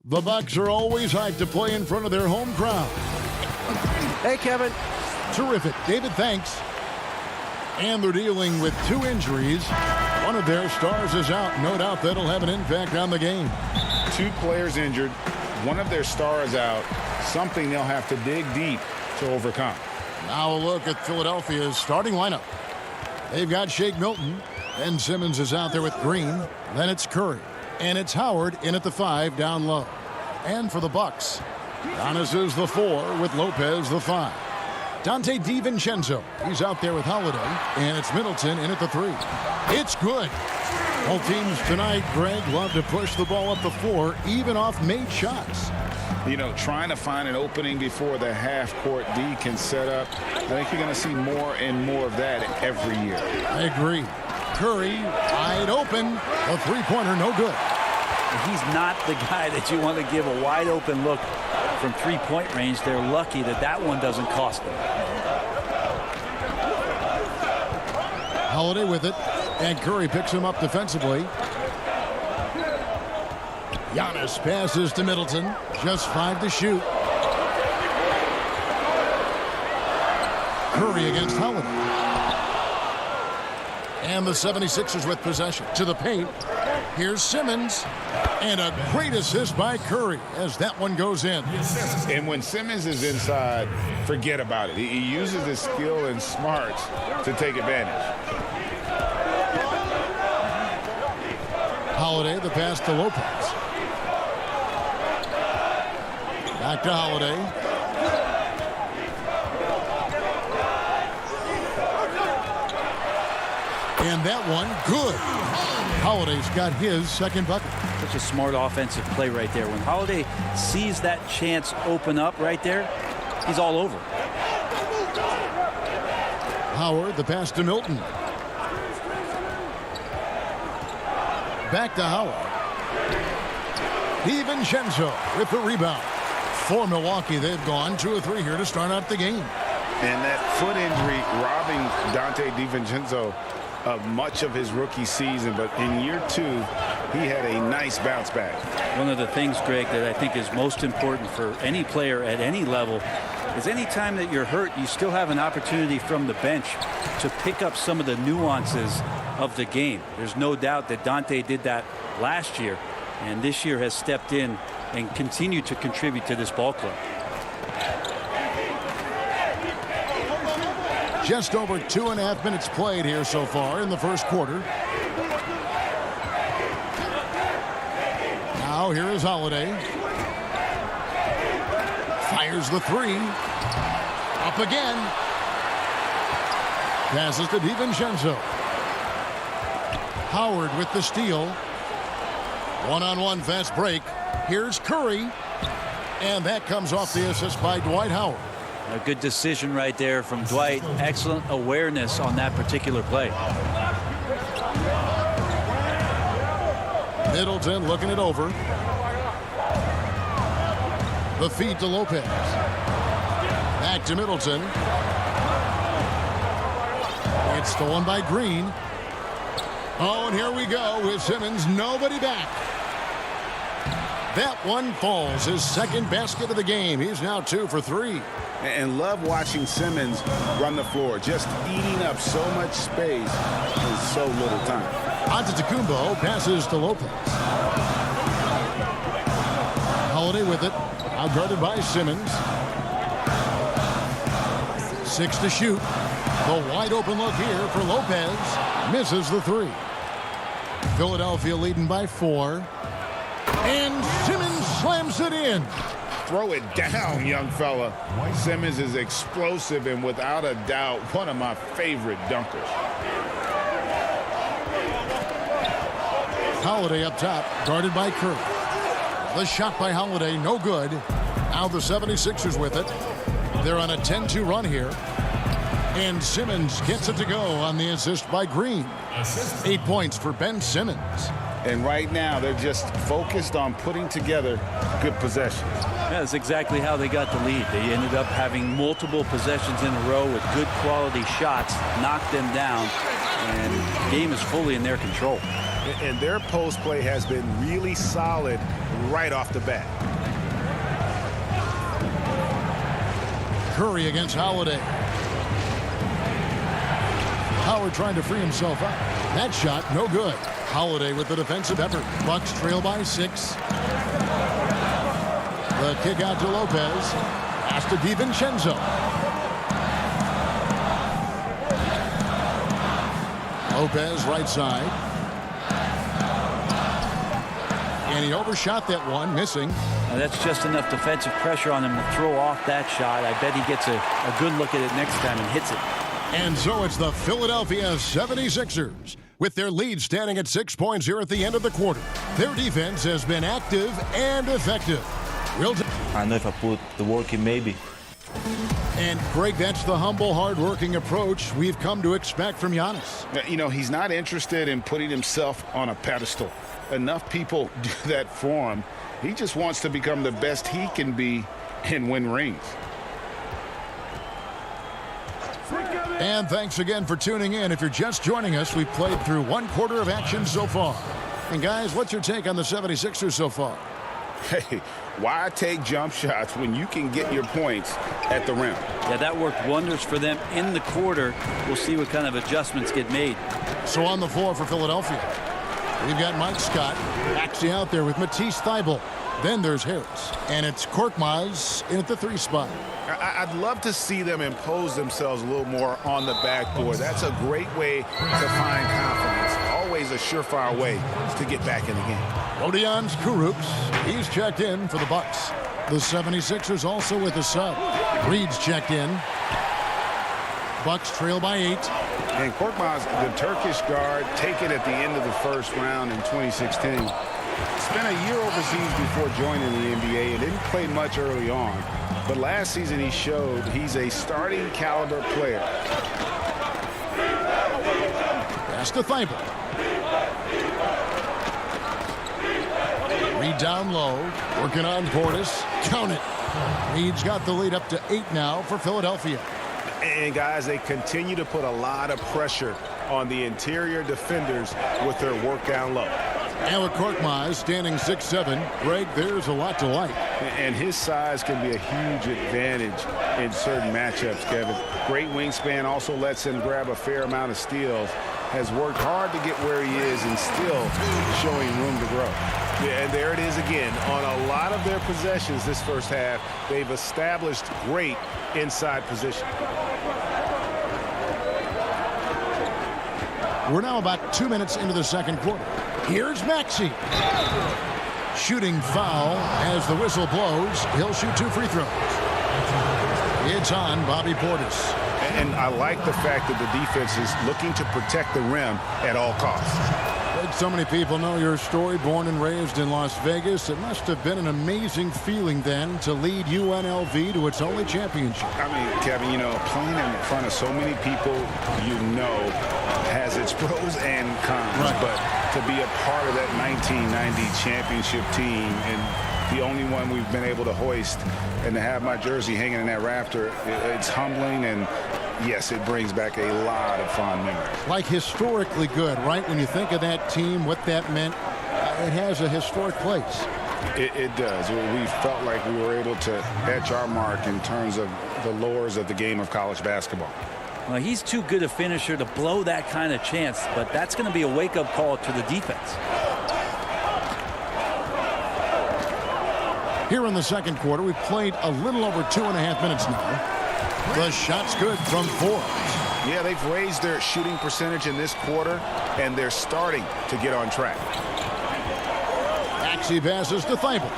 The Bucks are always hyped to play in front of their home crowd. Hey, Kevin. Terrific. David, thanks. And they're dealing with 2 injuries. One of their stars is out. No doubt that'll have an impact on the game. 2 players injured. One of their stars out. Something they'll have to dig deep to overcome. Now a look at Philadelphia's starting lineup. They've got Shake Milton. Ben Simmons is out there with Green. Then it's Curry. And it's Howard in at the 5 down low. And for the Bucks, Giannis is the 4 with Lopez the 5. Dante DiVincenzo, he's out there with Holiday. And it's Middleton in at the 3. It's good. Both teams tonight, Greg, love to push the ball up the floor, even off made shots. You know, trying to find an opening before the half-court D can set up. I think you're going to see more and more of that every year. I agree. Curry, wide open. A three-pointer, no good. He's not the guy that you want to give a wide-open look from three-point range. They're lucky that that one doesn't cost them. Holiday with it, and Curry picks him up defensively. Giannis passes to Middleton. Just 5 to shoot. Curry against Holiday. And the 76ers with possession. To the paint. Here's Simmons. And a great assist by Curry as that one goes in. And when Simmons is inside, forget about it. He uses his skill and smarts to take advantage. Holiday, the pass to Lopez. Back to Holiday. And that one, good. Holiday's got his second bucket. Such a smart offensive play right there. When Holiday sees that chance open up right there, he's all over. Howard, the pass to Milton. Back to Howard. DiVincenzo with the rebound. For Milwaukee, they've gone 2 or 3 here to start out the game. And that foot injury robbing Dante DiVincenzo of much of his rookie season, but in year 2 he had a nice bounce back. One of the things, Greg, that I think is most important for any player at any level is any time that you're hurt, you still have an opportunity from the bench to pick up some of the nuances of the game. There's no doubt that Dante did that last year, and this year has stepped in and continued to contribute to this ball club. Just over 2.5 minutes played here so far in the first quarter. Now here is Holiday. Fires the 3. Up again. Passes to DiVincenzo. Howard with the steal. One-on-one fast break. Here's Curry. And that comes off the assist by Dwight Howard. A good decision right there from Dwight. Excellent awareness on that particular play. Middleton looking it over. The feed to Lopez. Back to Middleton. It's the one by Green. Oh, and here we go with Simmons. Nobody back. That one falls. His second basket of the game. He's now 2 for 3. And love watching Simmons run the floor, just eating up so much space in so little time. Antetokounmpo passes to Lopez. Holiday with it. Out guarded by Simmons. 6 to shoot. The wide open look here for Lopez. Misses the 3. Philadelphia leading by 4. And Simmons slams it in. Throw it down, young fella. Simmons is explosive and without a doubt one of my favorite dunkers. Holiday up top, guarded by Curry. The shot by Holiday, no good. Now the 76ers with it. They're on a 10-2 run here. And Simmons gets it to go on the assist by Green. 8 points for Ben Simmons. And right now, they're just focused on putting together good possessions. Yeah, that's exactly how they got the lead. They ended up having multiple possessions in a row with good quality shots, knocked them down, and the game is fully in their control. And their post play has been really solid right off the bat. Curry against Holiday. Howard trying to free himself up. That shot, no good. Holiday with the defensive effort. Bucks trail by 6. The kick out to Lopez. Pass to DiVincenzo. Lopez right side. And he overshot that one, missing. Now that's just enough defensive pressure on him to throw off that shot. I bet he gets a good look at it next time and hits it. And so it's the Philadelphia 76ers with their lead standing at 6 points here at the end of the quarter. Their defense has been active and effective. I know if I put the work in, maybe. And Greg, that's the humble, hard-working approach we've come to expect from Giannis. You know, he's not interested in putting himself on a pedestal. Enough people do that for him. He just wants to become the best he can be and win rings. And thanks again for tuning in. If you're just joining us, we've played through 1 quarter of action so far. And guys, what's your take on the 76ers so far? Hey, why take jump shots when you can get your points at the rim? Yeah, that worked wonders for them in the quarter. We'll see what kind of adjustments get made. So on the floor for Philadelphia, we've got Mike Scott actually out there with Matisse Thybulle. Then there's Harris. And it's Korkmaz in at the 3 spot. I'd love to see them impose themselves a little more on the backboard. That's a great way to find confidence. Always a surefire way to get back in the game. Rodions Kurucs, he's checked in for the Bucks. The 76ers also with a sub. Reed's checked in. Bucks trail by 8. And Korkmaz, the Turkish guard, taken at the end of the first round in 2016. Spent a year overseas before joining the NBA and didn't play much early on. But last season he showed he's a starting caliber player. Pass to Thybulle. Reed down low, working on Portis. Count it. Reed's got the lead up to 8 now for Philadelphia. And guys, they continue to put a lot of pressure on the interior defenders with their work down low. And with Korkmaz standing 6'7", Greg, there's a lot to like. And his size can be a huge advantage in certain matchups, Kevin. Great wingspan, also lets him grab a fair amount of steals. Has worked hard to get where he is and still showing room to grow. Yeah, and there it is again. On a lot of their possessions this first half, they've established great inside position. We're now about 2 minutes into the second quarter. Here's Maxey. Shooting foul as the whistle blows. He'll shoot 2 free throws. It's on Bobby Portis. And I like the fact that the defense is looking to protect the rim at all costs. Like so many people know your story, born and raised in Las Vegas. It must have been an amazing feeling then to lead UNLV to its only championship. I mean, Kevin, you know, playing in front of so many people you know has its pros and cons. Right. But to be a part of that 1990 championship team and the only one we've been able to hoist and to have my jersey hanging in that rafter, it's humbling, and yes, it brings back a lot of fond memories. Like historically good, right? When you think of that team, what that meant, it has a historic place. It does. We felt like we were able to etch our mark in terms of the lures of the game of college basketball. Well, he's too good a finisher to blow that kind of chance, but that's going to be a wake-up call to the defense. Here in the second quarter, we've played a little over 2.5 minutes now. The shot's good from Forbes. Yeah, they've raised their shooting percentage in this quarter, and they're starting to get on track. Maxey passes to Thybulle.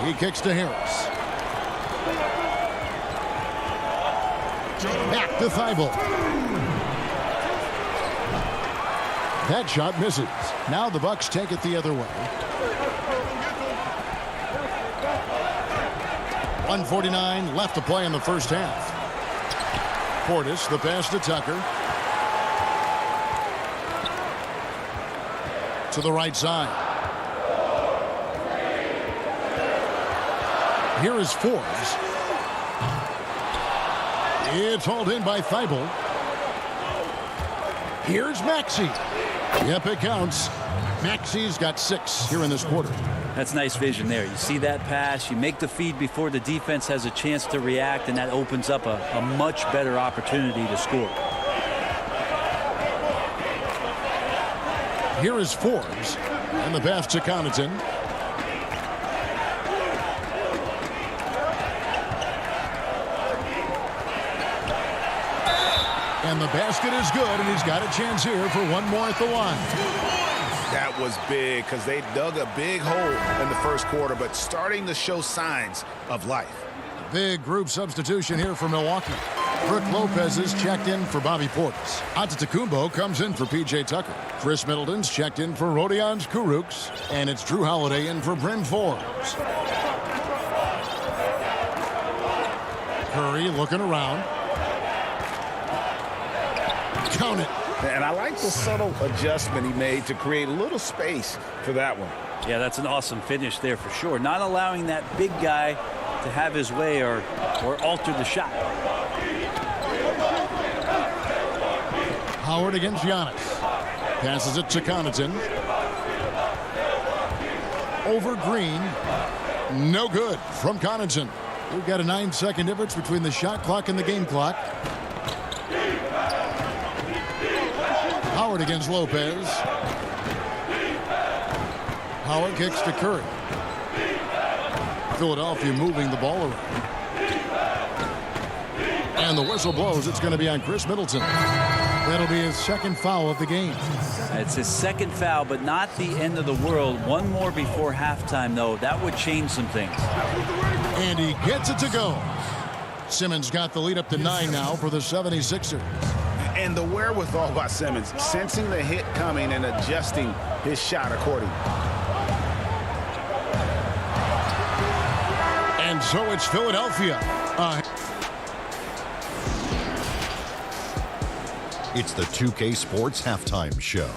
He kicks to Harris. Back to Thybulle. That shot misses. Now the Bucks take it the other way. 1:49 left to play in the first half. Portis, the pass to Tucker. To the right side. Here is Forbes. It's hauled in by Thybulle. Here's Maxey. Yep, it counts. Maxey's got 6 here in this quarter. That's nice vision there. You see that pass, you make the feed before the defense has a chance to react, and that opens up a much better opportunity to score. Here is Forbes, and the pass to Connaughton. And the basket is good, and he's got a chance here for one more at the line. That was big because they dug a big hole in the first quarter, but starting to show signs of life. Big group substitution here for Milwaukee. Brook Lopez is checked in for Bobby Portis. Antetokounmpo comes in for P.J. Tucker. Chris Middleton's checked in for Rodions Kurucs. And it's Drew Holiday in for Bryn Forbes. Curry looking around. Count it. And I like the subtle adjustment he made to create a little space for that one. Yeah, that's an awesome finish there for sure. Not allowing that big guy to have his way or alter the shot. Howard against Giannis. Passes it to Connaughton. Over Green. No good from Connaughton. We've got a 9-second difference between the shot clock and the game clock. Howard against Lopez. Howard kicks to Curry. Philadelphia moving the ball around. And the whistle blows. It's going to be on Chris Middleton. That'll be his second foul of the game. It's his second foul, but not the end of the world. One more before halftime, though. That would change some things. And he gets it to go. Simmons got the lead up to 9 now for the 76ers. And the wherewithal by Simmons, sensing the hit coming and adjusting his shot accordingly. And so it's Philadelphia. It's the 2K Sports Halftime Show.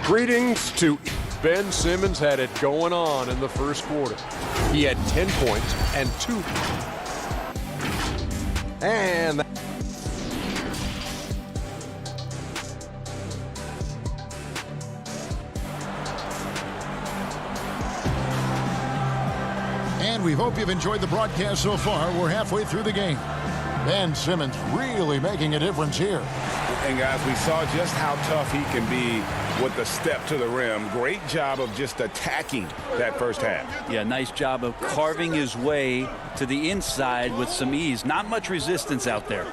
Greetings to Ben Simmons. Had it going on in the first quarter. He had 10 points and 2. And we hope you've enjoyed the broadcast so far. We're halfway through the game. Ben Simmons really making a difference here. And guys, we saw just how tough he can be with the step to the rim. Great job of just attacking that first half. Yeah, nice job of carving his way to the inside with some ease. Not much resistance out there.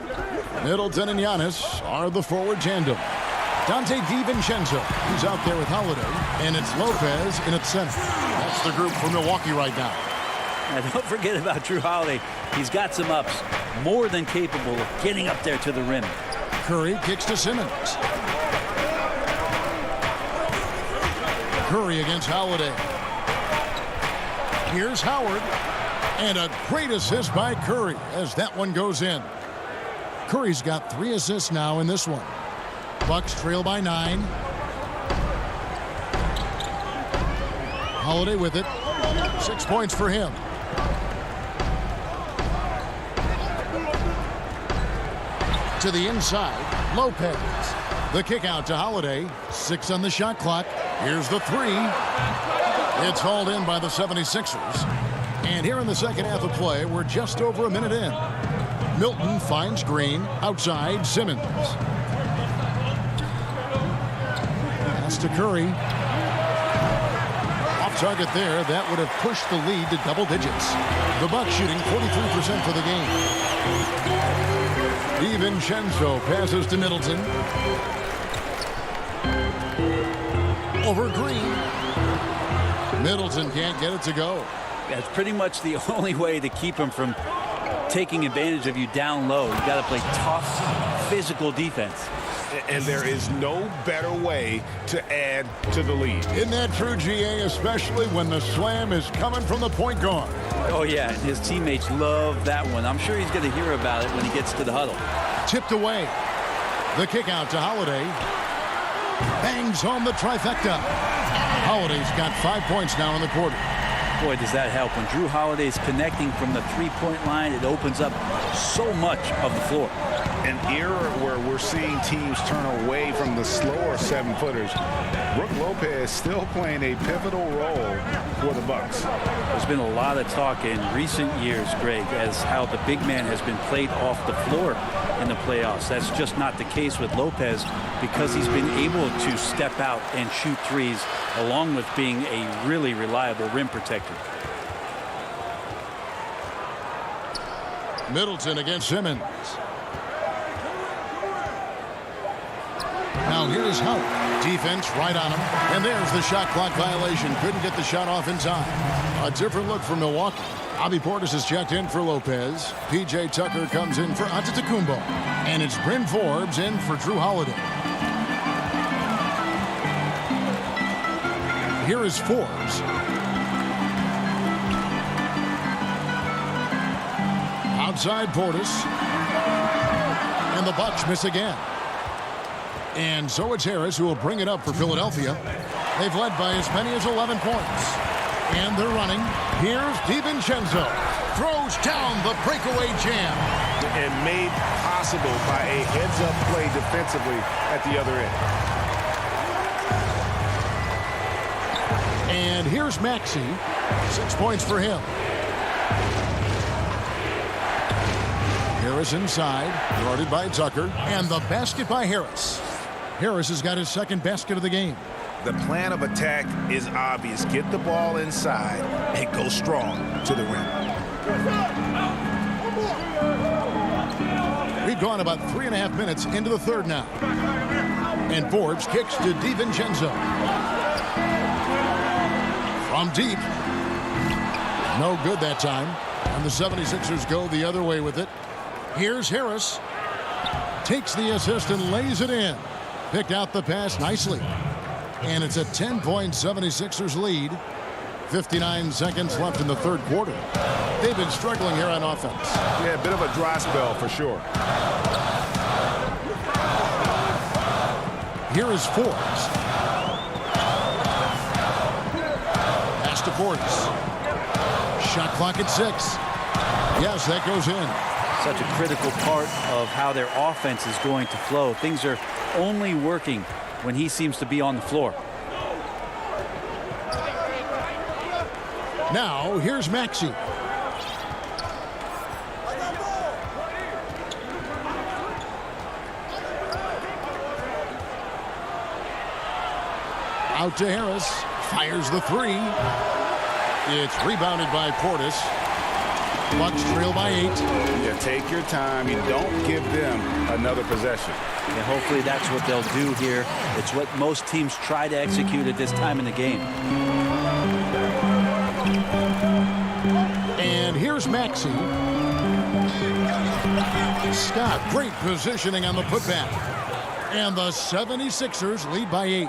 Middleton and Giannis are the forward tandem. Dante DiVincenzo, he's out there with Holiday. And it's Lopez in at center. That's the group for Milwaukee right now. Now, don't forget about Drew Holiday. He's got some ups. More than capable of getting up there to the rim. Curry kicks to Simmons. Curry against Holiday. Here's Howard. And a great assist by Curry as that one goes in. Curry's got 3 assists now in this one. Bucks trail by 9. Holiday with it. 6 points for him. To the inside, Lopez. The kick out to Holiday. 6 on the shot clock. Here's the 3. It's hauled in by the 76ers. And here in the second half of play, we're just over a minute in. Milton finds Green. Outside, Simmons. Pass to Curry. Off target there. That would have pushed the lead to double digits. The Bucks shooting 43% for the game. DiVincenzo passes to Middleton. Over Green. Middleton can't get it to go. That's pretty much the only way to keep him from taking advantage of you down low. You got to play tough, physical defense. And there is no better way to add to the lead. Isn't that true, GA, especially when the slam is coming from the point guard? Oh, yeah, and his teammates love that one. I'm sure he's going to hear about it when he gets to the huddle. Tipped away. The kick out to Holiday. Bangs home the trifecta. Holiday's got 5 points now in the quarter. Boy, does that help. When Drew Holiday's connecting from the three-point line, it opens up so much of the floor. An era where we're seeing teams turn away from the slower 7-footers. Brook Lopez still playing a pivotal role for the Bucks. There's been a lot of talk in recent years, Greg, as how the big man has been played off the floor in the playoffs. That's just not the case with Lopez because he's been able to step out and shoot threes along with being a really reliable rim protector. Middleton against Simmons. Now here's Howard. Defense right on him. And there's the shot clock violation. Couldn't get the shot off in time. A different look for Milwaukee. Bobby Portis is checked in for Lopez. P.J. Tucker comes in for Antetokounmpo. And it's Bryn Forbes in for Drew Holiday. Here is Forbes. Outside Portis. And the Bucks miss again. And so it's Harris who will bring it up for Philadelphia. They've led by as many as 11 points. And they're running. Here's DiVincenzo. Throws down the breakaway jam. And made possible by a heads-up play defensively at the other end. And here's Maxey. 6 points for him. Harris inside. Guarded by Tucker. And the basket by Harris. Harris has got his second basket of the game. The plan of attack is obvious. Get the ball inside and go strong to the rim. We've gone about 3.5 minutes into the third now. And Forbes kicks to DiVincenzo. From deep. No good that time. And the 76ers go the other way with it. Here's Harris. Takes the assist and lays it in. Picked out the pass nicely. And it's a 10-point 76ers lead. 59 seconds left in the third quarter. They've been struggling here on offense. Yeah, a bit of a dry spell for sure. Here is Forbes. Pass to Portis. Shot clock at 6. Yes, that goes in. Such a critical part of how their offense is going to flow. Things are only working when he seems to be on the floor. Now, here's Maxey. Out to Harris. Fires the three. It's rebounded by Portis. Bucks trail by 8. Yeah, take your time. You don't give them another possession. And hopefully that's what they'll do here. It's what most teams try to execute at this time in the game. And here's Maxey. Scott, great positioning on the putback. And the 76ers lead by 8.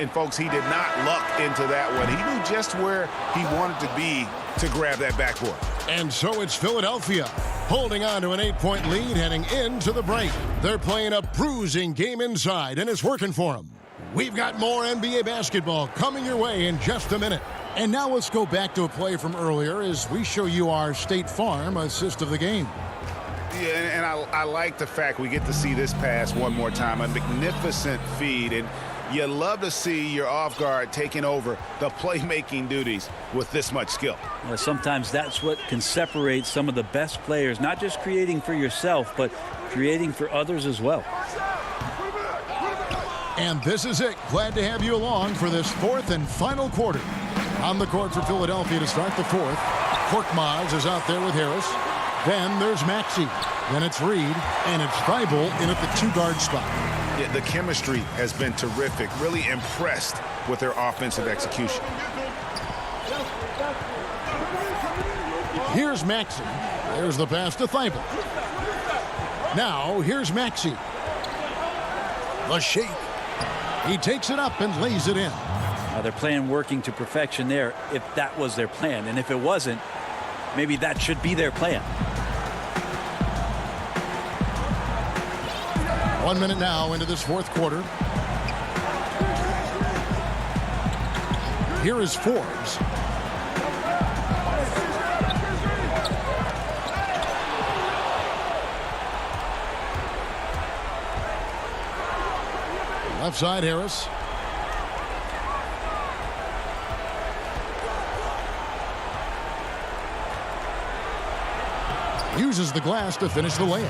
And folks, he did not luck into that one. He knew just where he wanted to be to grab that backboard. And so it's Philadelphia holding on to an 8-point lead heading into the break. They're playing a bruising game inside, and it's working for them. We've got more NBA basketball coming your way in just a minute. And now let's go back to a play from earlier as we show you our State Farm assist of the game. Yeah, and I like the fact we get to see this pass one more time. A magnificent feed, and you love to see your off guard taking over the playmaking duties with this much skill. Well, sometimes that's what can separate some of the best players, not just creating for yourself, but creating for others as well. And this is it. Glad to have you along for this fourth and final quarter. On the court for Philadelphia to start the fourth. Korkmaz is out there with Harris. Then there's Maxey. Then it's Reed. And it's Thibault in at the 2-guard spot. Yeah, the chemistry has been terrific. Really impressed with their offensive execution. Here's Maxey. There's the pass to Thibault. Now here's Maxey. The shake. He takes it up and lays it in. Now they're playing working to perfection there if that was their plan. And if it wasn't, maybe that should be their plan. 1 minute now into this fourth quarter. Here is Forbes. Left side, Harris. Uses the glass to finish the layup.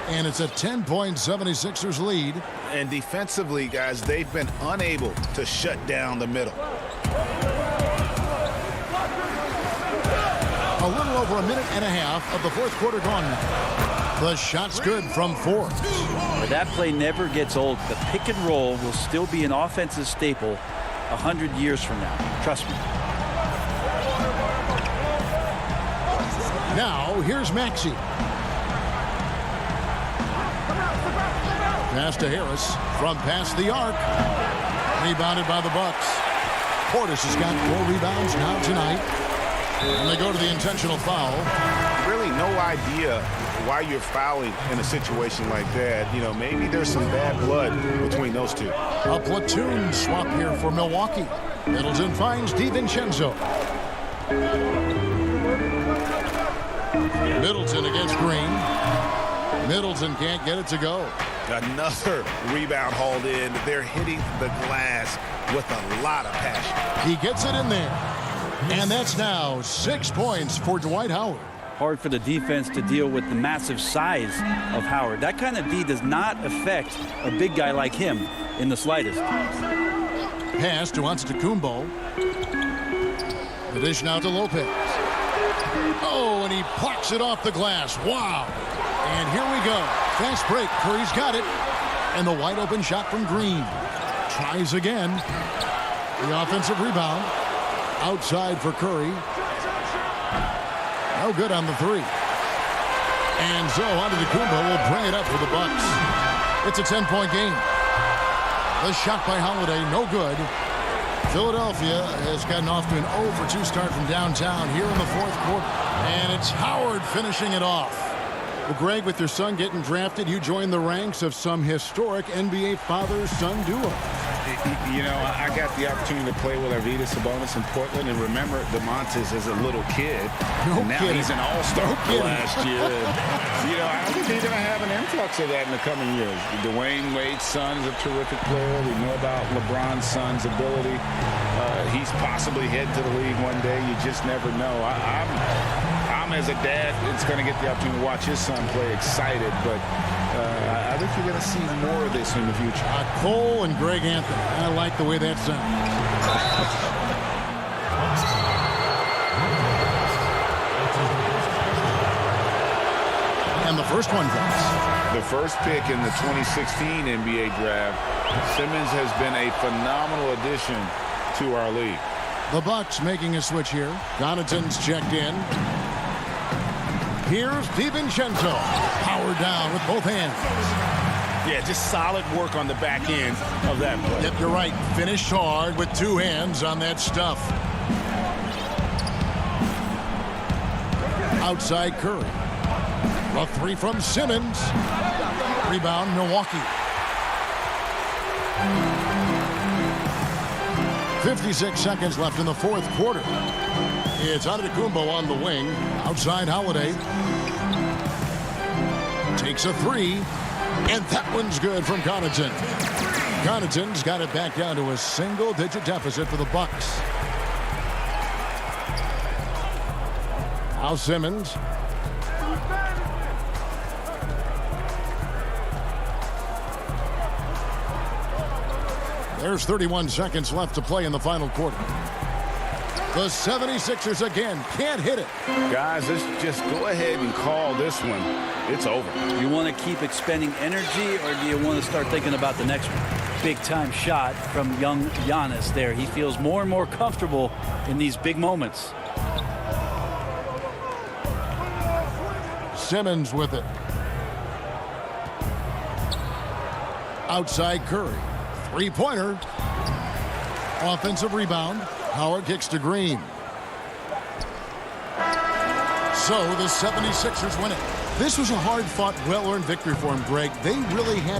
And it's a 10-point 76ers lead. And defensively, guys, they've been unable to shut down the middle. A little over a minute and a half of the fourth quarter gone now. The shot's good from Forbes. That play never gets old. The pick and roll will still be an offensive staple 100 years from now. Trust me. Now, here's Maxey. Pass to Harris from past the arc. Rebounded by the Bucks. Portis has got 4 rebounds now tonight. And they go to the intentional foul. Really no idea why you're fouling in a situation like that. You know, maybe there's some bad blood between those two. A platoon swap here for Milwaukee. Middleton finds DiVincenzo. Middleton against Green. Middleton can't get it to go. Another rebound hauled in. They're hitting the glass with a lot of passion. He gets it in there. And that's now 6 points for Dwight Howard. Hard for the defense to deal with the massive size of Howard. That kind of D does not affect a big guy like him in the slightest. Pass to Antetokounmpo. The dish now to Lopez. Oh, and he plucks it off the glass. Wow. And here we go. Fast break. Curry's got it. And the wide open shot from Green. Tries again. The offensive rebound. Outside for Curry. No good on the three. And so Antetokounmpo will bring it up for the Bucks. It's a 10-point game. The shot by Holiday, no good. Philadelphia has gotten off to an 0-for-2 start from downtown here in the fourth quarter. And it's Howard finishing it off. Well, Greg, with your son getting drafted, you joined the ranks of some historic NBA father-son duo. You know, I got the opportunity to play with Arvydas Sabonis in Portland, and remember DeMontis as a little kid. And now he's an all-star last year. You know, I think he's going to have an influx of that in the coming years. Dwayne Wade's son is a terrific player. We know about LeBron's son's ability. He's possibly heading to the league one day. You just never know. I'm as a dad, it's going to get the opportunity to watch his son play excited, but I think you're going to see more of this in the future. Cole and Greg Anthony. I like the way that sounds. And the first one drops. The first pick in the 2016 NBA draft, Simmons has been a phenomenal addition to our league. The Bucks making a switch here. Connaughton's checked in. Here's DiVincenzo. Howard down with both hands. Yeah, just solid work on the back end of that play. Yep, you're right. Finished hard with 2 hands on that stuff. Outside Curry. A 3 from Simmons. Rebound Milwaukee. 56 seconds left in the fourth quarter. It's Antetokounmpo on the wing. Outside Holiday. Takes a 3. And that one's good from Connaughton. Connaughton's got it back down to a single-digit deficit for the Bucks. Now Simmons. There's 31 seconds left to play in the final quarter. The 76ers again can't hit it. Guys, let's just go ahead and call this one. It's over. You want to keep expending energy, or do you want to start thinking about the next one? Big-time shot from young Giannis there. He feels more and more comfortable in these big moments. Simmons with it. Outside Curry. Three-pointer. Offensive rebound. Howard kicks to Green. So the 76ers win it. This was a hard-fought, well-earned victory for him, Greg. They really had...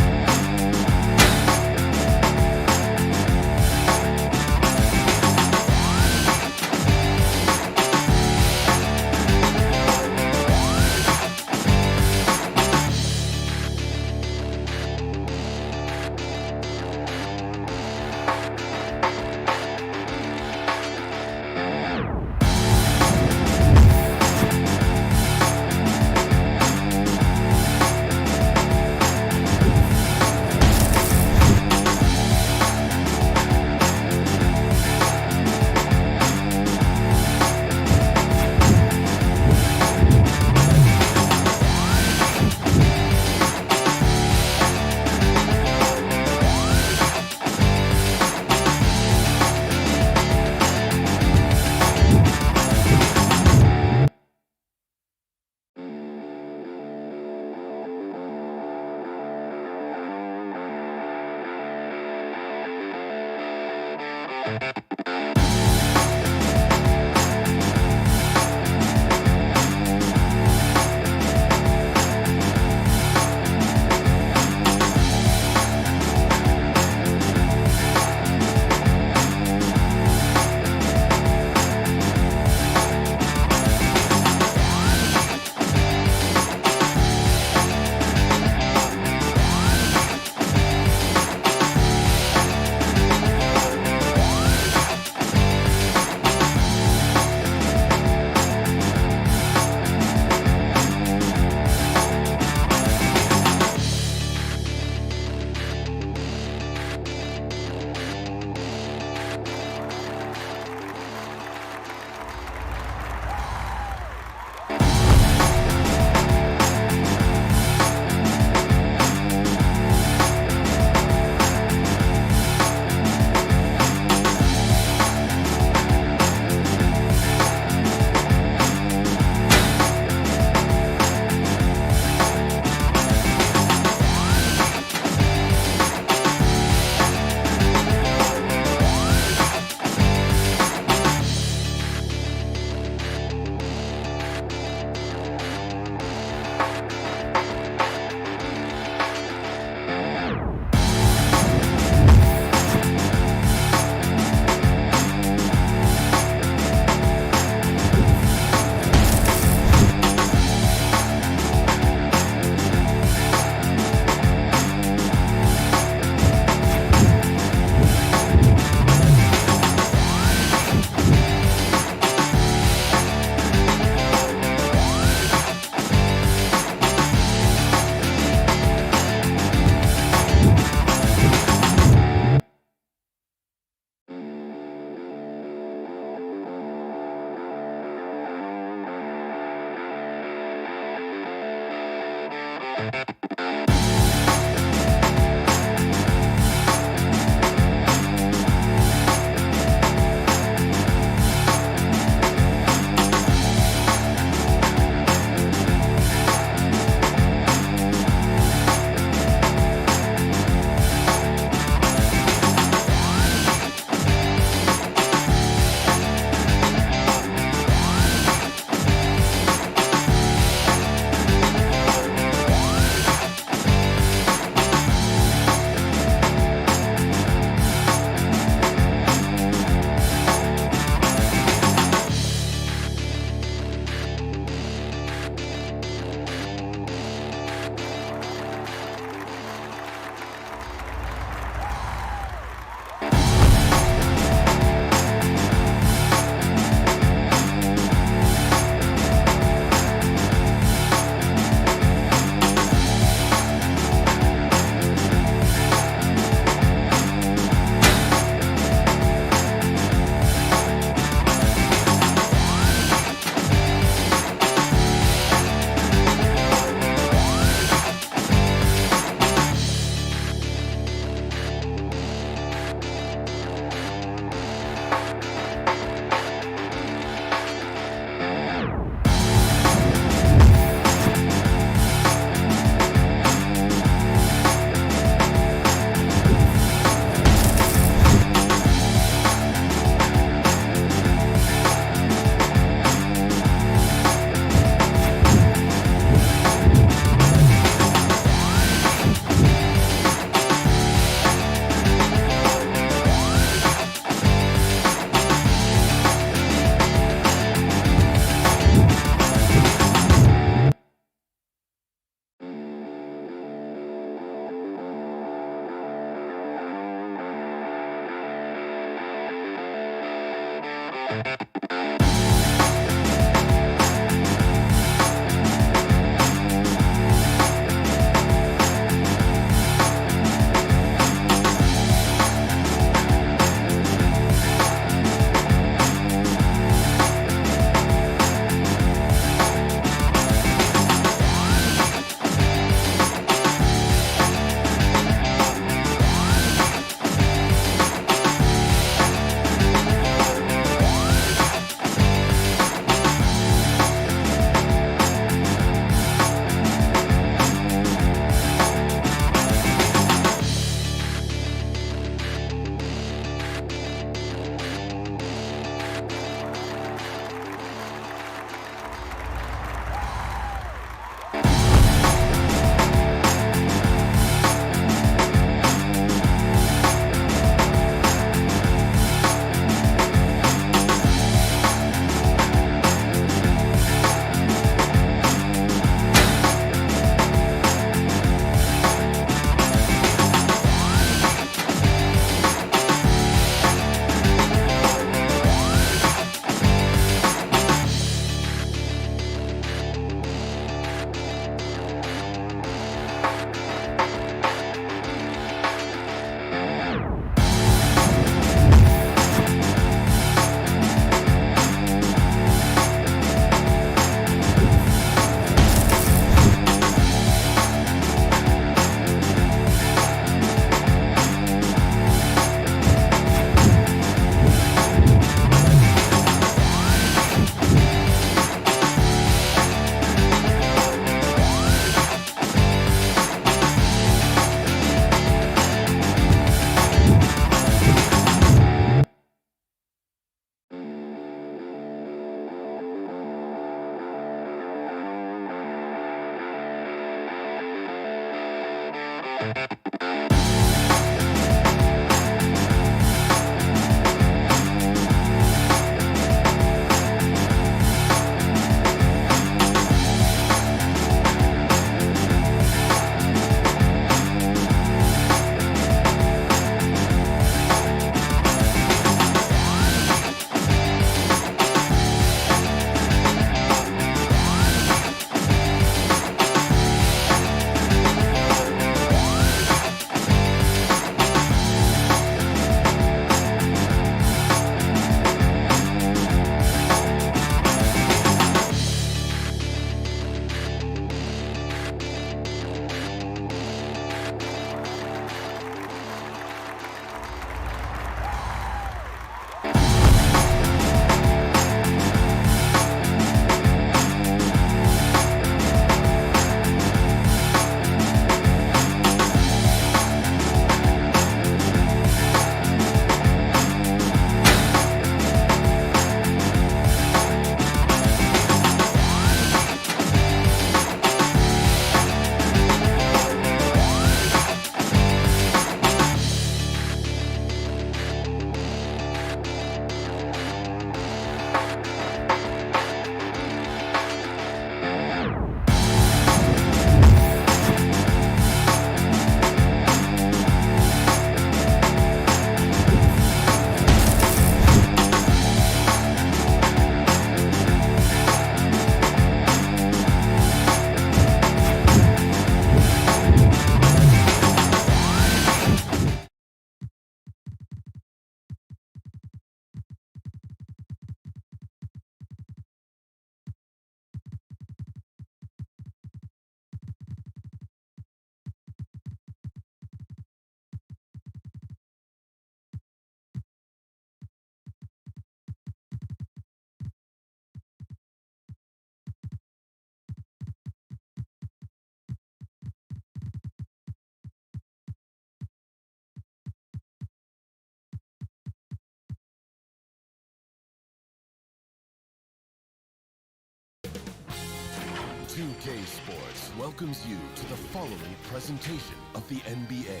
2K Sports welcomes you to the following presentation of the NBA.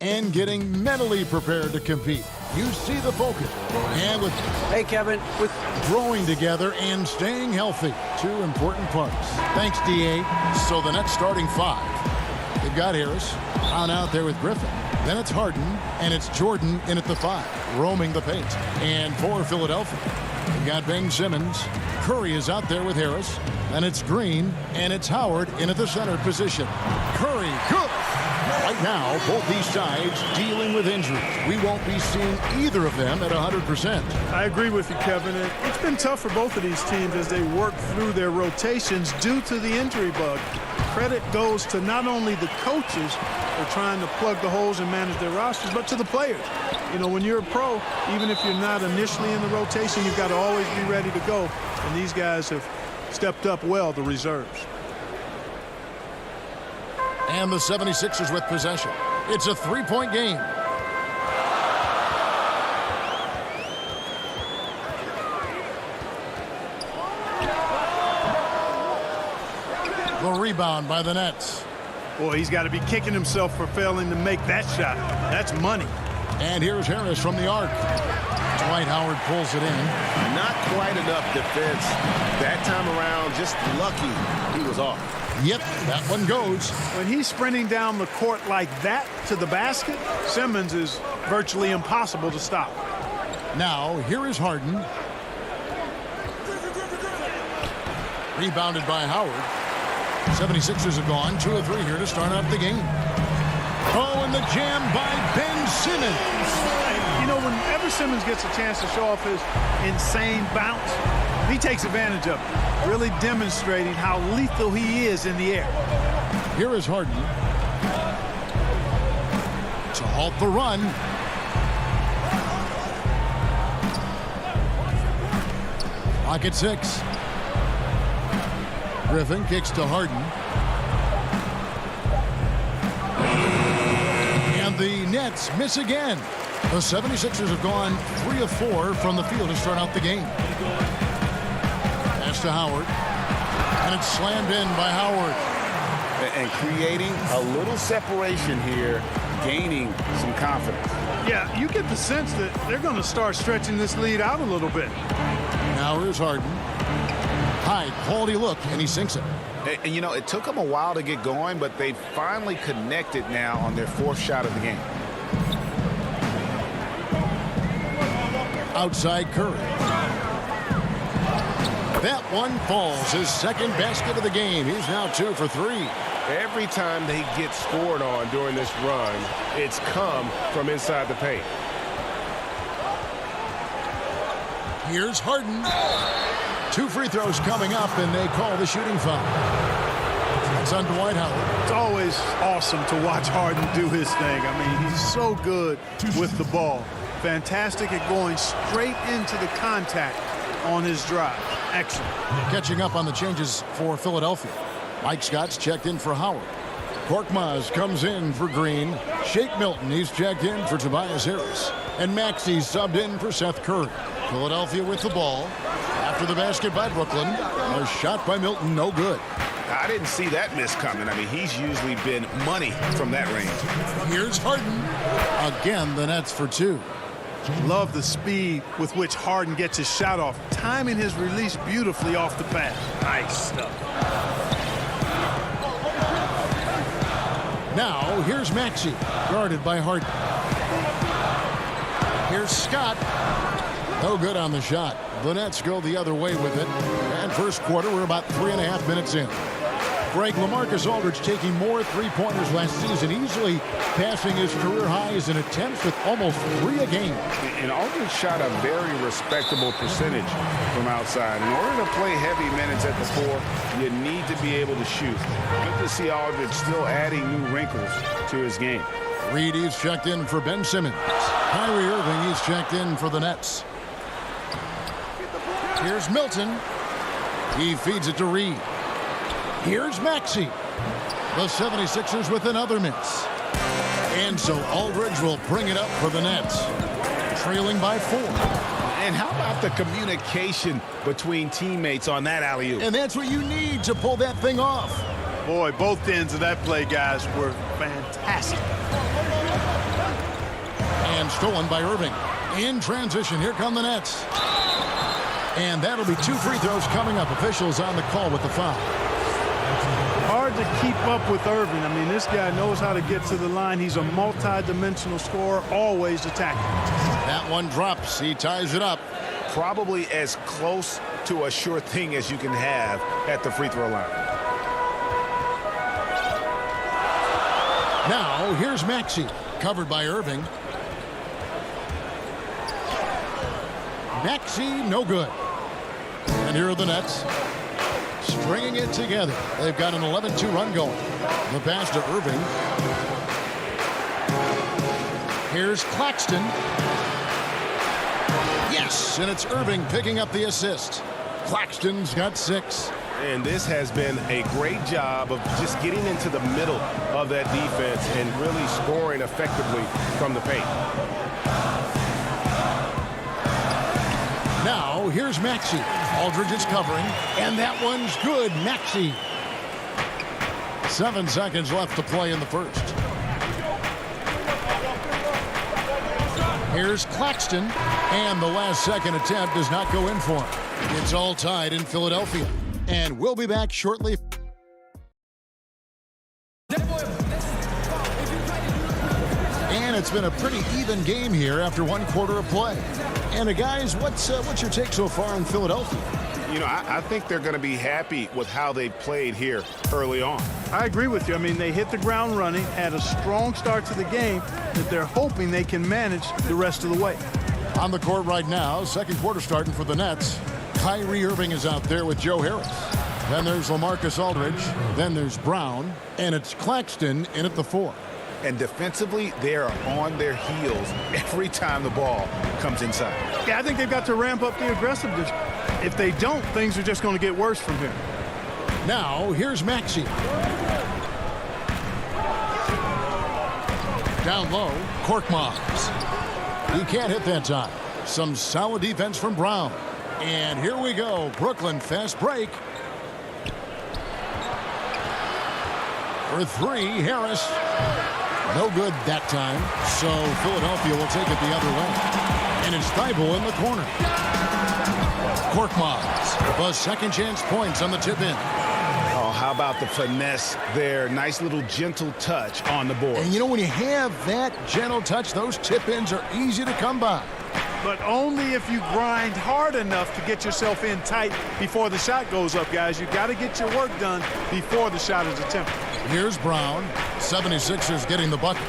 And getting mentally prepared to compete. You see the focus. And with hey, Kevin, with growing together and staying healthy. Two important parts. Thanks, DA. So the Nets starting five. They've got Harris. Brown out there with Griffin. Then it's Harden, and it's Jordan in at the five, roaming the paint. And for Philadelphia, they've got Ben Simmons. Curry is out there with Harris. Then it's Green, and it's Howard in at the center position. Curry, good. Right now, both these sides dealing with injuries. We won't be seeing either of them at 100%. I agree with you, Kevin. It's been tough for both of these teams as they work through their rotations due to the injury bug. Credit goes to not only the coaches for trying to plug the holes and manage their rosters, but to the players. You know, when you're a pro, even if you're not initially in the rotation, you've got to always be ready to go. And these guys have stepped up well, the reserves. And the 76ers with possession. It's a three-point game. The rebound by the Nets. Boy, he's got to be kicking himself for failing to make that shot. That's money. And here's Harris from the arc. Dwight Howard pulls it in. Not quite enough defense that time around. Just lucky he was off. Yep, that one goes. When he's sprinting down the court like that to the basket, Simmons is virtually impossible to stop. Now, here is Harden. Rebounded by Howard. 76ers have gone 2 of 3 here to start out the game. Oh, and the jam by Ben Simmons. You know, whenever Simmons gets a chance to show off his insane bounce, he takes advantage of it, really demonstrating how lethal he is in the air. Here is Harden to halt the run. Clock at 6. Griffin kicks to Harden. And the Nets miss again. The 76ers have gone 3 of 4 from the field to start out the game. Pass to Howard. And it's slammed in by Howard. And creating a little separation here, gaining some confidence. Yeah, you get the sense that they're going to start stretching this lead out a little bit. Now here's Harden. High quality look, and he sinks it. And you know, it took them a while to get going, but they finally connected now on their 4th shot of the game. Outside Curry. That one falls. His second basket of the game. He's now 2 for 3. Every time they get scored on during this run, it's come from inside the paint. Here's Harden. 2 free throws coming up, and they call the shooting foul. That's on Dwight Howard. It's always awesome to watch Harden do his thing. I mean, he's so good with the ball. Fantastic at going straight into the contact on his drive. Excellent. Catching up on the changes for Philadelphia. Mike Scott's checked in for Howard. Korkmaz comes in for Green. Shake Milton, he's checked in for Tobias Harris. And Maxey's subbed in for Seth Curry. Philadelphia with the ball. After the basket by Brooklyn. A shot by Milton, no good. I didn't see that miss coming. I mean, he's usually been money from that range. Here's Harden. Again, the Nets for 2. Love the speed with which Harden gets his shot off, timing his release beautifully off the pass. Nice stuff. Now, here's Maxey, guarded by Harden. Here's Scott. No good on the shot. The Nets go the other way with it. And first quarter, we're about 3.5 minutes in. Greg, LaMarcus Aldridge taking more three-pointers last season, easily passing his career highs in attempts with almost 3 a game. And Aldridge shot a very respectable percentage from outside. In order to play heavy minutes at the 4, you need to be able to shoot. Good to see Aldridge still adding new wrinkles to his game. Reed is checked in for Ben Simmons. Kyrie Irving is checked in for the Nets. Here's Milton. He feeds it to Reed. Here's Maxey. The 76ers with another miss. And so Aldridge will bring it up for the Nets. trailing by 4. And how about the communication between teammates on that alley-oop? And that's what you need to pull that thing off. Boy, both ends of that play, guys, were fantastic. And stolen by Irving. In transition, here come the Nets. And that'll be 2 free throws coming up. Officials on the call with the foul. Hard to keep up with Irving. I mean, this guy knows how to get to the line. He's a multi-dimensional scorer, always attacking. That one drops. He ties it up. Probably as close to a sure thing as you can have at the free throw line. Now, here's Maxey. Covered by Irving. Maxey, no good. And here are the Nets. Stringing it together. They've got an 11-2 run going. The pass to Irving. Here's Claxton. Yes, and it's Irving picking up the assist. Claxton's got 6. And this has been a great job of just getting into the middle of that defense and really scoring effectively from the paint. Now, here's Maxey. Aldridge is covering, and that one's good. Maxey. 7 seconds left to play in the first. Here's Claxton, and the last second attempt does not go in for him. It's all tied in Philadelphia, and we'll be back shortly. And it's been a pretty even game here after 1 quarter of play. And guys, what's your take so far in Philadelphia? You know, I think they're going to be happy with how they played here early on. I agree with you. I mean, they hit the ground running, had a strong start to the game that they're hoping they can manage the rest of the way. On the court right now, second quarter starting for the Nets. Kyrie Irving is out there with Joe Harris. Then there's LaMarcus Aldridge. Then there's Brown. And it's Claxton in at the 4. And defensively, they are on their heels every time the ball comes inside. Yeah, I think they've got to ramp up the aggressiveness. If they don't, things are just going to get worse from here. Now, here's Maxey. Down low, Korkmaz. He can't hit that time. Some solid defense from Brown. And here we go. Brooklyn fast break. For 3, Harris. No good that time. So Philadelphia will take it the other way. And it's Thibault in the corner. Korkmaz. The second chance points on the tip in. Oh, how about the finesse there? Nice little gentle touch on the board. And you know, when you have that gentle touch, those tip-ins are easy to come by. But only if you grind hard enough to get yourself in tight before the shot goes up, guys. You got to get your work done before the shot is attempted. Here's Brown. 76ers getting the bucket.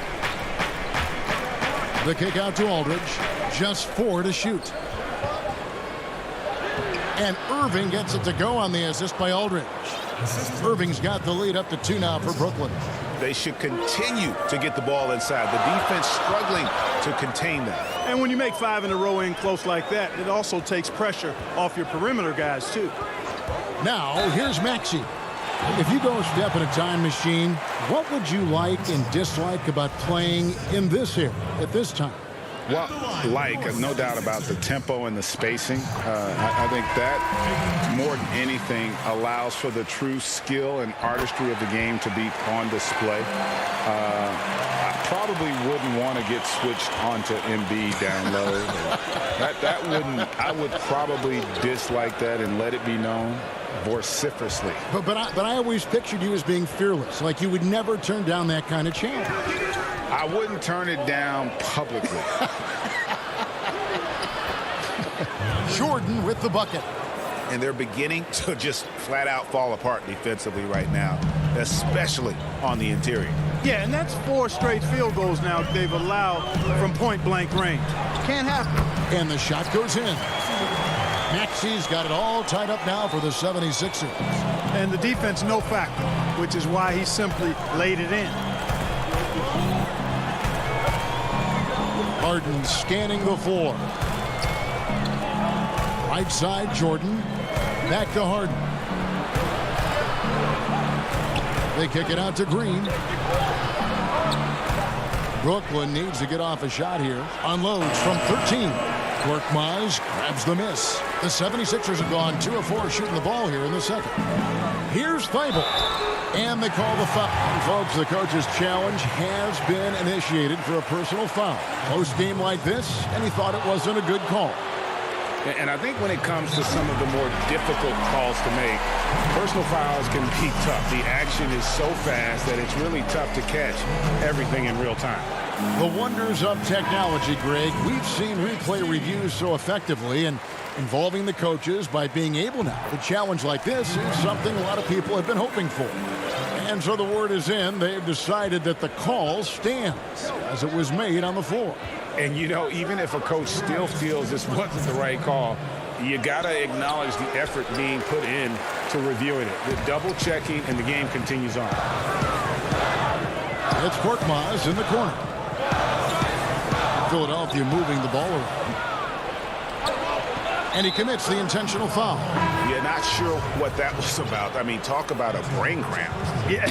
The kick out to Aldridge. Just 4 to shoot. And Irving gets it to go on the assist by Aldridge. Irving's got the lead up to 2 now for Brooklyn. They should continue to get the ball inside. The defense struggling to contain them. And when you make 5 in a row in close like that, it also takes pressure off your perimeter guys, too. Now, here's Maxey. If you go a step in a time machine, what would you like and dislike about playing in this era at this time? Well, no doubt about the tempo and the spacing. I think that, more than anything, allows for the true skill and artistry of the game to be on display. I probably wouldn't want to get switched onto Embiid down low. I would probably dislike that and let it be known vociferously. But I always pictured you as being fearless, like you would never turn down that kind of challenge. I wouldn't turn it down publicly. Jordan with the bucket. And they're beginning to just flat out fall apart defensively right now, especially on the interior. Yeah, and that's 4 straight field goals now they've allowed from point-blank range. Can't happen. And the shot goes in. Maxey's got it all tied up now for the 76ers. And the defense no factor, which is why he simply laid it in. Harden scanning the floor. Right side, Jordan. Back to Harden. They kick it out to Green. Brooklyn needs to get off a shot here. Unloads from 13. Korkmaz grabs the miss. The 76ers have gone 2 of 4 shooting the ball here in the second. Here's Thibault. And they call the foul. And folks, the coach's challenge has been initiated for a personal foul. Close game like this, and he thought it wasn't a good call. And I think when it comes to some of the more difficult calls to make, personal fouls can be tough. The action is so fast that it's really tough to catch everything in real time. The wonders of technology, Greg. We've seen replay reviews so effectively, and involving the coaches by being able now to challenge like this is something a lot of people have been hoping for. And so the word is in. They've decided that the call stands as it was made on the floor. And, you know, even if a coach still feels this wasn't the right call, you got to acknowledge the effort being put in to reviewing it. The double checking, and the game continues on. It's Korkmaz in the corner. Philadelphia moving the ball around. And he commits the intentional foul. You're not sure what that was about. I mean, talk about a brain cramp. Yeah,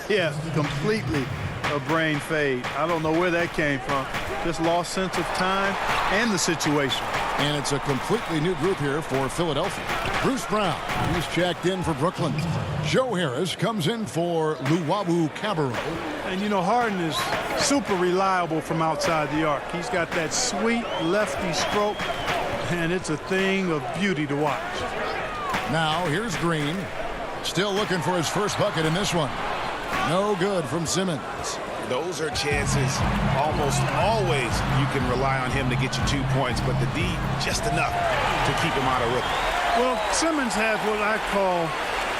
yeah, completely a brain fade. I don't know where that came from. Just lost sense of time and the situation. And it's a completely new group here for Philadelphia. Bruce Brown, he's checked in for Brooklyn. Joe Harris comes in for Luwawu Cabarrot. And, you know, Harden is super reliable from outside the arc. He's got that sweet lefty stroke, and it's a thing of beauty to watch. Now, here's Green. Still looking for his first bucket in this one. No good from Simmons. Those are chances almost always you can rely on him to get you 2 points, but the D just enough to keep him out of rhythm. Well, Simmons has what I call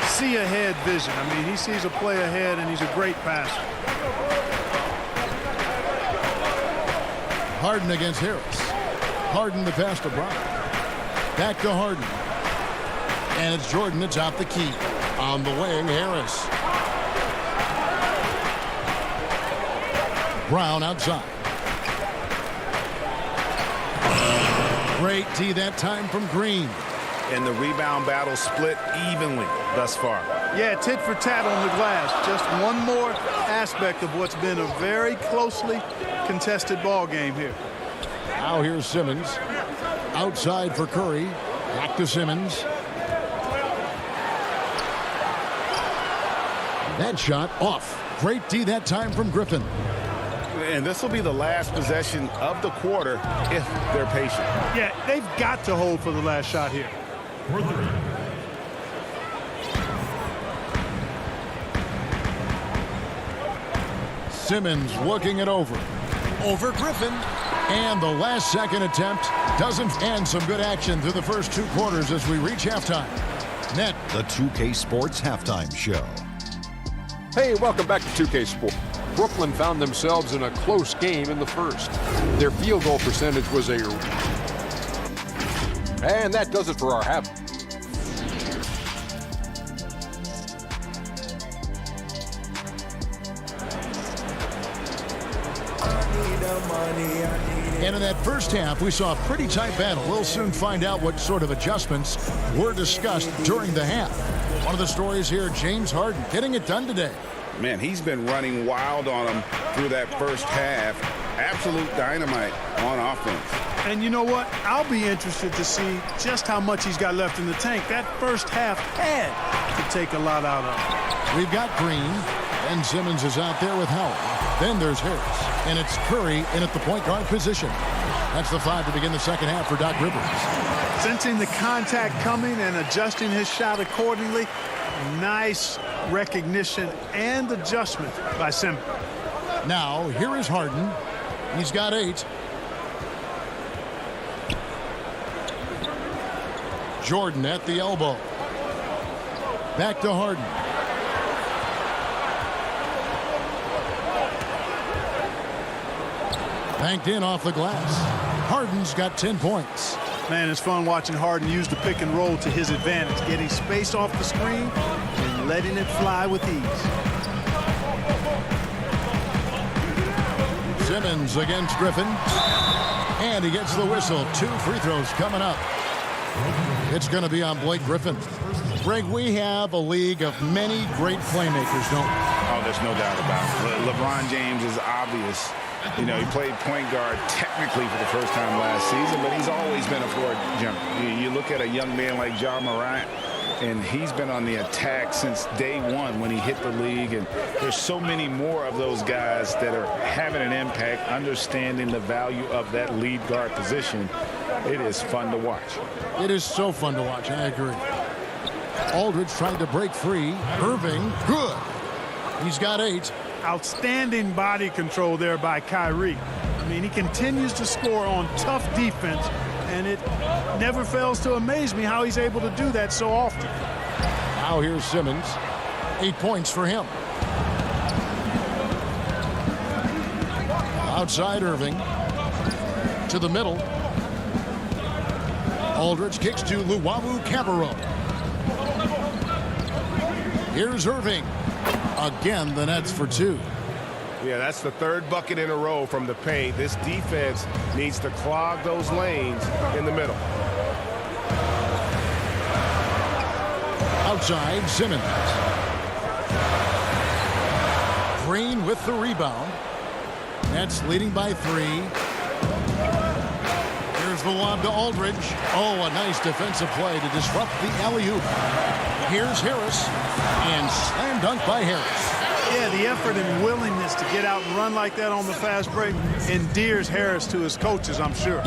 see-ahead vision. I mean, he sees a play ahead, and he's a great passer. Harden against Harris. Harden the pass to Brown. Back to Harden. And it's Jordan atop the key. On the wing, Harris. Brown outside. Great D that time from Green. And the rebound battle split evenly thus far. Yeah, tit for tat on the glass. Just one more aspect of what's been a very closely contested ball game here. Now here's Simmons. Outside for Curry. Back to Simmons. That shot off. Great D that time from Griffin. And this will be the last possession of the quarter if they're patient. Yeah, they've got to hold for the last shot here. Simmons looking it over. Over Griffin. And the last second attempt doesn't end. Some good action through the first 2 quarters as we reach halftime. Net. The 2K Sports Halftime Show. Hey, welcome back to 2K Sports. Brooklyn found themselves in a close game in the first. Their field goal percentage was a... And that does it for our half. And in that first half, we saw a pretty tight battle. We'll soon find out what sort of adjustments were discussed during the half. One of the stories here, James Harden getting it done today. Man, he's been running wild on them through that first half. Absolute dynamite on offense. And you know what? I'll be interested to see just how much he's got left in the tank. That first half had to take a lot out of him. We've got Green, and Simmons is out there with Howard. Then there's Harris, and it's Curry in at the point guard position. That's the 5 to begin the second half for Doc Rivers. Sensing the contact coming and adjusting his shot accordingly. Nice recognition and adjustment by Simmons. Now, here is Harden. He's got 8. Jordan at the elbow. Back to Harden. Banked in off the glass. Harden's got 10 points. Man, it's fun watching Harden use the pick and roll to his advantage, getting space off the screen and letting it fly with ease. Simmons against Griffin. And he gets the whistle. 2 free throws coming up. It's going to be on Blake Griffin. Greg, we have a league of many great playmakers, don't we? Oh, there's no doubt about it. LeBron James is obvious. You know, he played point guard technically for the first time last season, but he's always been a floor jumper. You look at a young man like John Morant, and he's been on the attack since day one when he hit the league. And there's so many more of those guys that are having an impact, understanding the value of that lead guard position. It is fun to watch. It is so fun to watch, I agree. Aldridge trying to break free. Irving, good. He's got 8. Outstanding body control there by Kyrie. I mean, he continues to score on tough defense, and it never fails to amaze me how he's able to do that so often. Now here's Simmons. 8 points for him. Outside Irving. To the middle. Aldridge kicks to Luwawu-Cabarrot. Here's Irving. Again, the Nets for 2. Yeah, that's the 3rd bucket in a row from the paint. This defense needs to clog those lanes in the middle. Outside, Simmons. Green with the rebound. Nets leading by 3. Here's the lob to Aldridge. Oh, a nice defensive play to disrupt the alley-oop. Here's Harris, and slam dunk by Harris. Yeah, the effort and willingness to get out and run like that on the fast break endears Harris to his coaches, I'm sure.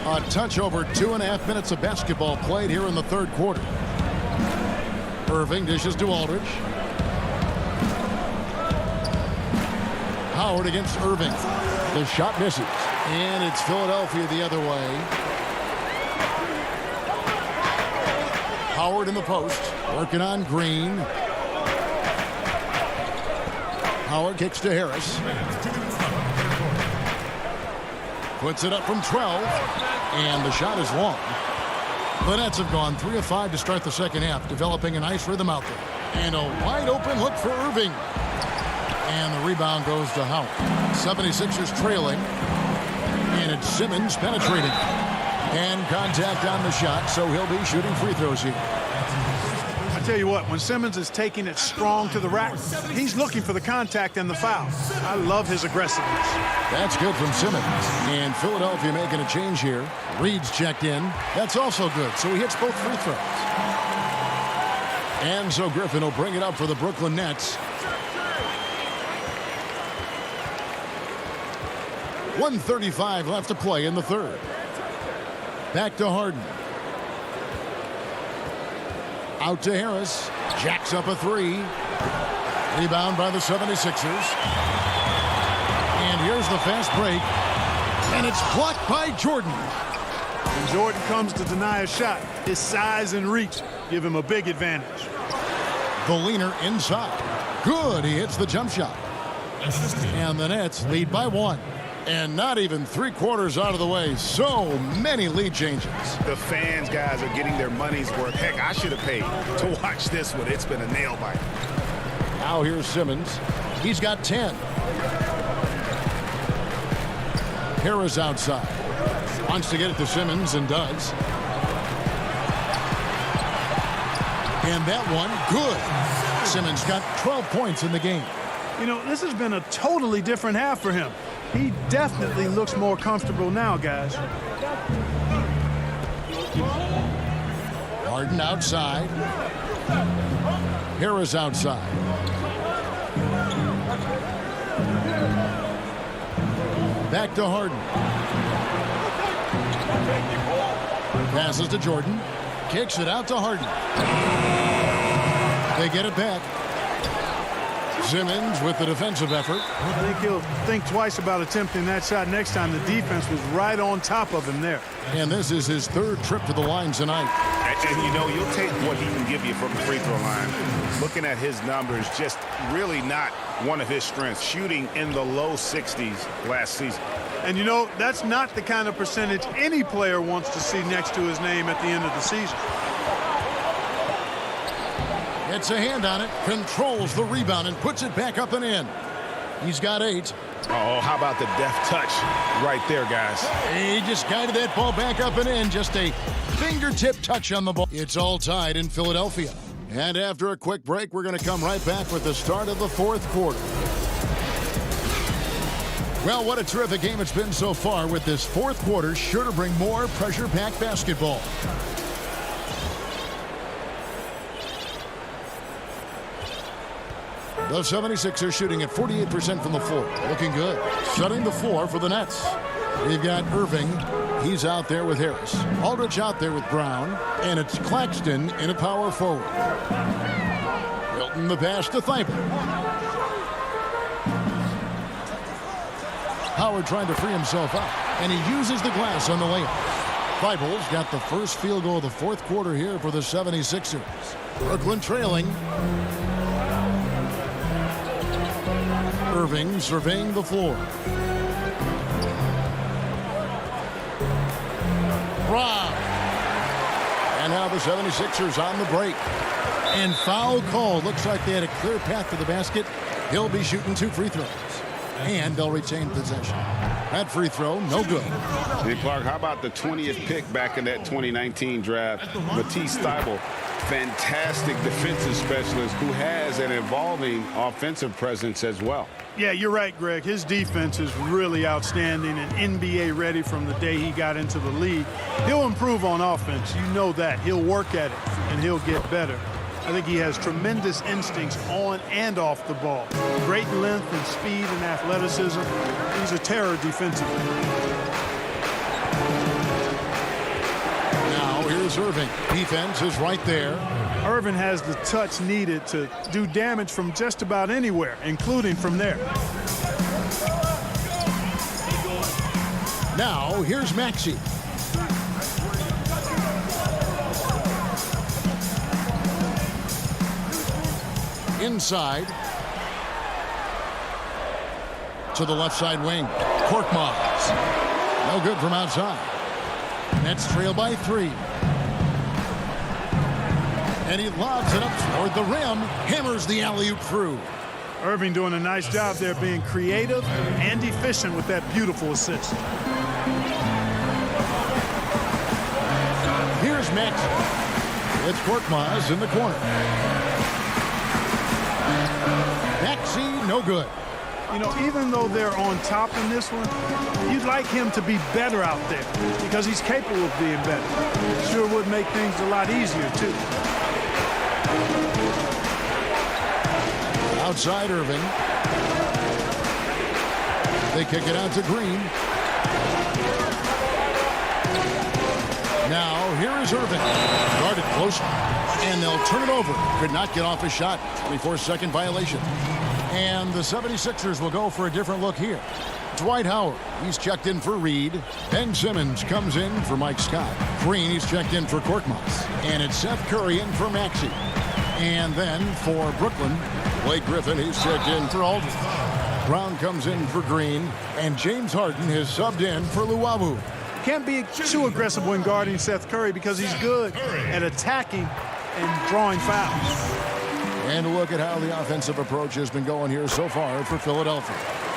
A touch over 2.5 minutes of basketball played here in the 3rd quarter. Irving dishes to Aldridge. Howard against Irving. The shot misses. And it's Philadelphia the other way. Howard in the post. Working on Green. Howard kicks to Harris. Puts it up from 12. And the shot is long. The Nets have gone 3 of 5 to start the second half, developing a nice rhythm out there. And a wide open look for Irving. And the rebound goes to Howard. 76ers trailing. And it's Simmons penetrating. And contact on the shot, so he'll be shooting free throws here. I tell you what, when Simmons is taking it strong to the rack, he's looking for the contact and the foul. I love his aggressiveness. That's good from Simmons. And Philadelphia making a change here. Reed's checked in. That's also good, so he hits both free throws. And so Griffin will bring it up for the Brooklyn Nets. 1:35 left to play in the 3rd. Back to Harden. Out to Harris. Jacks up a 3. Rebound by the 76ers. And here's the fast break. And it's blocked by Jordan. When Jordan comes to deny a shot, his size and reach give him a big advantage. The leaner inside. Good. He hits the jump shot. And the Nets lead by 1. And not even 3/4 out of the way. So many lead changes. The fans, guys, are getting their money's worth. Heck, I should have paid to watch this one. It's been a nail biter. Now here's Simmons. He's got 10. Harris outside. Wants to get it to Simmons and does. And that one, good. Simmons got 12 points in the game. You know, this has been a totally different half for him. He definitely looks more comfortable now, guys. Harden outside. Harris outside. Back to Harden. Passes to Jordan. Kicks it out to Harden. They get it back. Simmons with the defensive effort. I think he'll think twice about attempting that shot next time. The defense was right on top of him there. And this is his 3rd trip to the line tonight. And you know, you'll take what he can give you from the free throw line. Looking at his numbers, just really not one of his strengths. Shooting in the low 60s last season. And you know, that's not the kind of percentage any player wants to see next to his name at the end of the season. Gets a hand on it, controls the rebound, and puts it back up and in. He's got 8. Oh, how about the deft touch right there, guys? He just guided that ball back up and in. Just a fingertip touch on the ball. It's all tied in Philadelphia. And after a quick break, we're going to come right back with the start of the fourth quarter. Well, what a terrific game it's been so far, with this fourth quarter sure to bring more pressure-packed basketball. The 76ers shooting at 48% from the floor. Looking good. Setting the floor for the Nets. We've got Irving. He's out there with Harris. Aldridge out there with Brown. And it's Claxton in a power forward. Milton the pass to Thibault. Howard trying to free himself up. And he uses the glass on the layup. Thibault's got the first field goal of the fourth quarter here for the 76ers. Brooklyn trailing. Irving surveying the floor. Rob. And now the 76ers on the break. And foul call. Looks like they had a clear path to the basket. He'll be shooting 2 free throws. And they'll retain possession. That free throw, no good. And Clark, how about the 20th pick back in that 2019 draft? Matisse Thybulle, fantastic defensive specialist who has an evolving offensive presence as well. Yeah, you're right, Greg. His defense is really outstanding and NBA ready from the day he got into the league. He'll improve on offense. You know that. He'll work at it, and he'll get better. I think he has tremendous instincts on and off the ball. Great length and speed and athleticism. He's a terror defensively. Now here's Irving. Defense is right there. Irving has the touch needed to do damage from just about anywhere, including from there. Now here's Maxey. Inside to the left side wing. Korkmaz. No good from outside. Nets trail by 3. And he lobs it up toward the rim. Hammers the alley-oop through. Irving doing a nice job there, being creative and efficient with that beautiful assist. Here's Maxey. It's Korkmaz in the corner. Maxey, no good. You know, even though they're on top in this one, you'd like him to be better out there because he's capable of being better. Sure would make things a lot easier, too. Outside Irving. They kick it out to Green. Now, here is Irving. Guarded close. And they'll turn it over. Could not get off his shot. 24-second violation. And the 76ers will go for a different look here. Dwight Howard, he's checked in for Reed. Ben Simmons comes in for Mike Scott. Green, he's checked in for Korkmaz. And it's Seth Curry in for Maxey. And then for Brooklyn, Blake Griffin, he's checked in for Aldridge. Brown comes in for Green. And James Harden has subbed in for Luwawu. Can't be too aggressive when guarding Seth Curry because he's good at attacking and drawing fouls. And look at how the offensive approach has been going here so far for Philadelphia.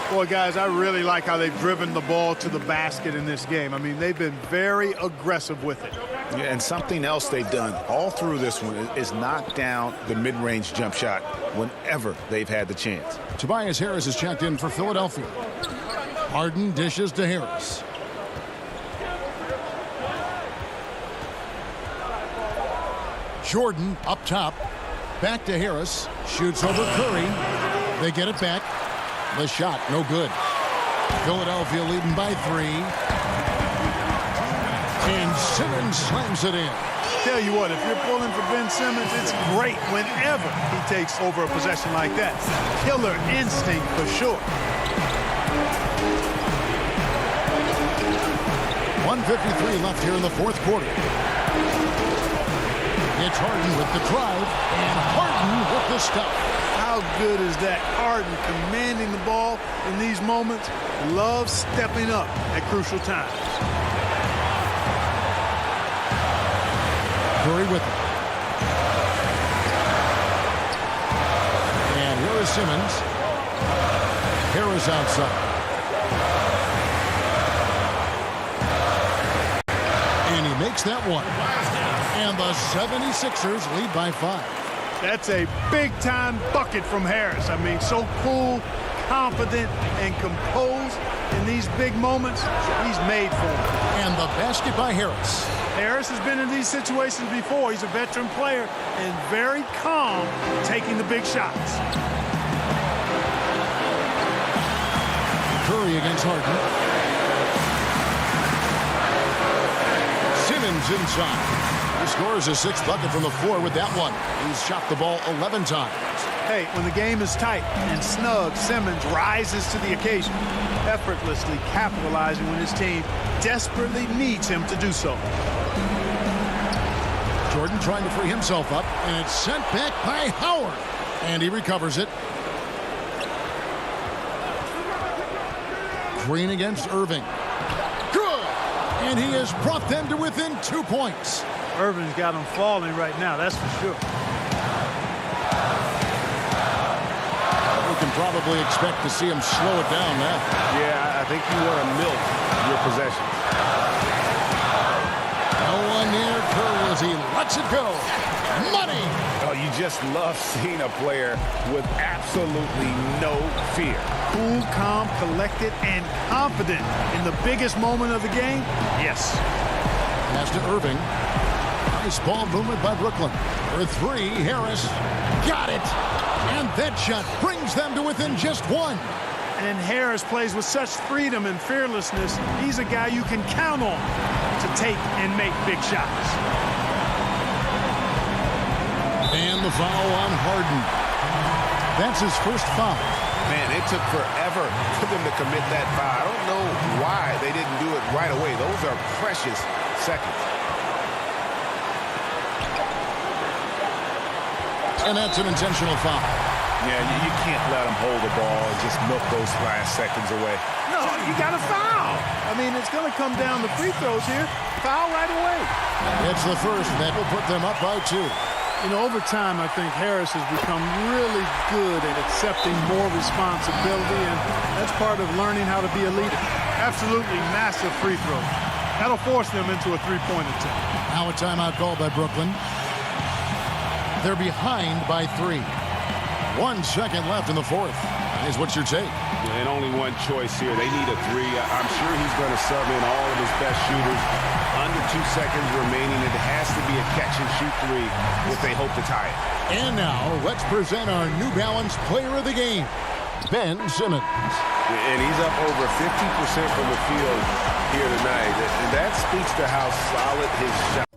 Boy, guys, I really like how they've driven the ball to the basket in this game. I mean, they've been very aggressive with it. Yeah, and something else they've done all through this one is knock down the mid-range jump shot whenever they've had the chance. Tobias Harris is checked in for Philadelphia. Harden dishes to Harris. Jordan up top. Back to Harris. Shoots over Curry. They get it back. The shot, no good. Philadelphia leading by 3. And Simmons slams it in. Tell you what, if you're pulling for Ben Simmons, it's great whenever he takes over a possession like that. Killer instinct for sure. 1:53 left here in the fourth quarter. It's Harden with the drive, and Harden with the stuff. How good is that? Harden commanding the ball in these moments. Loves stepping up at crucial times. Curry with it. And here is Simmons. Harris outside. And he makes that one. And the 76ers lead by 5. That's a big-time bucket from Harris. I mean, so cool, confident, and composed in these big moments. He's made for them. And the basket by Harris. Harris has been in these situations before. He's a veteran player and very calm taking the big shots. Curry against Harden. Simmons inside. He scores his 6th bucket from the floor with that one. He's shot the ball 11 times. Hey, when the game is tight and snug, Simmons rises to the occasion, effortlessly capitalizing when his team desperately needs him to do so. Jordan trying to free himself up, and it's sent back by Howard. And he recovers it. Green against Irving. Good! And he has brought them to within 2 points. Irving's got him falling right now, that's for sure. We can probably expect to see him slow it down now. Yeah, I think you want to milk your possession. No one near Curry as he lets it go. Money! Oh, you just love seeing a player with absolutely no fear. Cool, calm, collected, and confident in the biggest moment of the game? Yes. Pass to Irving. Nice ball movement by Brooklyn. For 3, Harris. Got it! And that shot brings them to within just 1. And Harris plays with such freedom and fearlessness. He's a guy you can count on to take and make big shots. And the foul on Harden. That's his first foul. Man, it took forever for them to commit that foul. I don't know why they didn't do it right away. Those are precious seconds. And that's an intentional foul. Yeah, you can't let them hold the ball and just milk those last seconds away. No, you got to foul. I mean, it's going to come down to free throws here. Foul right away. It's the first that will put them up by 2. You know, over time, I think Harris has become really good at accepting more responsibility, and that's part of learning how to be a leader. Absolutely massive free throw. That'll force them into a three-point attempt. Now a timeout call by Brooklyn. They're behind by 3. 1 second left in the 4th. Is what's your take? And only one choice here. They need a 3. I'm sure he's going to sub in all of his best shooters. Under 2 seconds remaining. It has to be a catch-and-shoot 3 if they hope to tie it. And now, let's present our New Balance Player of the Game, Ben Simmons. And he's up over 50% from the field here tonight. And that speaks to how solid his shot.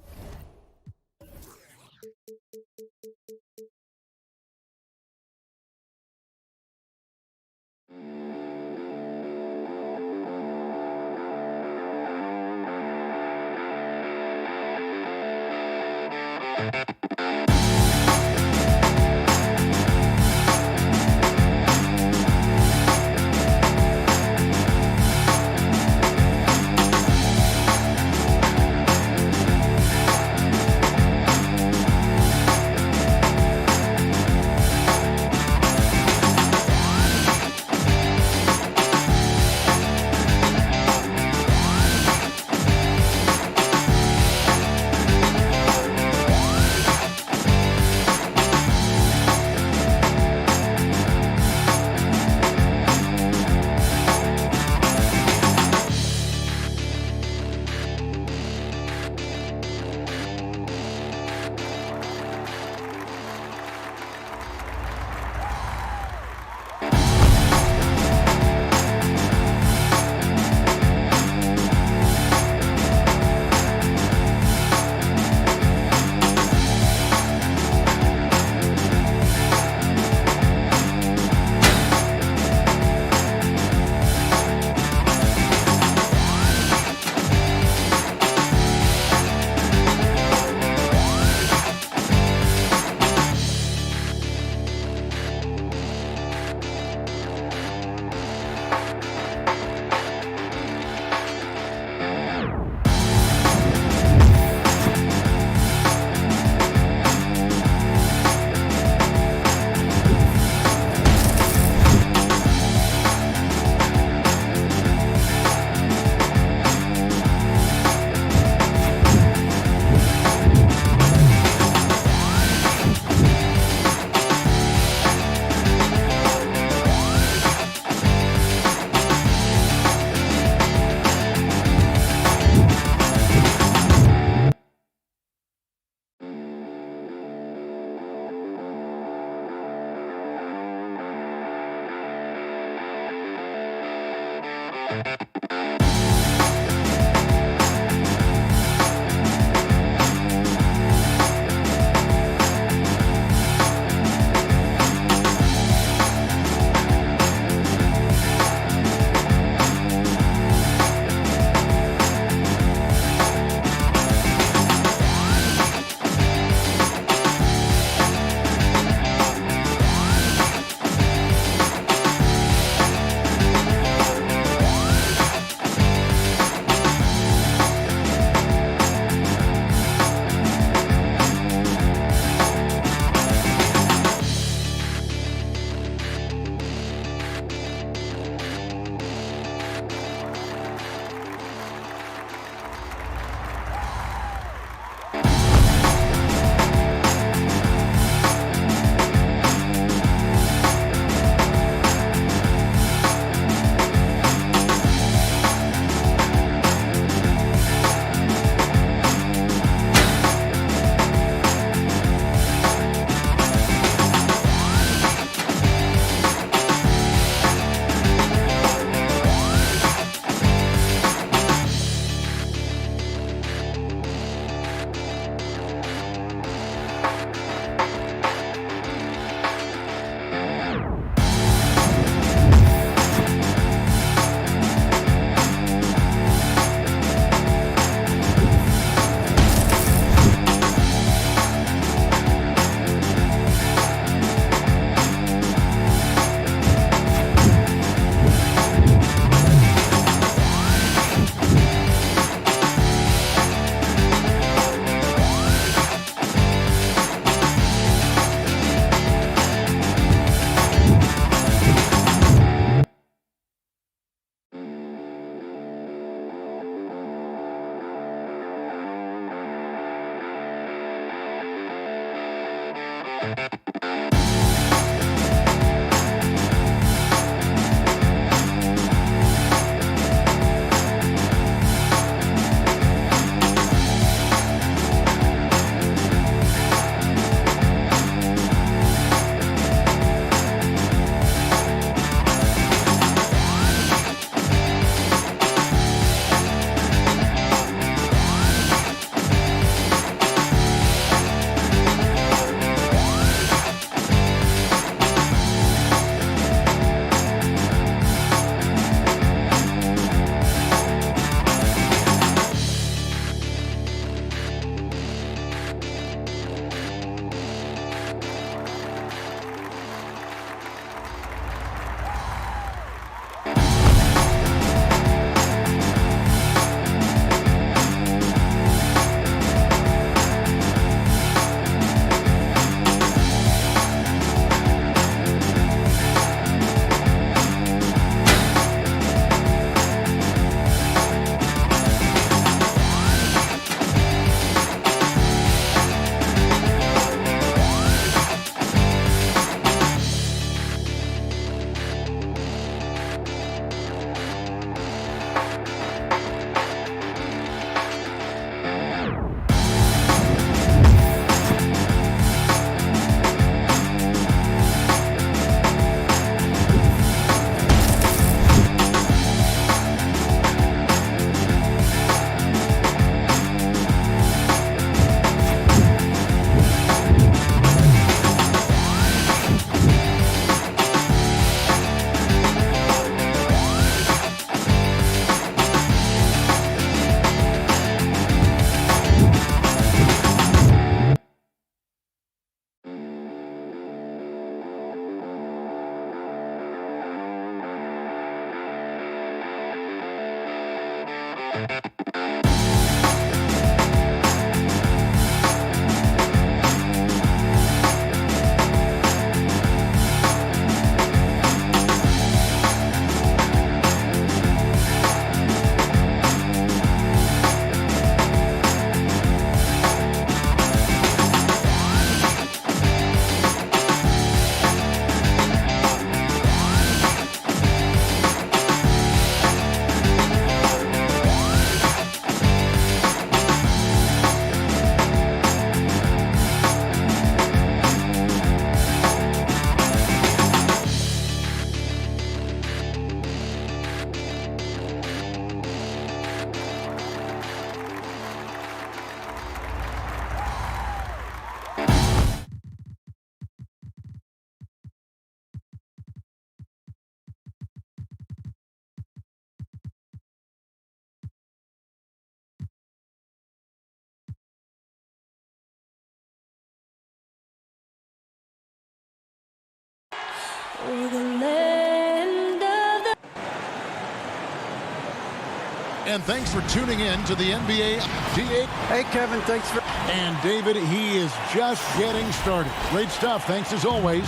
And thanks for tuning in to the NBA. Hey, Kevin, thanks for... And David, he is just getting started. Great stuff, thanks as always.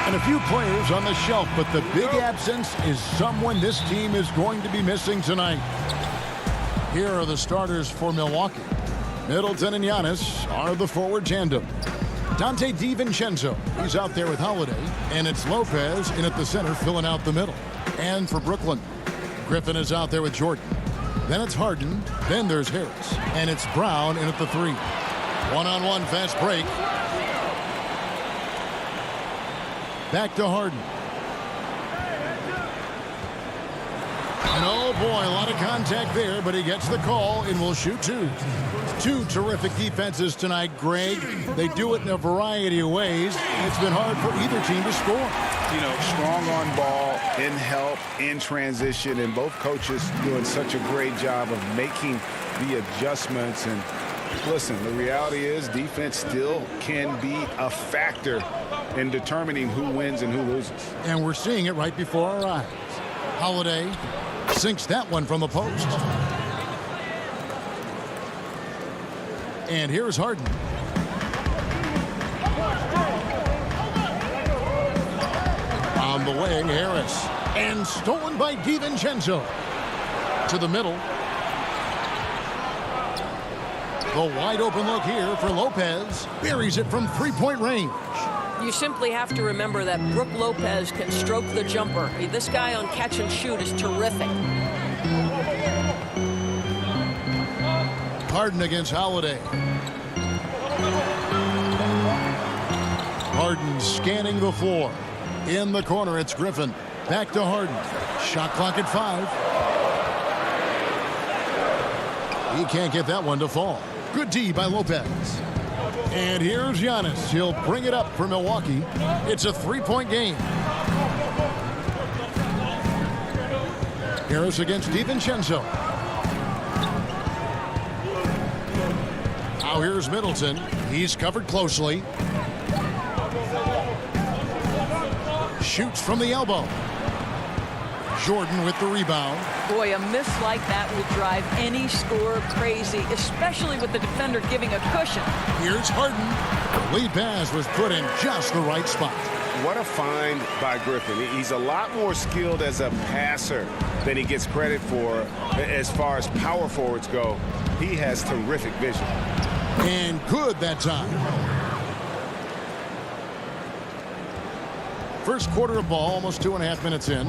And a few players on the shelf, but the big absence is someone this team is going to be missing tonight. Here are the starters for Milwaukee. Middleton and Giannis are the forward tandem. Dante DiVincenzo, he's out there with Holiday. And it's Lopez in at the center, filling out the middle. And for Brooklyn, Griffin is out there with Jordan. Then it's Harden. Then there's Harris. And it's Brown in at the 3. One-on-one fast break. Back to Harden. And oh boy, a lot of contact there, but he gets the call and will shoot 2. Two terrific defenses tonight, Greg. They do it in a variety of ways. It's been hard for either team to score. You know, strong on ball, in help, in transition, and both coaches doing such a great job of making the adjustments. And listen, the reality is defense still can be a factor in determining who wins and who loses. And we're seeing it right before our eyes. Holiday sinks that one from the post. And here's Harden. On the wing, Harris. And stolen by DiVincenzo. To the middle. The wide open look here for Lopez. Buries it from three-point range. You simply have to remember that Brook Lopez can stroke the jumper. This guy on catch and shoot is terrific. Harden against Holiday. Harden scanning the floor. In the corner, it's Griffin. Back to Harden. Shot clock at 5. He can't get that one to fall. Good D by Lopez. And here's Giannis. He'll bring it up for Milwaukee. It's a 3-point game. Harris against DiVincenzo. Now here's Middleton. He's covered closely. Shoots from the elbow. Jordan with the rebound. Boy, a miss like that would drive any scorer crazy, especially with the defender giving a cushion. Here's Harden. The lead pass was put in just the right spot. What a find by Griffin. He's a lot more skilled as a passer than he gets credit for as far as power forwards go. He has terrific vision. And good that time. First quarter of ball, almost 2.5 minutes in.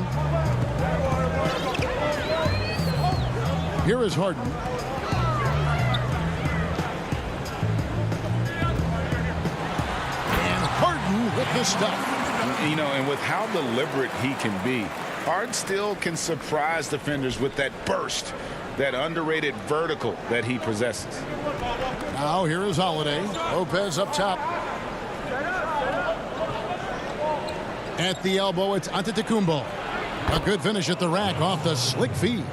Here is Harden. And Harden with the stuff. You know, and with how deliberate he can be, Harden still can surprise defenders with that burst, that underrated vertical that he possesses. Now here is Holiday. Lopez up top. At the elbow, it's Antetokounmpo. A good finish at the rack off the slick feed.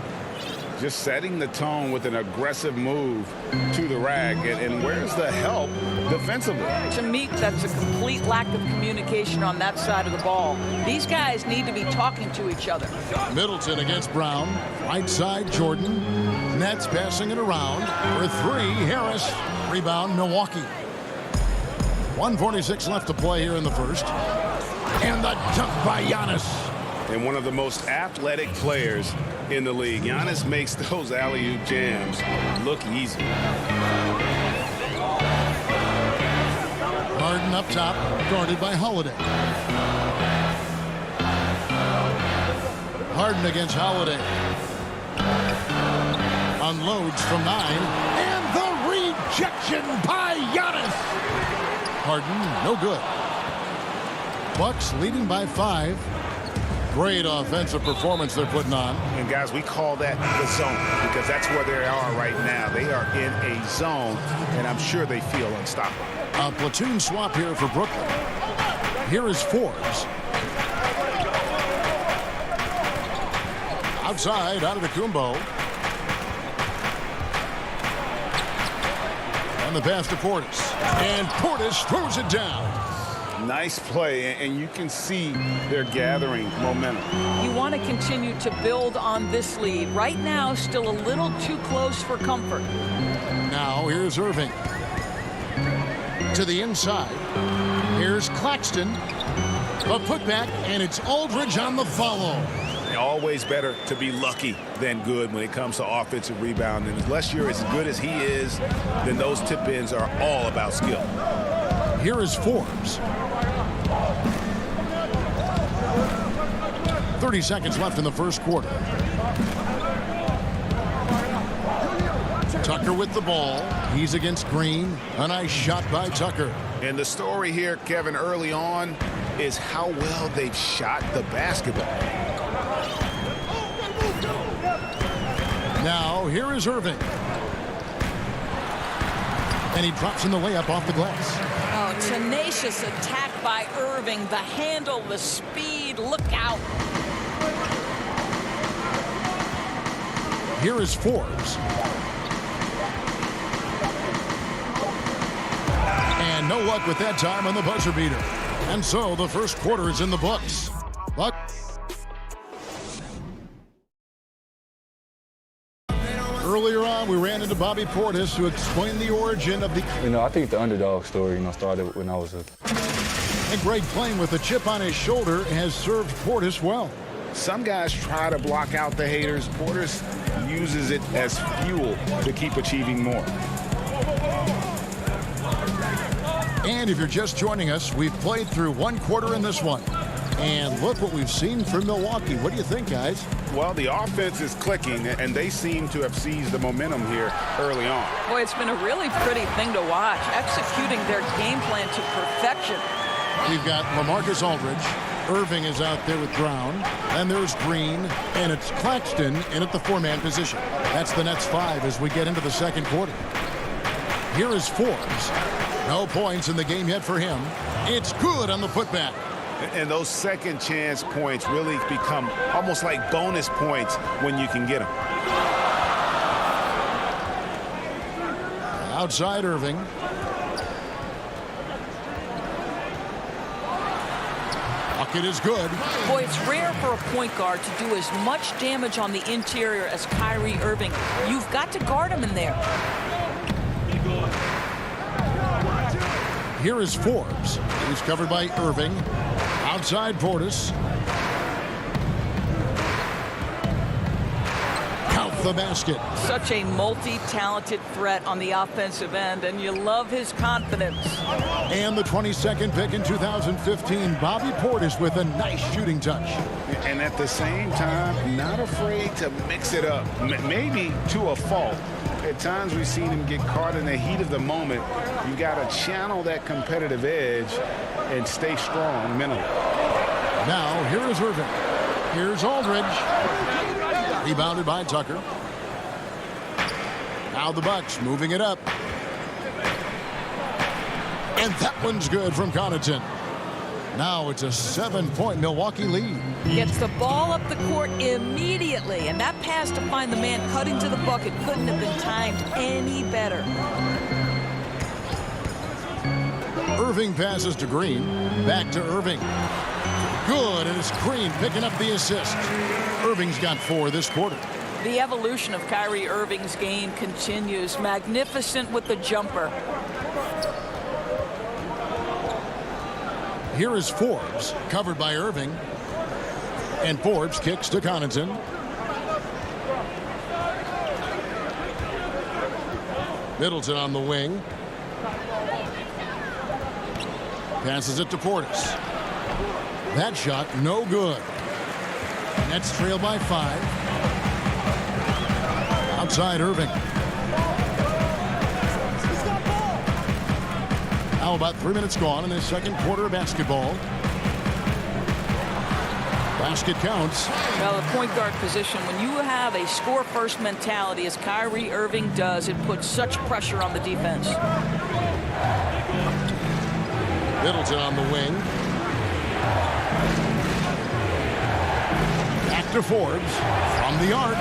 just setting the tone with an aggressive move to the rack. And where's the help defensively? To me, that's a complete lack of communication on that side of the ball. These guys need to be talking to each other. Middleton against Brown. Right side, Jordan. Nets passing it around. For three, Harris. Rebound, Milwaukee. 1:46 left to play here in the first. And the dunk by Giannis. And one of the most athletic players in the league. Giannis makes those alley-oop jams look easy. Harden up top, guarded by Holiday. Harden against Holiday. Unloads from 9. And the rejection by Giannis. Harden, no good. Bucks leading by 5. Great offensive performance they're putting on. And guys, we call that the zone because that's where they are right now. They are in a zone, and I'm sure they feel unstoppable. A platoon swap here for Brooklyn. Here is Forbes. Outside, out of the Kumbo. And the pass to Portis. And Portis throws it down. Nice play, and you can see they're gathering momentum. You want to continue to build on this lead. Right now, still a little too close for comfort. Now, here's Irving. To the inside. Here's Claxton. A putback, and it's Aldridge on the follow. Always better to be lucky than good when it comes to offensive rebounding. Unless you're as good as he is, then those tip-ins are all about skill. Here is Forbes. 30 seconds left in the first quarter. Tucker with the ball. He's against Green. A nice shot by Tucker. And the story here, Kevin, early on is how well they've shot the basketball. Now, here is Irving. And he drops in the layup off the glass. Oh, tenacious attack by Irving. The handle, the speed, look out. Here is Forbes. And no luck with that time on the buzzer beater. And so the first quarter is in the books. But earlier on, we ran into Bobby Portis to explain the origin of the... I think the underdog story, started when I was a... And Greg, playing with a chip on his shoulder, has served Portis well. Some guys try to block out the haters. Portis uses it as fuel to keep achieving more. And if you're just joining us, we've played through one quarter in this one. And look what we've seen from Milwaukee. What do you think, guys? Well, the offense is clicking, and they seem to have seized the momentum here early on. Boy, it's been a really pretty thing to watch, executing their game plan to perfection. We've got LaMarcus Aldridge. Irving is out there with Brown. And there's Green. And it's Claxton in at the 4-man position. That's the Nets 5 as we get into the second quarter. Here is Forbes. No points in the game yet for him. It's good on the putback. And those second chance points really become almost like bonus points when you can get them. Outside Irving. Bucket is good. Boy, it's rare for a point guard to do as much damage on the interior as Kyrie Irving. You've got to guard him in there. Here is Forbes. He's covered by Irving. Outside Portis. Count the basket. Such a multi-talented threat on the offensive end, and you love his confidence. And the 22nd pick in 2015, Bobby Portis with a nice shooting touch. And at the same time, not afraid to mix it up, maybe to a fault. At times we've seen him get caught in the heat of the moment. You got to channel that competitive edge and stay strong mentally. Now, here is Irving. Here's Aldridge. Rebounded by Tucker. Now the Bucks moving it up. And that one's good from Connaughton. Now it's a 7-point Milwaukee lead. Gets the ball up the court immediately, and that pass to find the man cutting to the bucket couldn't have been timed any better. Irving passes to Green. Back to Irving. Good, and it's Green picking up the assist. Irving's got 4 this quarter. The evolution of Kyrie Irving's game continues. Magnificent with the jumper. Here is Forbes, covered by Irving. And Forbes kicks to Connaughton. Middleton on the wing. Passes it to Portis. That shot, no good. Nets trail by 5. Outside Irving. Now about 3 minutes gone in the second quarter of basketball. Basket counts. Well, the point guard position, when you have a score-first mentality, as Kyrie Irving does, it puts such pressure on the defense. Middleton on the wing. Back to Forbes from the arc.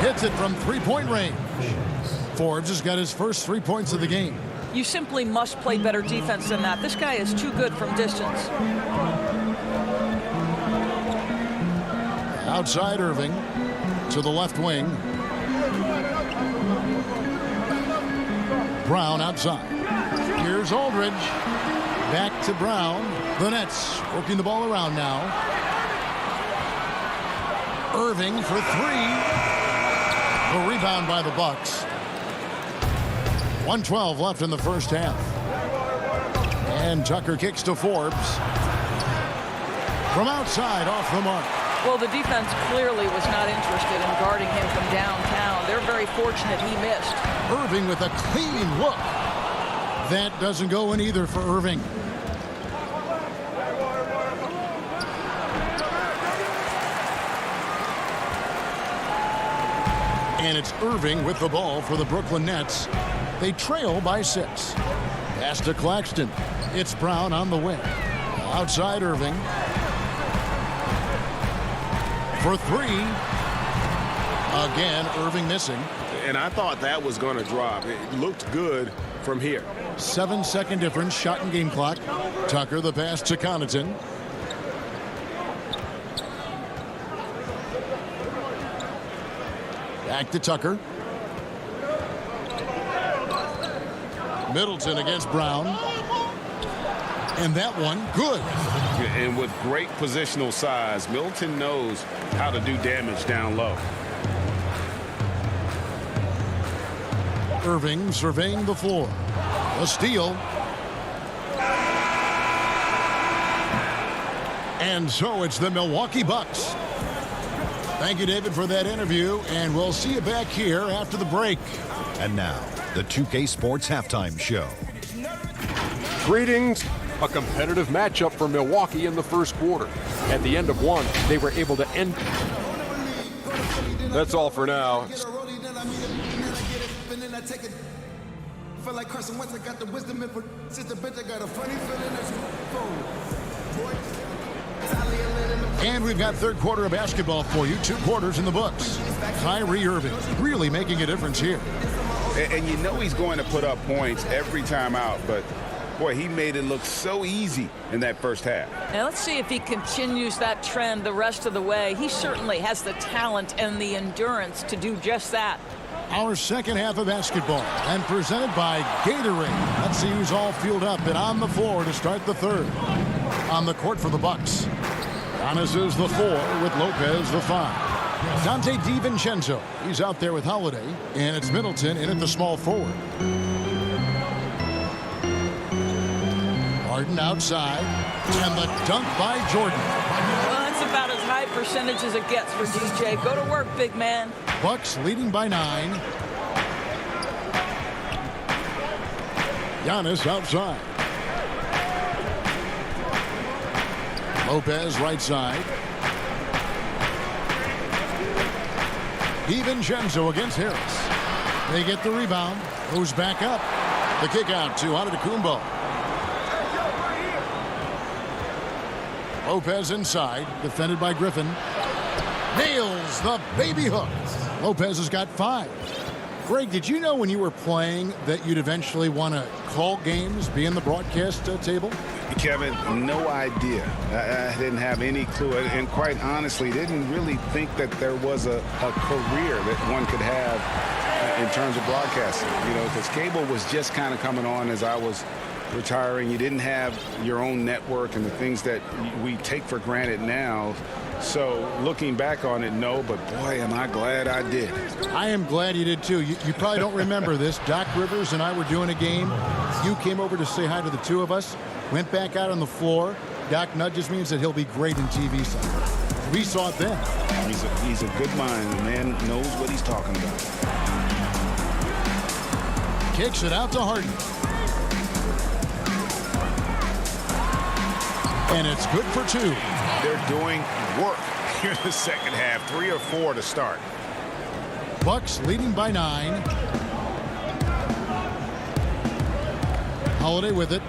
Hits it from three-point range. Forbes has got his first 3 points of the game. You simply must play better defense than that. This guy is too good from distance. Outside Irving to the left wing. Brown outside. Here's Aldridge. Back to Brown. The Nets working the ball around now. Irving for 3. A rebound by the Bucks. 1:12 left in the first half. And Tucker kicks to Forbes. From outside, off the mark. Well, the defense clearly was not interested in guarding him from downtown. They're very fortunate he missed. Irving with a clean look. That doesn't go in either for Irving. And it's Irving with the ball for the Brooklyn Nets. They trail by 6. Pass to Claxton. It's Brown on the wing. Outside Irving. For 3. Again, Irving missing. And I thought that was going to drop. It looked good from here. 7-second difference, shot and game clock. Tucker, the pass to Connaughton. Back to Tucker. Middleton against Brown. And that one, good. And with great positional size, Middleton knows how to do damage down low. Irving surveying the floor. A steal. And so it's the Milwaukee Bucks. Thank you, David, for that interview, and we'll see you back here after the break. And now, the 2K Sports Halftime Show. Greetings. A competitive matchup for Milwaukee in the first quarter. At the end of one, they were able to end. That's all for now. Feel like Carson Wentz, I got the wisdom and sister bitch, I got a funny feeling that's And we've got third quarter of basketball for you. 2 quarters in the books. Kyrie Irving really making a difference here. And you know he's going to put up points every time out, but boy, he made it look so easy in that first half. Now let's see if he continues that trend the rest of the way. He certainly has the talent and the endurance to do just that. Our second half of basketball, and presented by Gatorade. Let's see who's all fueled up and on the floor to start the third. On the court for the Bucks. Giannis is the 4 with Lopez the 5. Dante DiVincenzo, he's out there with Holiday, and it's Middleton in at the small forward. Harden outside, and the dunk by Jordan. Well, that's about as high percentage as it gets for DJ. Go to work, big man. Bucks leading by 9. Giannis outside. Lopez right side. DiVincenzo against Harris. They get the rebound. Goes back up. The kick out to Antetokounmpo. Lopez inside, defended by Griffin. Nails the baby hook. Lopez has got 5. Greg, did you know when you were playing that you'd eventually want to call games, be in the broadcast table? Kevin, no idea. I didn't have any clue, and quite honestly, didn't really think that there was a career that one could have in terms of broadcasting. You know, because cable was just kind of coming on as I was retiring. You didn't have your own network and the things that we take for granted now. So looking back on it, no, but boy, am I glad I did. I am glad you did too. You probably don't remember this. Doc Rivers and I were doing a game. You came over to say hi to the two of us, went back out on the floor. Doc nudges me and said he'll be great in TV someday. We saw it then. He's a good mind. The man knows what he's talking about. Kicks it out to Harden. And it's good for 2. They're doing work here in the second half. 3 or 4 to start. Bucks leading by 9. Holiday with it.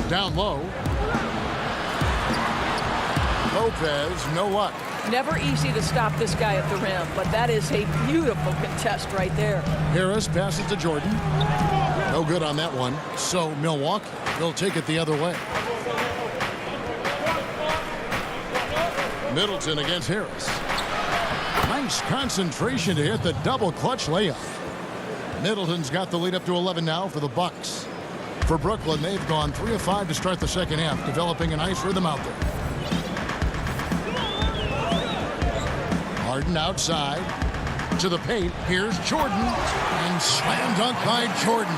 Down low. Lopez, no luck. Never easy to stop this guy at the rim, but that is a beautiful contest right there. Harris passes to Jordan. No good on that one. So Milwaukee will take it the other way. Middleton against Harris. Nice concentration to hit the double clutch layup. Middleton's got the lead up to 11 now for the Bucks. For Brooklyn, they've gone 3 of 5 to start the second half, developing a nice rhythm out there. Harden outside to the paint. Here's Jordan, and slam dunk by Jordan.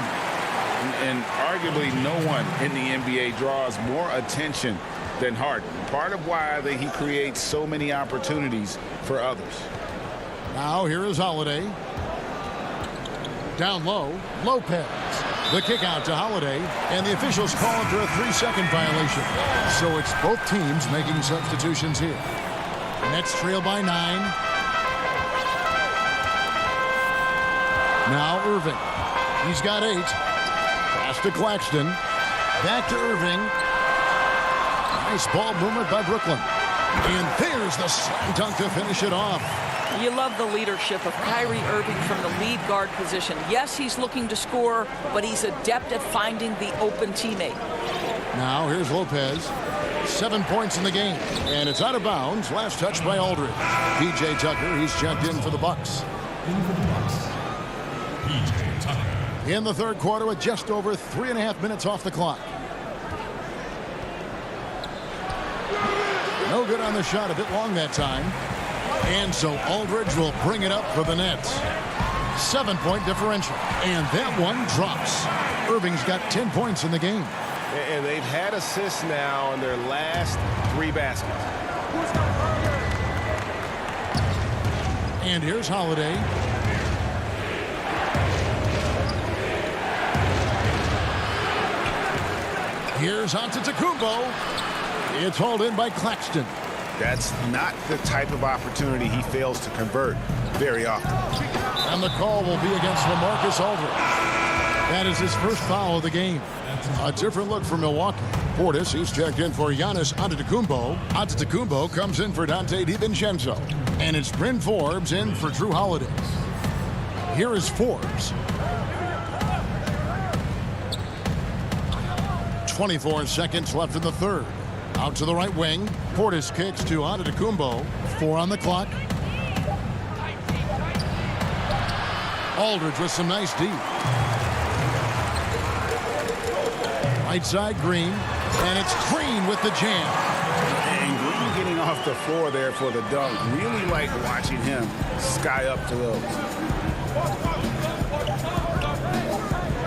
And arguably no one in the NBA draws more attention than Harden. Part of why he creates so many opportunities for others. Now here is Holiday. Down low, Lopez. The kick out to Holiday, and the officials call it for a 3-second violation. So it's both teams making substitutions here. Nets trail by 9. Now Irving. He's got 8. Pass to Claxton. Back to Irving. Nice ball movement by Brooklyn. And there's the slam dunk to finish it off. You love the leadership of Kyrie Irving from the lead guard position. Yes, he's looking to score, but he's adept at finding the open teammate. Now here's Lopez. 7 points in the game, and it's out of bounds. Last touch by Aldridge. PJ Tucker, he's checked in for the Bucks. In the third quarter with just over 3.5 minutes off the clock. No good on the shot, a bit long that time. And so Aldridge will bring it up for the Nets. 7-point differential, and that one drops. Irving's got 10 points in the game. And they've had assists now in their last 3 baskets. And here's Holiday. Here's Antetokounmpo. It's hauled in by Claxton. That's not the type of opportunity he fails to convert very often. And the call will be against LaMarcus Aldridge. That is his first foul of the game. A different look for Milwaukee. Portis, he's checked in for Giannis Antetokounmpo. Antetokounmpo comes in for Dante DiVincenzo. And it's Bryn Forbes in for Drew Holiday. Here is Forbes. 24 seconds left in the third. Out to the right wing. Portis kicks to Antetokounmpo. 4 on the clock. Aldridge with some nice D. Right side, Green. And it's Green with the jam. And Green getting off the floor there for the dunk. Really like watching him sky up to those.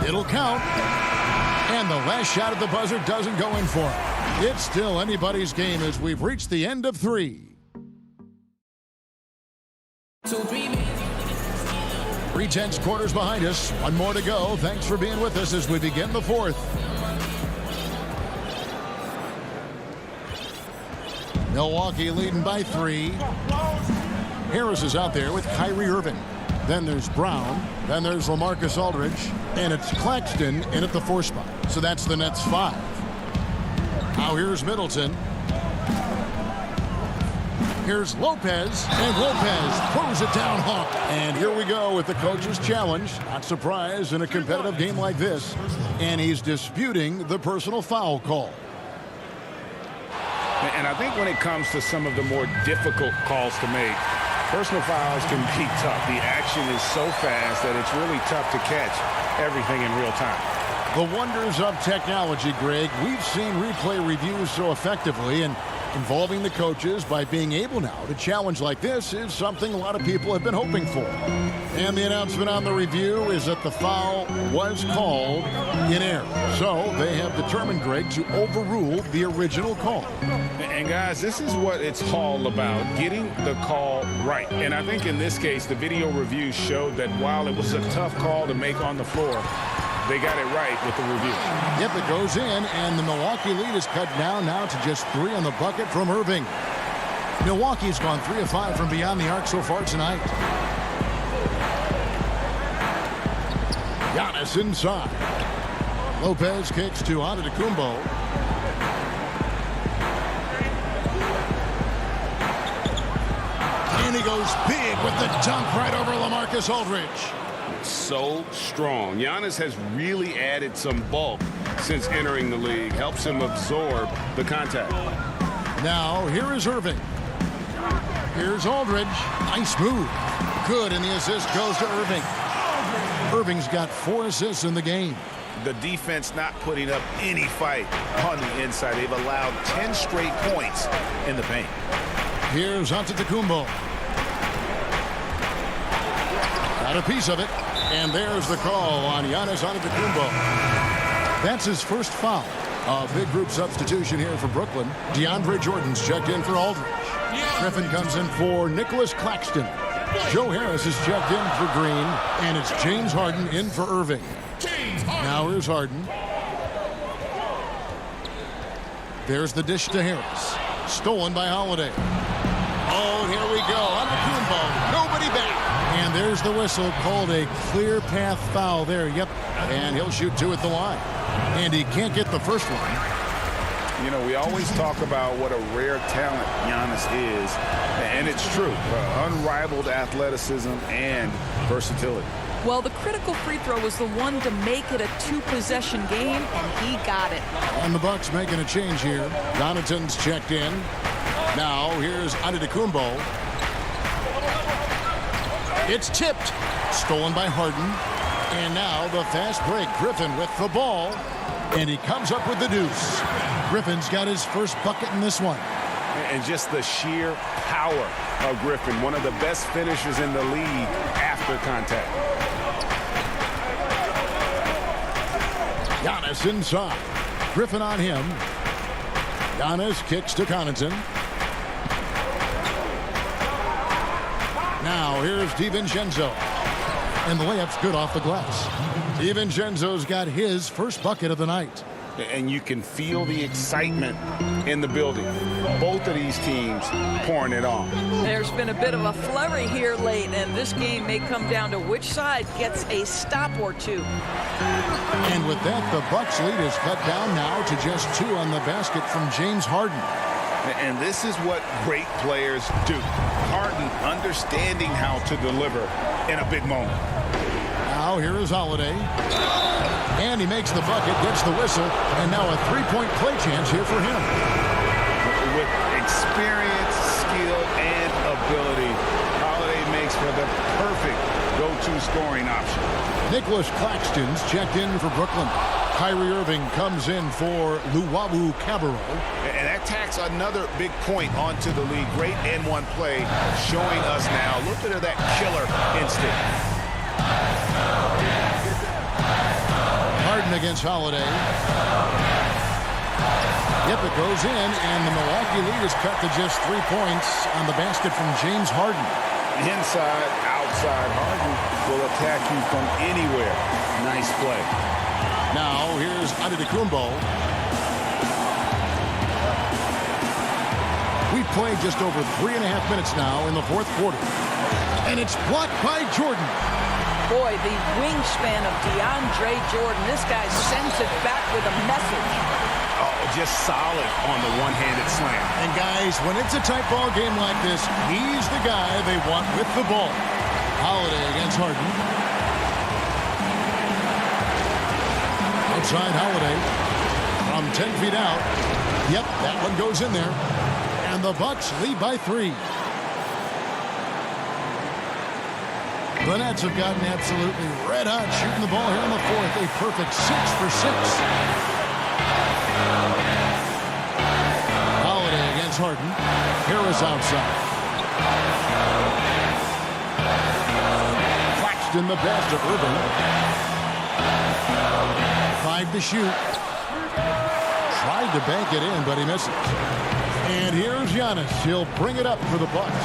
It'll count. And the last shot at the buzzer doesn't go in for it. It's still anybody's game as we've reached the end of 3. 3/10 quarters behind us. One more to go. Thanks for being with us as we begin the fourth. Milwaukee leading by 3. Harris is out there with Kyrie Irving. Then there's Brown. Then there's LaMarcus Aldridge. And it's Claxton in at the 4 spot. So that's the Nets 5. Now here's Middleton. Here's Lopez, and Lopez throws it down hard. And here we go with the coach's challenge. Not surprised in a competitive game like this. And he's disputing the personal foul call. And I think when it comes to some of the more difficult calls to make, personal fouls can be tough. The action is so fast that it's really tough to catch everything in real time. The wonders of technology, Greg. We've seen replay reviews so effectively, and involving the coaches by being able now to challenge like this is something a lot of people have been hoping for. And the announcement on the review is that the foul was called in error. So they have determined, Greg, to overrule the original call. And guys, this is what it's all about, getting the call right. And I think in this case, the video review showed that while it was a tough call to make on the floor, they got it right with the review. Yep, it goes in, and the Milwaukee lead is cut down now to just 3 on the bucket from Irving. Milwaukee's gone 3 of 5 from beyond the arc so far tonight. Giannis inside. Lopez kicks to Antetokounmpo. And he goes big with the dunk right over LaMarcus Aldridge. So strong. Giannis has really added some bulk since entering the league. Helps him absorb the contact. Now, here is Irving. Here's Aldridge. Nice move. Good, and the assist goes to Irving. Irving's got 4 assists in the game. The defense not putting up any fight on the inside. They've allowed 10 straight points in the paint. Here's Antetokounmpo. Got a piece of it. And there's the call on Giannis Antetokounmpo. That's his first foul. A big group substitution here for Brooklyn. DeAndre Jordan's checked in for Aldridge. Griffin comes in for Nicholas Claxton. Joe Harris is checked in for Green. And it's James Harden in for Irving. Now here's Harden. There's the dish to Harris. Stolen by Holiday. Oh, here we go. Antetokounmpo. Nobody back. And there's the whistle, called a clear path foul there. Yep. And he'll shoot 2 at the line. And he can't get the first one. You know, we always talk about what a rare talent Giannis is. And it's true. Unrivaled athleticism and versatility. Well, the critical free throw was the one to make it a 2-possession game, and he got it. And the Bucks making a change here. Donaton's checked in. Now, here's Antetokounmpo. It's tipped. Stolen by Harden. And now the fast break. Griffin with the ball. And he comes up with the deuce. Griffin's got his first bucket in this one. And just the sheer power of Griffin. One of the best finishers in the league after contact. Giannis inside. Griffin on him. Giannis kicks to Connaughton. Now here's DiVincenzo. And the layup's good off the glass. DiVincenzo's got his first bucket of the night. And you can feel the excitement in the building. Both of these teams pouring it on. There's been a bit of a flurry here late, and this game may come down to which side gets a stop or 2. And with that, the Bucks lead is cut down now to just 2 on the basket from James Harden. And this is what great players do. Harden understanding how to deliver in a big moment. Now here is Holiday. And he makes the bucket, gets the whistle, and now a 3-point play chance here for him. With experience, skill, and ability, Holiday makes for the perfect go-to scoring option. Nicholas Claxton's checked in for Brooklyn. Kyrie Irving comes in for Luwawu Cabarro. And that tacks another big point onto the league. Great N1 play showing us now. Look at that killer instinct. Harden against Holiday. Yep, it goes in, and the Milwaukee lead is cut to just 3 points on the basket from James Harden. Inside, outside, Harden will attack you from anywhere. Nice play. Now, here's Antetokounmpo. We've played just over 3.5 minutes now in the fourth quarter. And it's blocked by Jordan. boy, the wingspan of DeAndre Jordan. This guy sends it back with a message. Oh, just solid on the one-handed slam. And guys, when it's a tight ball game like this, he's the guy they want with the ball. Holiday against Harden. Outside Holiday from 10 feet out. Yep, that one goes in there. And the Bucks lead by 3. The Nets have gotten absolutely red hot shooting the ball here in the fourth. A perfect 6 for 6. Holiday against Harden. Harris outside. Claxton the pass to Irving. 5 to shoot. Tried to bank it in, but he misses. And here's Giannis. He'll bring it up for the Bucks.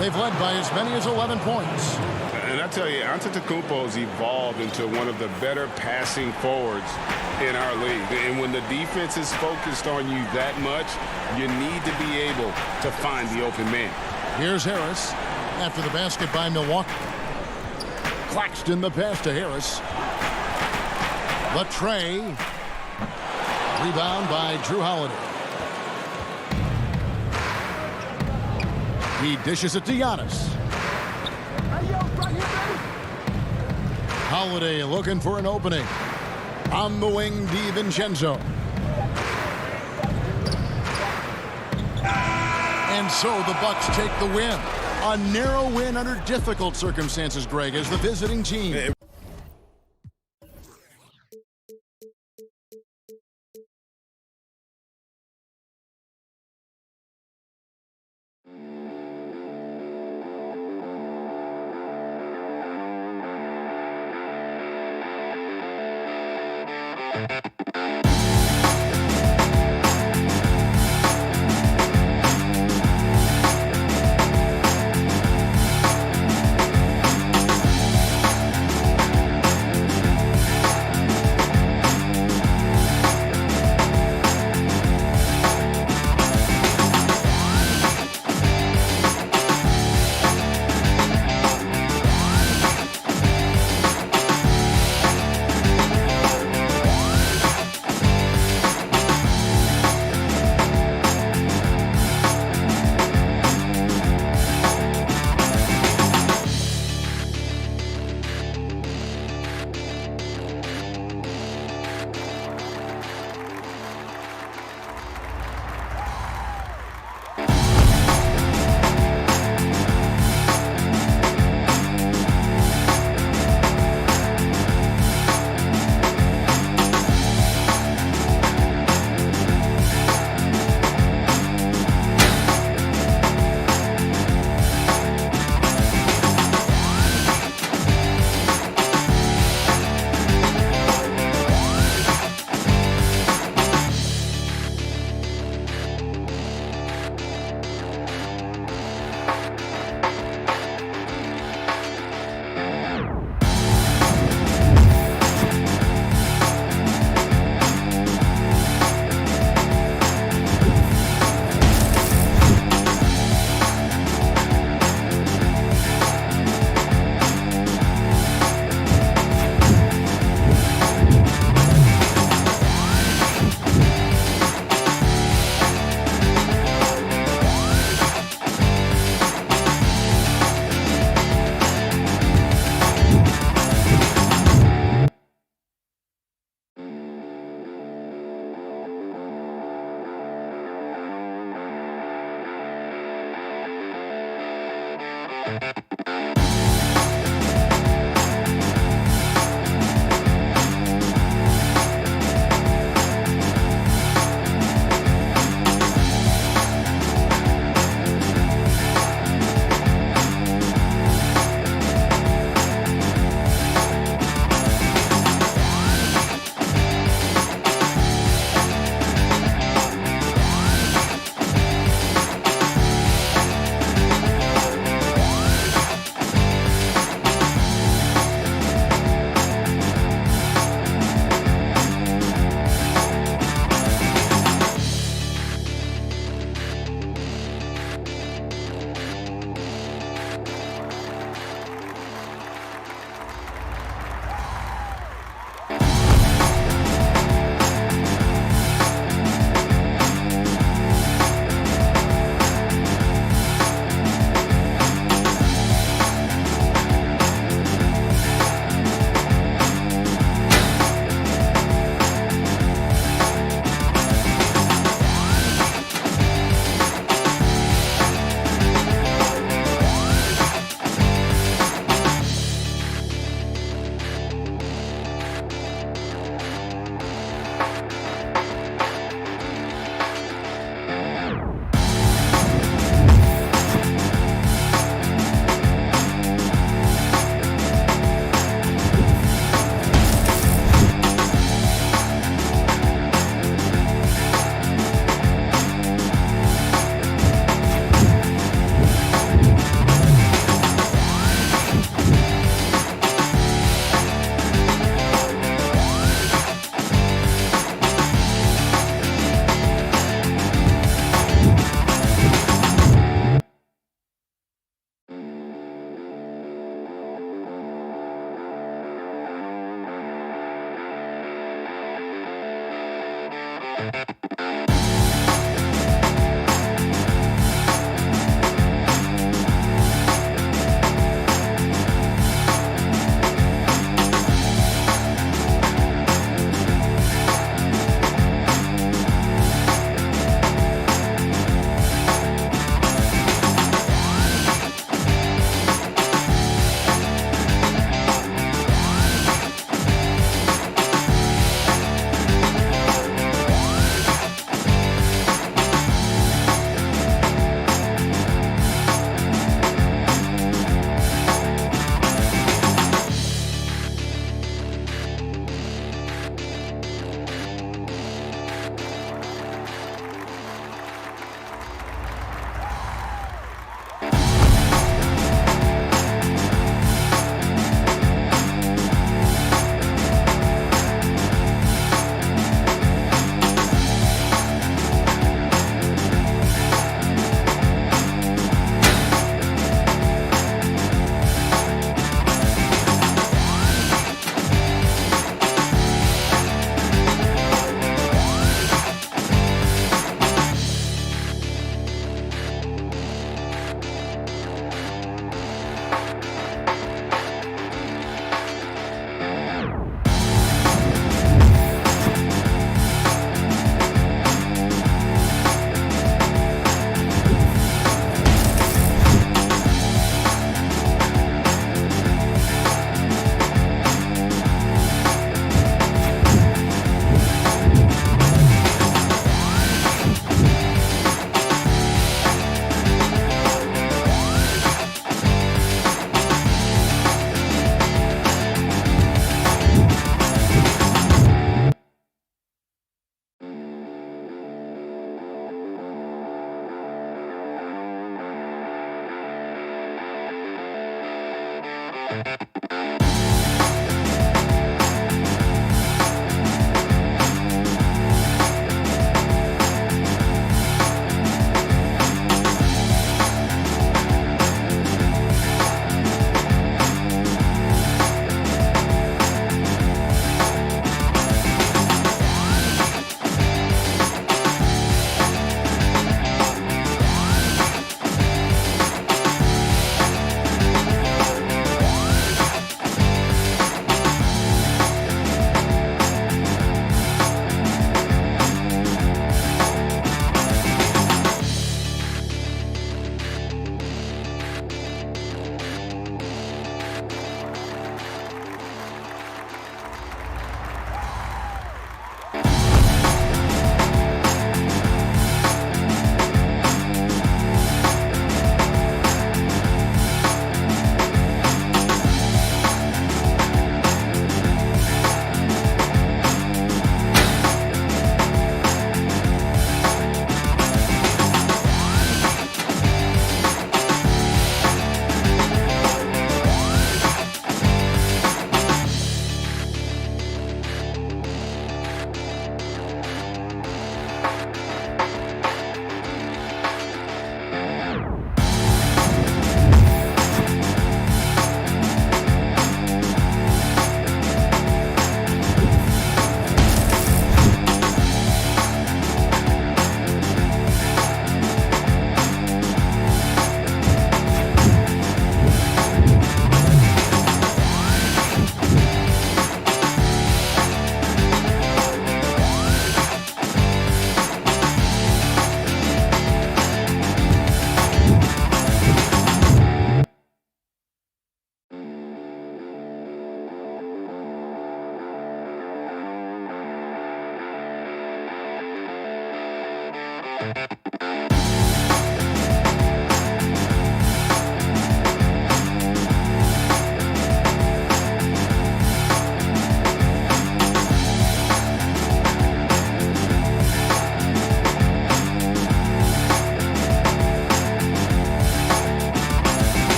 They've led by as many as 11 points. And I tell you, Antetokounmpo's evolved into one of the better passing forwards in our league. And when the defense is focused on you that much, you need to be able to find the open man. Here's Harris after the basket by Milwaukee. Claxton the pass to Harris. The tray. Rebound by Drew Holiday. He dishes it to Giannis. Holiday looking for an opening. On the wing, DiVincenzo. And so the Bucks take the win. A narrow win under difficult circumstances, Greg, as the visiting team.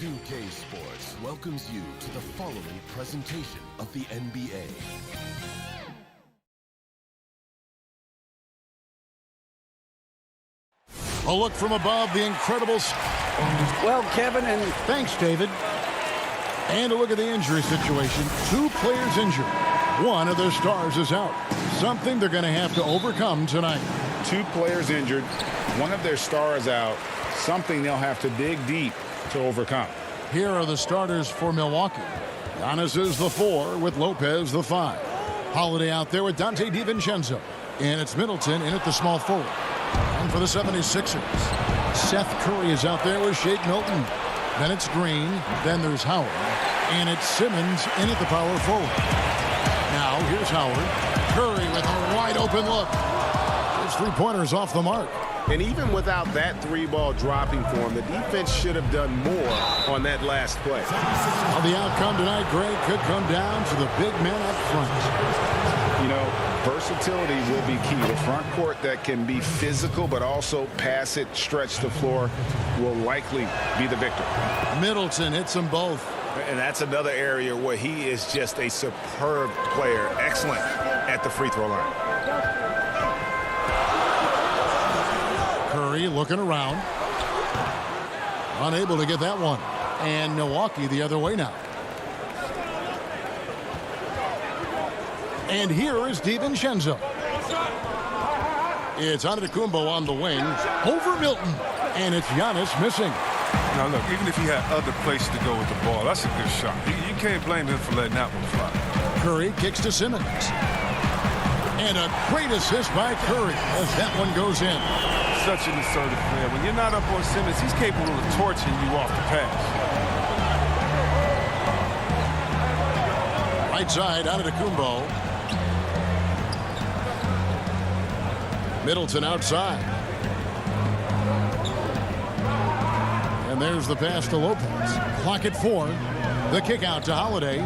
2K Sports welcomes you to the following presentation of the NBA. A look from above, the incredible... Well, Kevin, and thanks, David. And a look at the injury situation. 2 players injured. One of their stars is out. Something they're going to have to overcome tonight. 2 players injured. One of their stars out. Something they'll have to dig deep to overcome. Here are the starters for Milwaukee. Giannis is the 4 with Lopez the 5. Holiday out there with Dante DiVincenzo. And it's Middleton in at the small forward. And for the 76ers, Seth Curry is out there with Shake Milton. Then it's Green. Then there's Howard. And it's Simmons in at the power forward. Now here's Howard. Curry with a wide open look. His 3-pointers off the mark. And even without that 3-ball dropping for him, the defense should have done more on that last play. Well, the outcome tonight, Greg, could come down to the big man up front. You know, versatility will be key. The front court that can be physical but also pass it, stretch the floor, will likely be the victor. Middleton hits them both. And that's another area where he is just a superb player. Excellent at the free throw line. Curry looking around. Unable to get that one. And Milwaukee the other way now. And here is DiVincenzo. It's Antetokounmpo on the wing. Over Milton. And it's Giannis missing. Now, look, even if he had other places to go with the ball, that's a good shot. You can't blame him for letting that one fly. Curry kicks to Simmons. And a great assist by Curry as that one goes in. Such an assertive player. When you're not up on Simmons, he's capable of torching you off the pass. Right side, Antetokounmpo. Middleton outside. And there's the pass to Lopez. Clock at 4. The kick out to Holiday.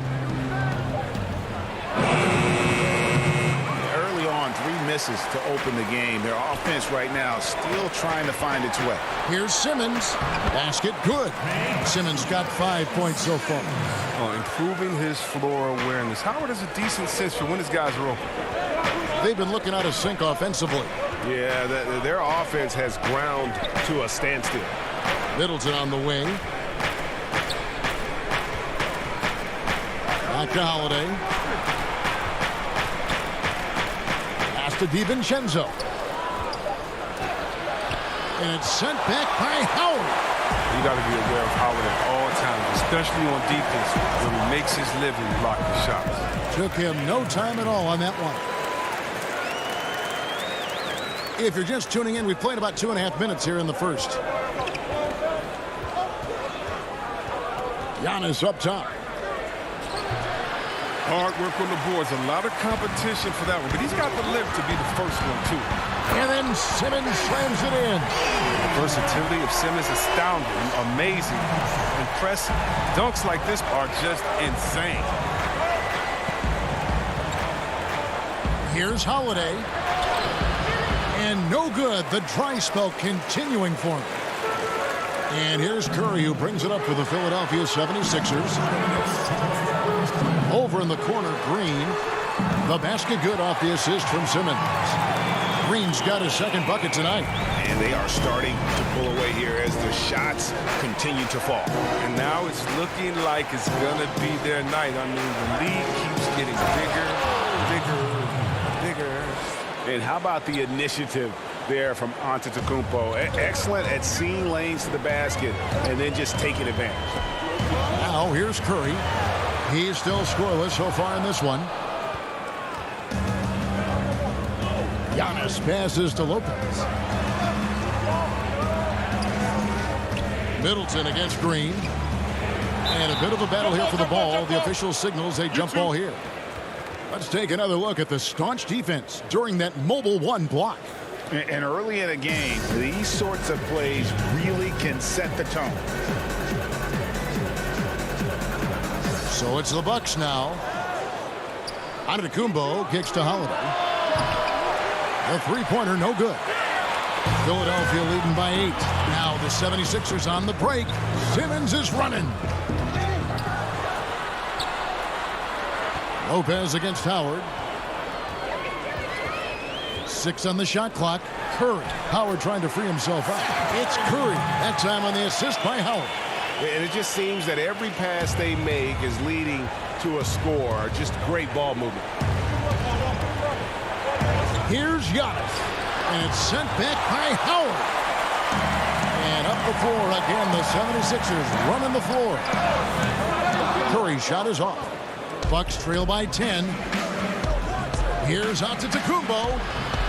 Early on, 3 misses to open the game. Their offense right now still trying to find its way. Here's Simmons. Basket good. Simmons got 5 points so far. Improving his floor awareness. Howard has a decent sense for when his guys are open. They've been looking out of sync offensively. Yeah, their offense has ground to a standstill. Middleton on the wing. Back to Holiday. Pass to DiVincenzo. And it's sent back by Howard. You got to be aware of Howard at all times, especially on defense, when he makes his living blocking shots. Took him no time at all on that one. If you're just tuning in, we've played about 2.5 minutes here in the first. Giannis up top. Hard work on the boards. A lot of competition for that one, but he's got the lift to be the first one, too. And then Simmons slams it in. The versatility of Simmons is astounding, amazing, impressive. Dunks like this are just insane. Here's Holiday. And no good. The dry spell continuing for him. And here's Curry, who brings it up for the Philadelphia 76ers. Over in the corner, Green. The basket good off the assist from Simmons. Green's got his second bucket tonight. And they are starting to pull away here as the shots continue to fall. And now it's looking like it's going to be their night. I mean, the lead keeps getting bigger, bigger. And how about the initiative there from Antetokounmpo? Excellent at seeing lanes to the basket and then just taking advantage. Now here's Curry. He's still scoreless so far in this one. Giannis passes to Lopez. Middleton against Green. And a bit of a battle here for the ball. The official signals a jump ball here. Let's take another look at the staunch defense during that mobile 1 block. And early in a game, these sorts of plays really can set the tone. So it's the Bucks now. Antetokounmpo kicks to Holiday. The 3-pointer, no good. Philadelphia leading by 8. Now the 76ers on the break. Simmons is running. Lopez against Howard. 6 on the shot clock. Curry. Howard trying to free himself out. It's Curry. That time on the assist by Howard. And it just seems that every pass they make is leading to a score. Just great ball movement. Here's Giannis. And it's sent back by Howard. And up the floor again, the 76ers running the floor. Curry's shot is off. Bucks trail by 10. Here's Antetokounmpo.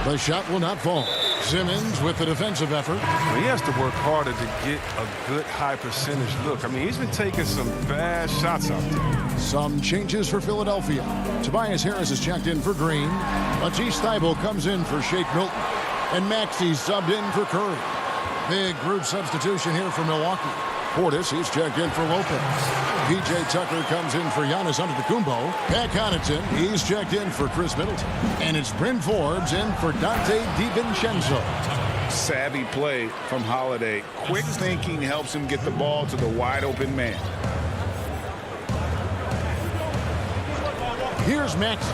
The shot will not fall. Simmons with the defensive effort. He has to work harder to get a good high percentage look. I mean, he's been taking some bad shots out there. Some changes for Philadelphia. Tobias Harris is checked in for Green. Matisse Thybulle comes in for Shake Milton. And Maxey subbed in for Curry. Big group substitution here for Milwaukee. Portis, he's checked in for Lopez. P.J. Tucker comes in for Giannis Antetokounmpo. Pat Connaughton, he's checked in for Chris Middleton. And it's Bryn Forbes in for Dante DiVincenzo. Savvy play from Holiday. Quick thinking helps him get the ball to the wide open man. Here's Maxey.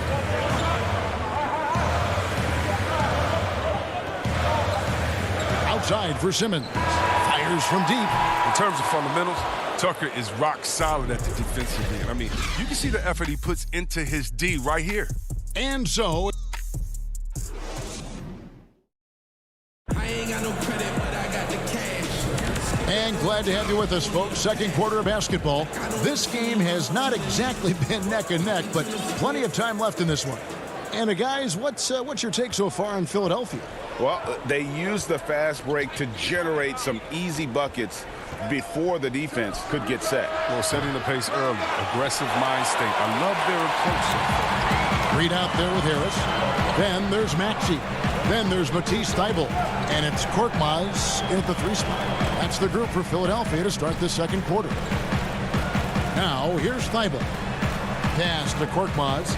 Outside for Simmons. Fires from deep. In terms of fundamentals, Tucker is rock solid at the defensive end. I mean, you can see the effort he puts into his D right here. And so... I ain't got no credit, but I got the cash. And glad to have you with us, folks. Second quarter of basketball. This game has not exactly been neck and neck, but plenty of time left in this one. And guys, what's your take so far on Philadelphia? Well, they used the fast break to generate some easy buckets before the defense could get set. Well, setting the pace early. Aggressive mind state. I love their approach. Reed out there with Harris. Then there's Maxey. Then there's Matisse Thybulle. And it's Korkmaz in at the 3 spot. That's the group for Philadelphia to start the second quarter. Now, here's Thybulle. Pass to Korkmaz.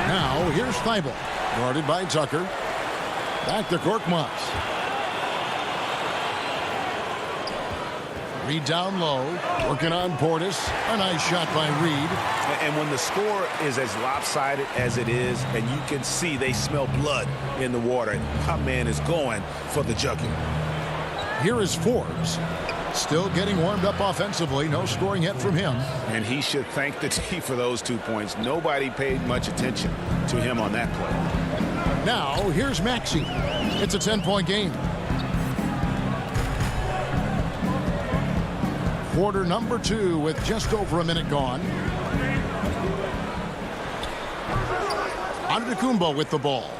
Now, here's Thybulle. Guarded by Tucker. Back to Korkmaz. Reed down low. Working on Portis. A nice shot by Reed. And when the score is as lopsided as it is, and you can see they smell blood in the water, my man is going for the jugular. Here is Forbes. Still getting warmed up offensively. No scoring yet from him. And he should thank the team for those 2 points. Nobody paid much attention to him on that play. Now, here's Maxey. It's a 10-point game. Quarter number 2 with just over a minute gone. Antetokounmpo with the ball.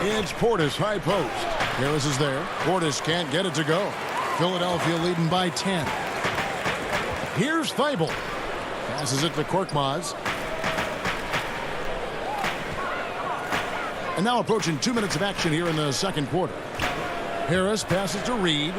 It's Portis, high post. Harris is there. Portis can't get it to go. Philadelphia leading by 10. Here's Thybulle. Passes it to Korkmaz. And now approaching 2 minutes of action here in the second quarter. Harris passes to Reed.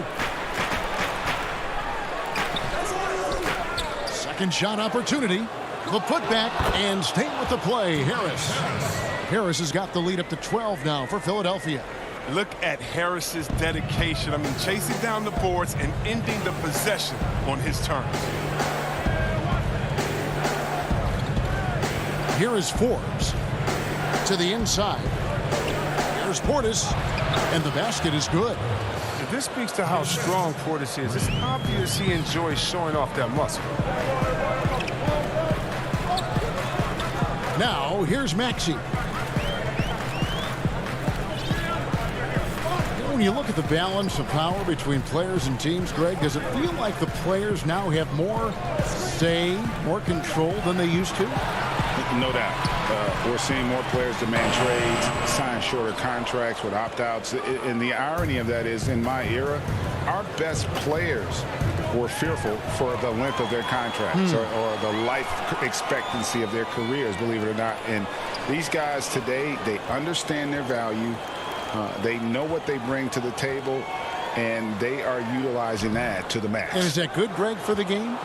Second shot opportunity. The putback and staying with the play. Harris has got the lead up to 12 now for Philadelphia. Look at Harris's dedication. I mean, chasing down the boards and ending the possession on his terms. Here is Forbes to the inside. Here's Portis, and the basket is good. This speaks to how strong Portis is. It's obvious he enjoys showing off that muscle. Now, here's Maxey. When you look at the balance of power between players and teams, Greg, does it feel like the players now have more say, more control than they used to? No doubt. We're seeing more players demand trades, sign shorter contracts with opt-outs. And the irony of that is, in my era, our best players were fearful for the length of their contracts or the life expectancy of their careers, believe it or not. And these guys today, they understand their value. They know what they bring to the table, and they are utilizing that to the max. And is that good, Greg, for the game?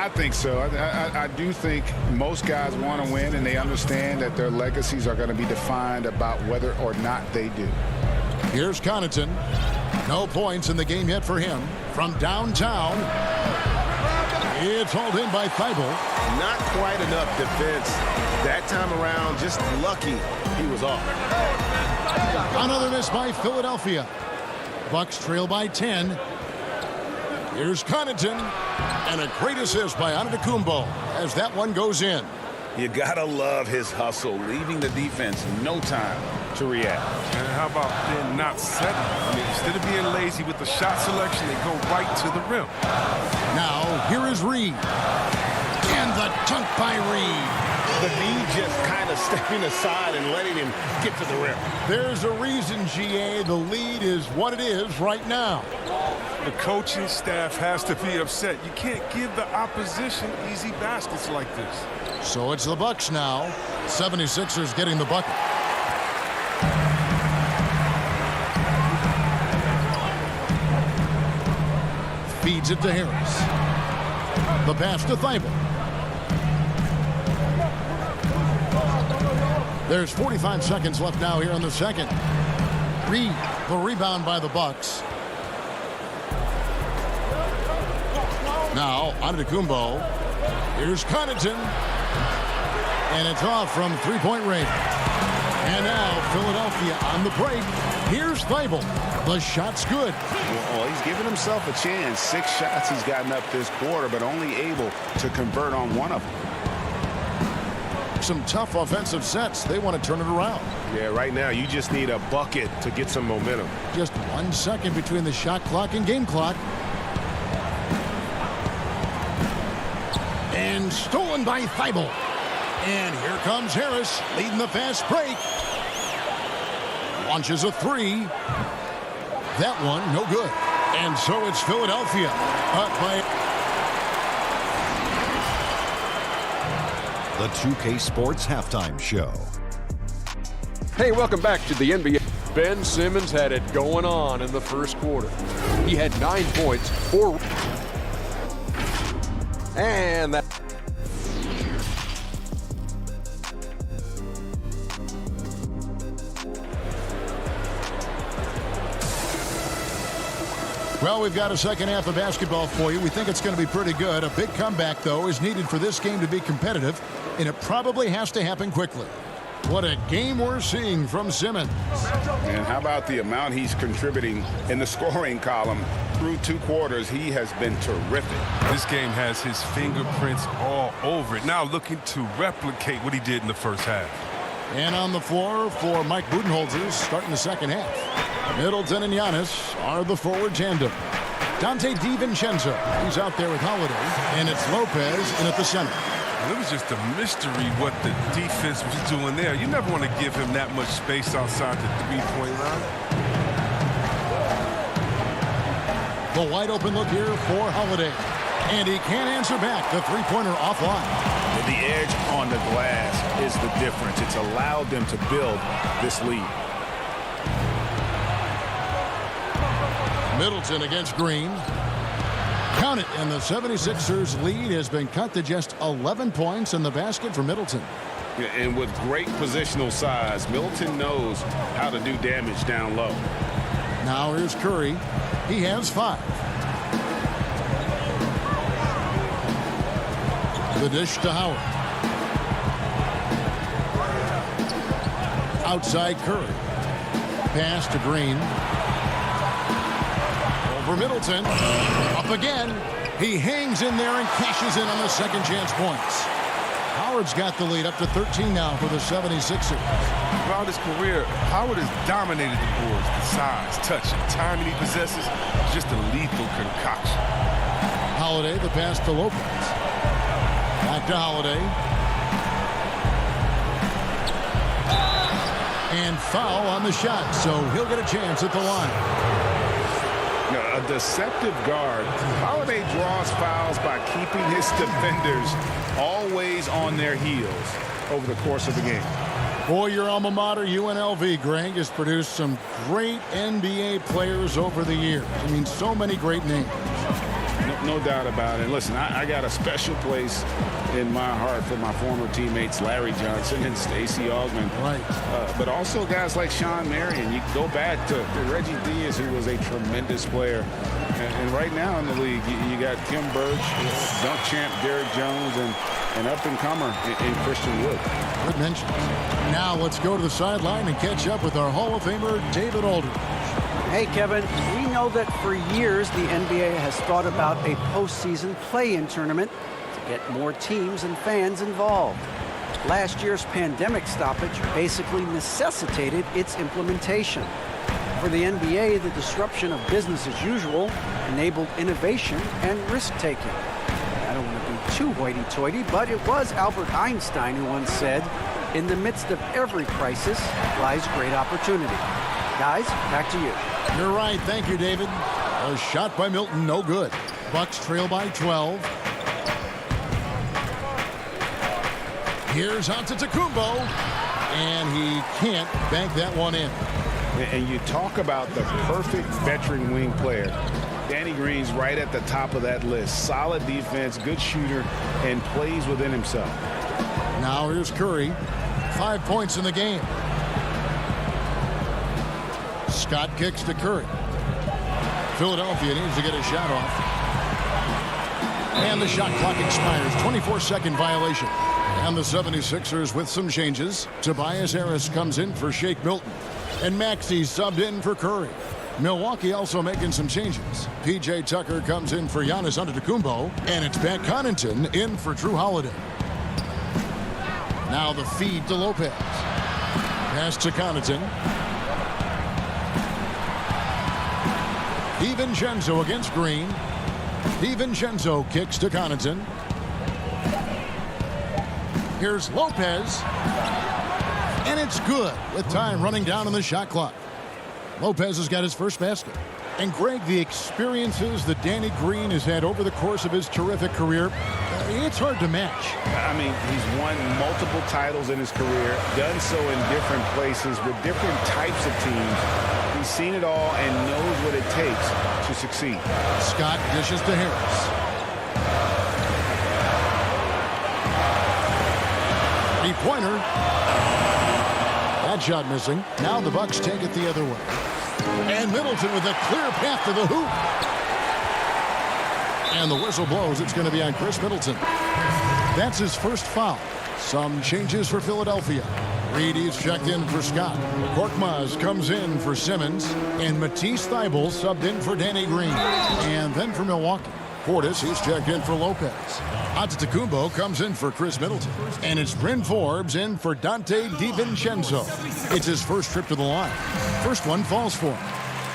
I think so. I do think most guys want to win, and they understand that their legacies are going to be defined about whether or not they do. Here's Connaughton. No points in the game yet for him. From downtown, it's hauled in by Thibault. Not quite enough defense that time around. Just lucky he was off. Another miss by Philadelphia. Bucks trail by 10. Here's Connaughton. And a great assist by Antetokounmpo as that one goes in. You gotta love his hustle, leaving the defense no time to react. And how about then not settling? I mean, instead of being lazy with the shot selection, they go right to the rim. Now, here is Reed. And the dunk by Reed. The knee just kind of stepping aside and letting him get to the rim. There's a reason, GA, the lead is what it is right now. The coaching staff has to be upset. You can't give the opposition easy baskets like this. So it's the Bucks now. 76ers getting the bucket. Feeds it to Harris. The pass to Thibault. There's 45 seconds left now here in the second. Reed, the rebound by the Bucks. Now, Antetokounmpo. Here's Connaughton. And it's off from three-point range. And now, Philadelphia on the break. Here's Thibault. The shot's good. Well, he's given himself a chance. 6 shots he's gotten up this quarter, but only able to convert on one of them. Some tough offensive sets. They want to turn it around. Yeah, right now you just need a bucket to get some momentum. Just 1 second between the shot clock and game clock. And stolen by Thibault. And here comes Harris leading the fast break. Launches a three. That one no good. And so it's Philadelphia up by. The 2K Sports Halftime Show. Hey, welcome back to the NBA. Ben Simmons had it going on in the first quarter. He had 9 points, 4. And that. Well, we've got a second half of basketball for you. We think it's going to be pretty good. A big comeback, though, is needed for this game to be competitive, and it probably has to happen quickly. What a game we're seeing from Simmons. And how about the amount he's contributing in the scoring column? Through 2 quarters, he has been terrific. This game has his fingerprints all over it. Now looking to replicate what he did in the first half. And on the floor for Mike Budenholzer starting the second half. Middleton and Giannis are the forward tandem. Dante DiVincenzo, he's out there with Holiday, and it's Lopez in at the center. It was just a mystery what the defense was doing there. You never want to give him that much space outside the three-point line. The wide open look here for Holiday. And he can't answer back. The three-pointer offline. The edge on the glass is the difference. It's allowed them to build this lead. Middleton against Green. Count it, and the 76ers lead has been cut to just 11 points in the basket for Middleton. And with great positional size, Middleton knows how to do damage down low. Now here's Curry. He has 5. The dish to Howard. Outside Curry. Pass to Green. Over Middleton. Up again. He hangs in there and cashes in on the second chance points. Howard's got the lead up to 13 now for the 76ers. Throughout his career, Howard has dominated the boards. The size, touch, and timing he possesses, just a lethal concoction. Holiday, the pass to Lopez. Back to Holiday. And foul on the shot, so he'll get a chance at the line. A deceptive guard. Holiday draws fouls by keeping his defenders always on their heels over the course of the game. Boy, your alma mater, UNLV, Greg, has produced some great NBA players over the years. I mean, so many great names. No doubt about it. Listen, I got a special place in my heart for my former teammates Larry Johnson and Stacey Augmon. Right. But also guys like Sean Marion. You go back to Reggie Diaz, who was a tremendous player. And right now in the league, you got Kim Birch, dunk champ Derrick Jones, and up-and-comer in Christian Wood. Good mention. Now let's go to the sideline and catch up with our Hall of Famer, David Aldridge. Hey, Kevin, we know that for years the NBA has thought about a postseason play-in tournament to get more teams and fans involved. Last year's pandemic stoppage basically necessitated its implementation. For the NBA, the disruption of business as usual enabled innovation and risk-taking. I don't want to be too hoity-toity, but it was Albert Einstein who once said, "In the midst of every crisis lies great opportunity." Guys, back to you. You're right. Thank you, David. A shot by Milton, no good. Bucks trail by 12. Here's Antetokounmpo, and he can't bank that one in. And you talk about the perfect veteran wing player. Danny Green's right at the top of that list. Solid defense, good shooter, and plays within himself. Now here's Curry. 5 points in the game. Scott kicks to Curry. Philadelphia needs to get a shot off. And the shot clock expires. 24-second violation. And the 76ers with some changes. Tobias Harris comes in for Shake Milton. And Maxey subbed in for Curry. Milwaukee also making some changes. P.J. Tucker comes in for Giannis Antetokounmpo. And it's Pat Connaughton in for Drew Holiday. Now the feed to Lopez. Pass to Connaughton. DiVincenzo against Green. DiVincenzo kicks to Connaughton. Here's Lopez. And it's good with time running down on the shot clock. Lopez has got his first basket. And Greg, the experiences that Danny Green has had over the course of his terrific career, it's hard to match. I mean, he's won multiple titles in his career, done so in different places with different types of teams. He's seen it all and knows what it takes to succeed. Scott dishes to Harris. Three-pointer. That shot missing. Now the Bucks take it the other way. And Middleton with a clear path to the hoop. And the whistle blows. It's going to be on Chris Middleton. That's his first foul. Some changes for Philadelphia. Reedy's checked in for Scott. Korkmaz comes in for Simmons. And Matisse Thybulle subbed in for Danny Green. And then for Milwaukee, Portis, he's checked in for Lopez. Antetokounmpo comes in for Chris Middleton. And it's Bryn Forbes in for Dante DiVincenzo. It's his first trip to the line. First one falls for him.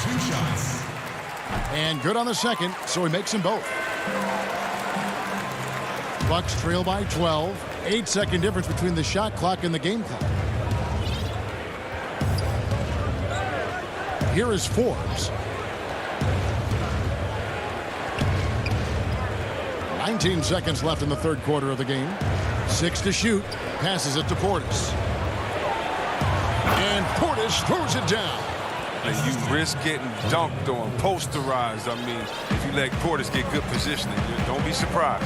2 shots. And good on the second, so he makes them both. Bucks trail by 12. 8-second difference between the shot clock and the game clock. Here is Forbes. 19 seconds left in the third quarter of the game. 6 to shoot. Passes it to Portis. And Portis throws it down. And you risk getting dunked on, posterized. I mean, if you let Portis get good positioning, don't be surprised.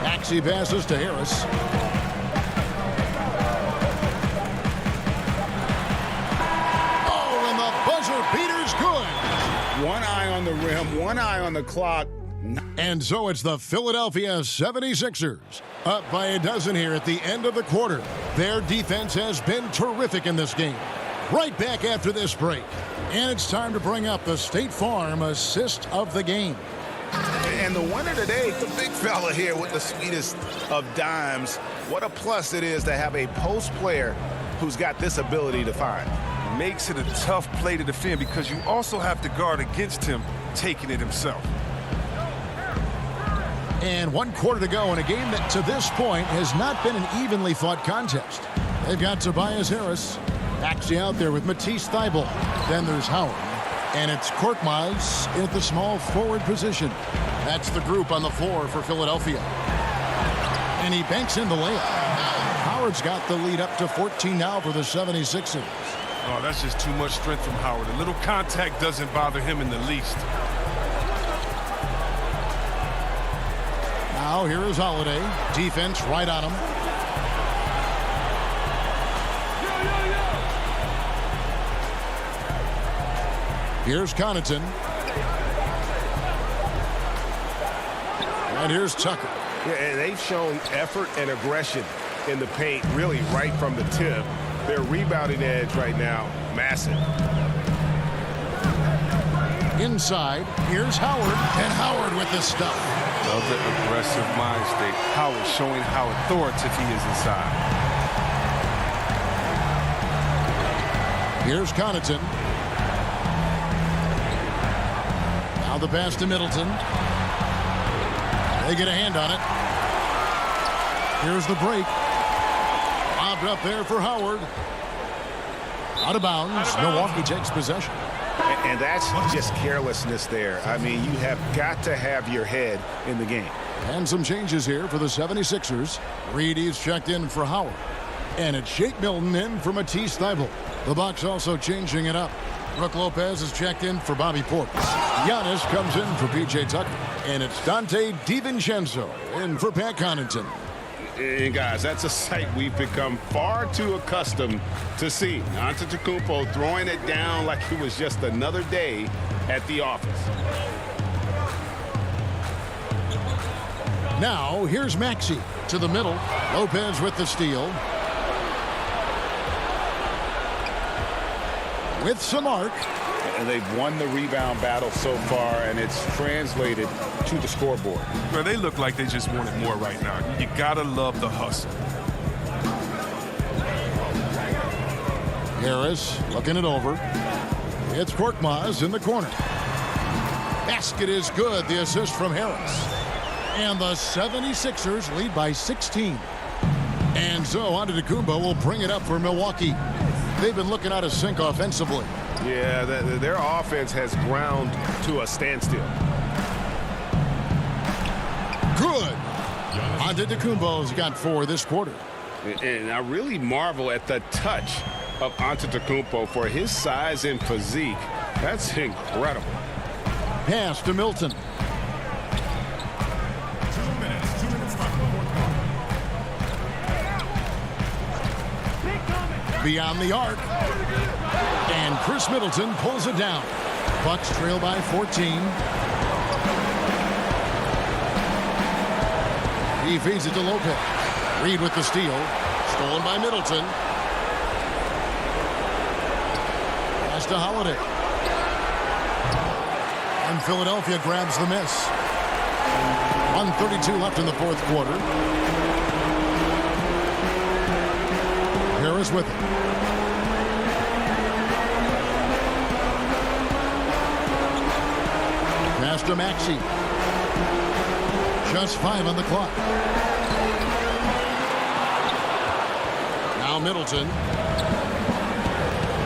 Maxey passes to Harris. Oh, and the buzzer beater's good. One eye on the rim, one eye on the clock. And so it's the Philadelphia 76ers up by a dozen here at the end of the quarter. Their defense has been terrific in this game. Right back after this break. And it's time to bring up the State Farm assist of the game. And the winner today, the big fella here with the sweetest of dimes. What a plus it is to have a post player who's got this ability to find. Makes it a tough play to defend because you also have to guard against him taking it himself. And 1 quarter to go in a game that to this point has not been an evenly fought contest. They've got Tobias Harris. Maxey out there with Matisse Thybulle. Then there's Howard. And it's Korkmaz at the small forward position. That's the group on the floor for Philadelphia. And he banks in the layup. Howard's got the lead up to 14 now for the 76ers. Oh, that's just too much strength from Howard. A little contact doesn't bother him in the least. Now here is Holiday. Defense right on him. Here's Connaughton. And here's Tucker. Yeah, and they've shown effort and aggression in the paint, really right from the tip. Their rebounding edge right now, massive. Inside, here's Howard. And Howard with the stuff. Another aggressive mind state. Howard showing how authoritative he is inside. Here's Connaughton. Now the pass to Middleton. They get a hand on it. Here's the break. Lobbed up there for Howard. Out of bounds. Milwaukee takes possession. And that's just carelessness there. I mean, you have got to have your head in the game. And some changes here for the 76ers. Reedy's checked in for Howard. And it's Shake Milton in for Matisse Thybulle. The Bucks also changing it up. Brook Lopez is checked in for Bobby Portis. Giannis comes in for P.J. Tucker. And it's Dante DiVincenzo in for Pat Connaughton. And guys, that's a sight we've become far too accustomed to see. Antetokounmpo throwing it down like it was just another day at the office. Now here's Maxey to the middle. Lopez with the steal. With some arc. And they've won the rebound battle so far, and it's translated to the scoreboard. Well, they look like they just want it more right now. You gotta love the hustle. Harris looking it over. It's Korkmaz in the corner. Basket is good. The assist from Harris. And the 76ers lead by 16. And so Antetokounmpo will bring it up for Milwaukee. They've been looking out of sync offensively. Yeah, their offense has ground to a standstill. Good. Antetokounmpo's got 4 this quarter. And I really marvel at the touch of Antetokounmpo for his size and physique. That's incredible. Pass to Milton. 2 minutes. 2 minutes left. Beyond the arc. And Chris Middleton pulls it down. Bucks trail by 14. He feeds it to Lopez. Reed with the steal. Stolen by Middleton. Pass to Holiday. And Philadelphia grabs the miss. 1:32 left in the fourth quarter. Harris with it. Pass to Maxey. Just 5 on the clock. Now Middleton.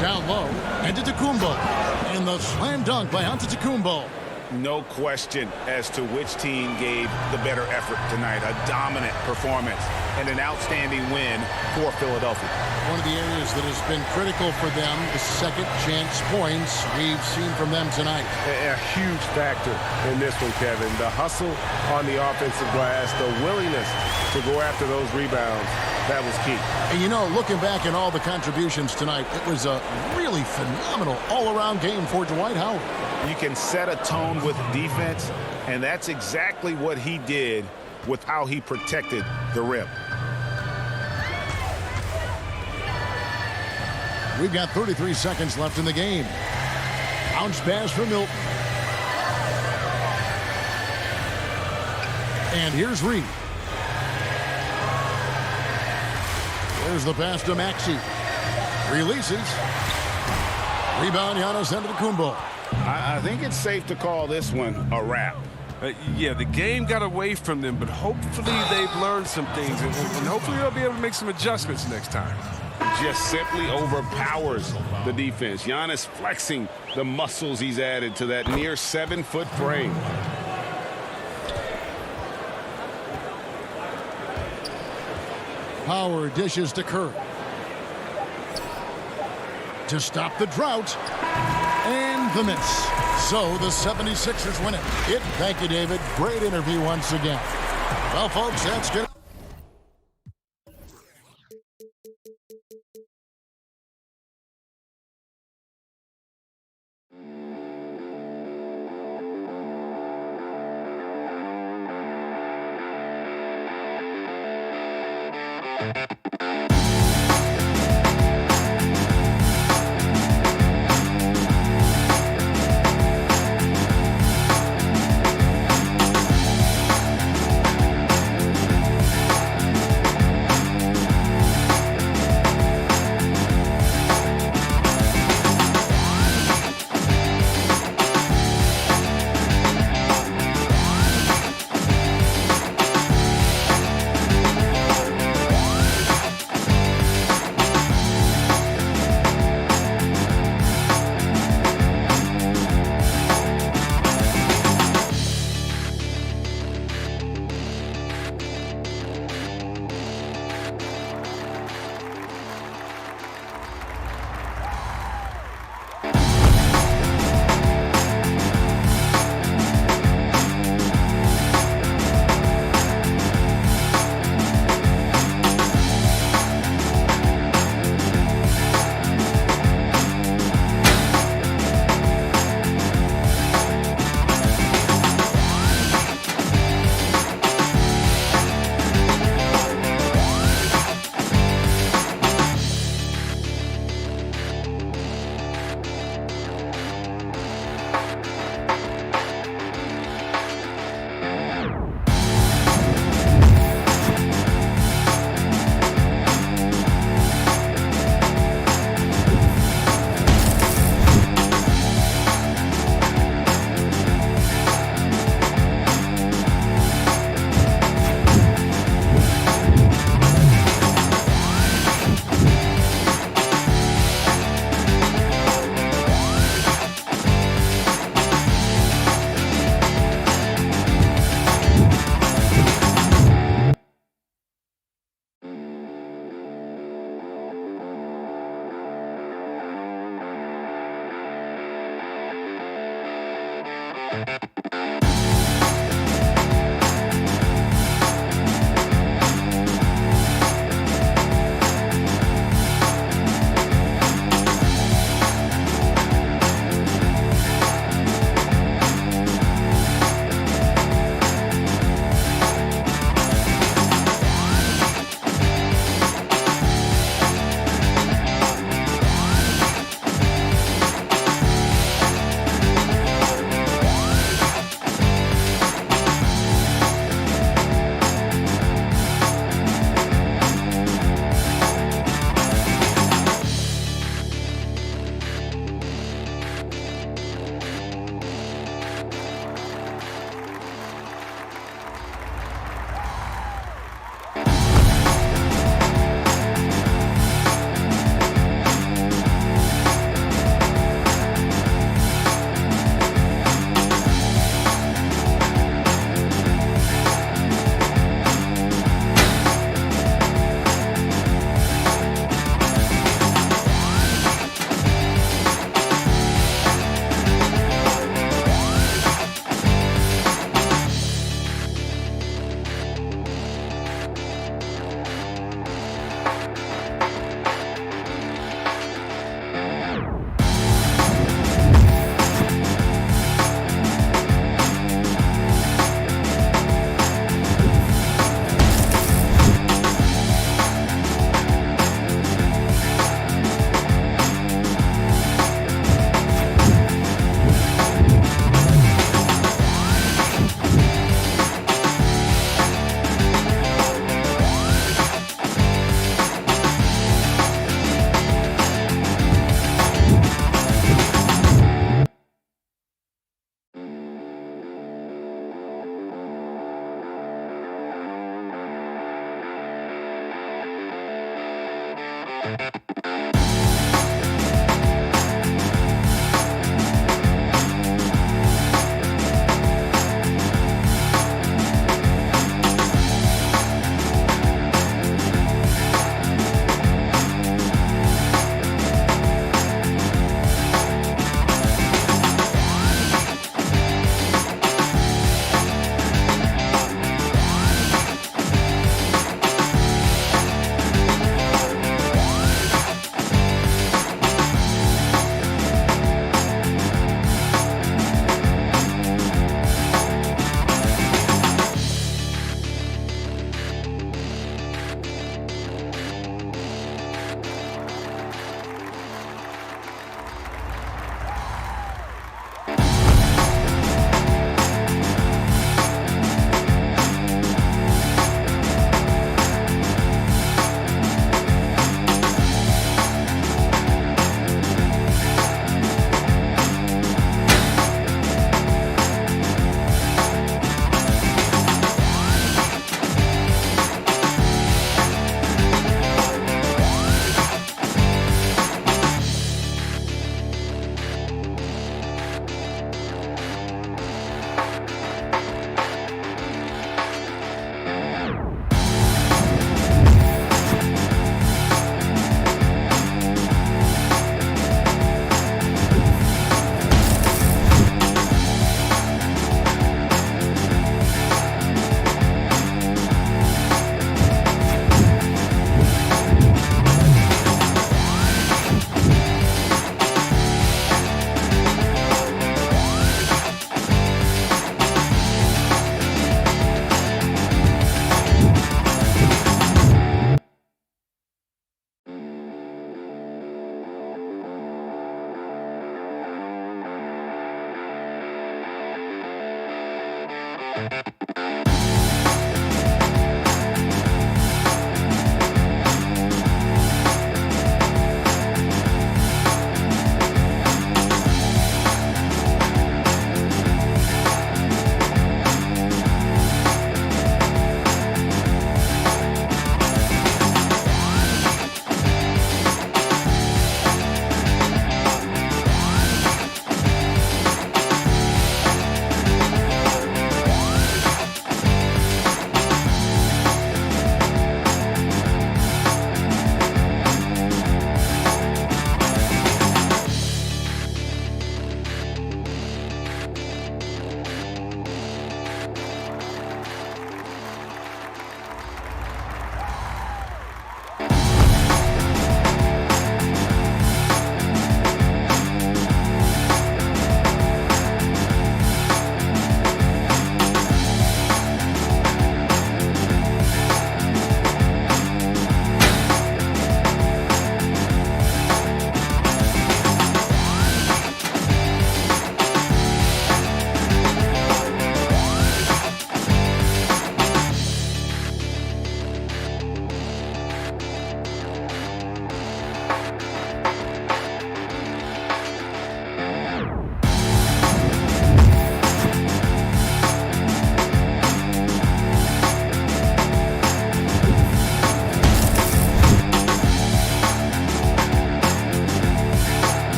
Down low. Antetokounmpo. And the slam dunk by Antetokounmpo. No question as to which team gave the better effort tonight. A dominant performance and an outstanding win for Philadelphia. One of the areas that has been critical for them, the second chance points we've seen from them tonight. A huge factor in this one, Kevin. The hustle on the offensive glass, the willingness to go after those rebounds, that was key. And you know, looking back at all the contributions tonight, it was a really phenomenal all-around game for Dwight Howard. You can set a tone with defense, and that's exactly what he did with how he protected the rim. We've got 33 seconds left in the game. Bounce pass for Milton. And here's Reed. There's the pass to Maxey. Releases. Rebound, Giannis Antetokounmpo. I think it's safe to call this one a wrap. Yeah, the game got away from them, but hopefully they've learned some things, and hopefully they'll be able to make some adjustments next time. Just simply overpowers the defense. Giannis flexing the muscles he's added to that near 7-foot frame. Howard dishes to Curry. To stop the drought. And the miss. So the 76ers win it. Thank you, David. Great interview once again. Well, folks, that's good.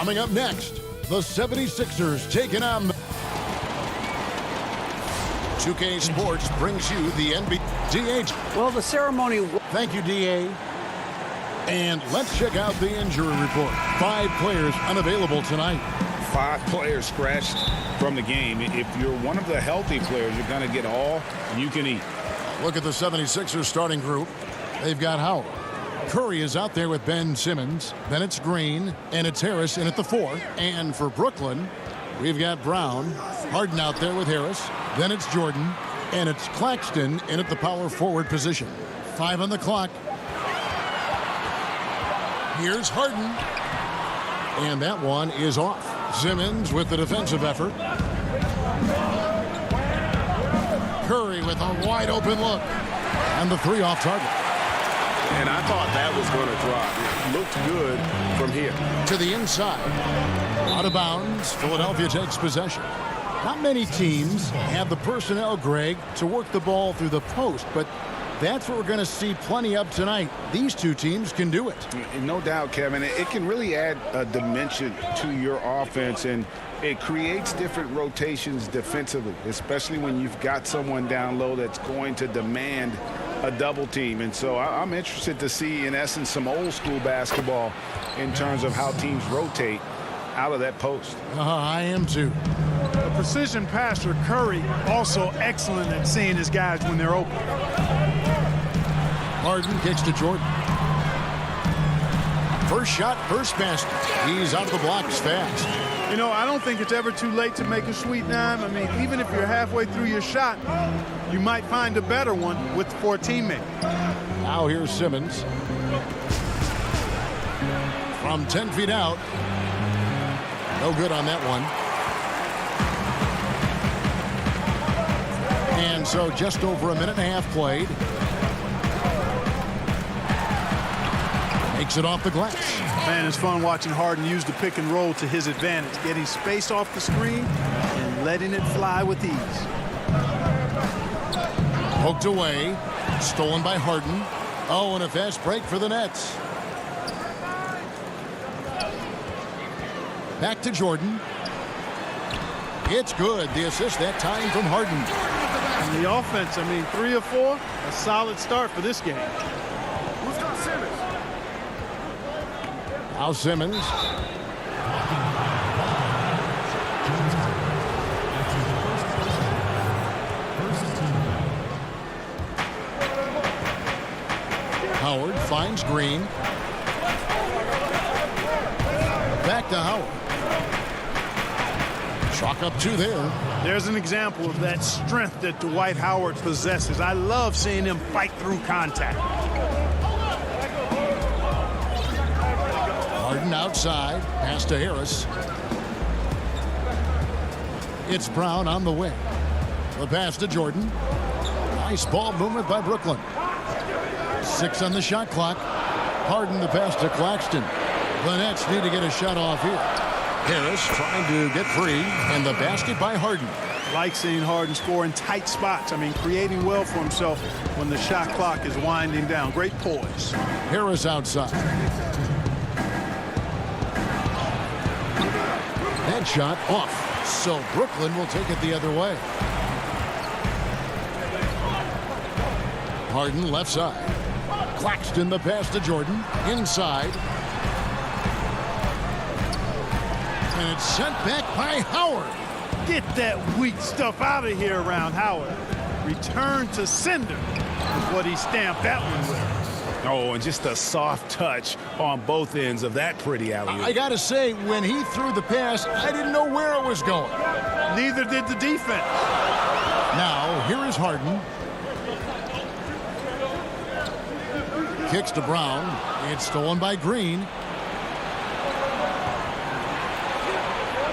Coming up next, the 76ers taking on 2K Sports brings you the NBA. DH. Well, the ceremony. Thank you, DA. And let's check out the injury report. 5 players unavailable tonight. 5 players scratched from the game. If you're one of the healthy players, you're going to get all you can eat. Look at the 76ers starting group. They've got Howard. Curry is out there with Ben Simmons. Then it's Green, and it's Harris in at the 4. And for Brooklyn, we've got Brown. Harden out there with Harris. Then it's Jordan, and it's Claxton in at the power forward position. 5 on the clock. Here's Harden. And that one is off. Simmons with the defensive effort. Curry with a wide open look. And the three off target. And I thought that was going to drop. It looked good from here. To the inside. Out of bounds. Philadelphia takes possession. Not many teams have the personnel, Greg, to work the ball through the post, but that's what we're going to see plenty of tonight. These two teams can do it. No doubt, Kevin. It can really add a dimension to your offense, and it creates different rotations defensively, especially when you've got someone down low that's going to demand a double team. And so I'm interested to see, in essence, some old school basketball in terms of how teams rotate out of that post. I am too. A precision passer, Curry, also excellent at seeing his guys when they're open. Harden kicks to Jordan. First shot, first basket. He's out of the blocks fast. You know, I don't think it's ever too late to make a sweet dime. I mean, even if you're halfway through your shot, you might find a better one for a teammate. Now here's Simmons. From 10 feet out. No good on that one. And so just over a minute and a half played. Makes it off the glass. Man, it's fun watching Harden use the pick and roll to his advantage, getting space off the screen and letting it fly with ease. Poked away. Stolen by Harden. Oh, and a fast break for the Nets. Back to Jordan. It's good. The assist that time from Harden. And the offense, I mean, 3 of 4, a solid start for this game. Who's got Simmons? Now Simmons. Howard finds Green. Back to Howard. Chalk up 2 there. There's an example of that strength that Dwight Howard possesses. I love seeing him fight through contact. Harden outside. Pass to Harris. It's Brown on the wing. The pass to Jordan. Nice ball movement by Brooklyn. 6 on the shot clock. Harden the pass to Claxton. The Nets need to get a shot off here. Harris trying to get free, and the basket by Harden. Like seeing Harden score in tight spots. I mean, creating well for himself when the shot clock is winding down. Great poise. Harris outside. That shot off, so Brooklyn will take it the other way. Harden left side. Claxton the pass to Jordan. Inside. And it's sent back by Howard. Get that weak stuff out of here around Howard. Return to sender is what he stamped that one with. Oh, and just a soft touch on both ends of that pretty alley-oop. I got to say, when he threw the pass, I didn't know where it was going. Neither did the defense. Now, here is Harden. Kicks to Brown. It's stolen by Green.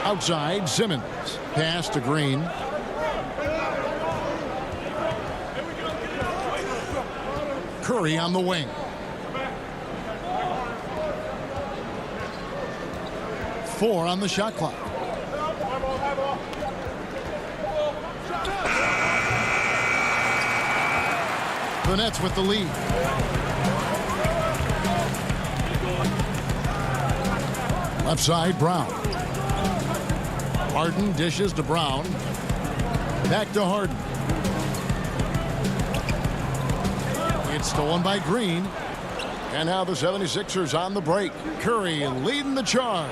Outside, Simmons. Pass to Green. Curry on the wing. Four on the shot clock. The Nets with the lead. Left side, Brown. Harden dishes to Brown. Back to Harden. It's stolen by Green. And now the 76ers on the break. Curry leading the charge.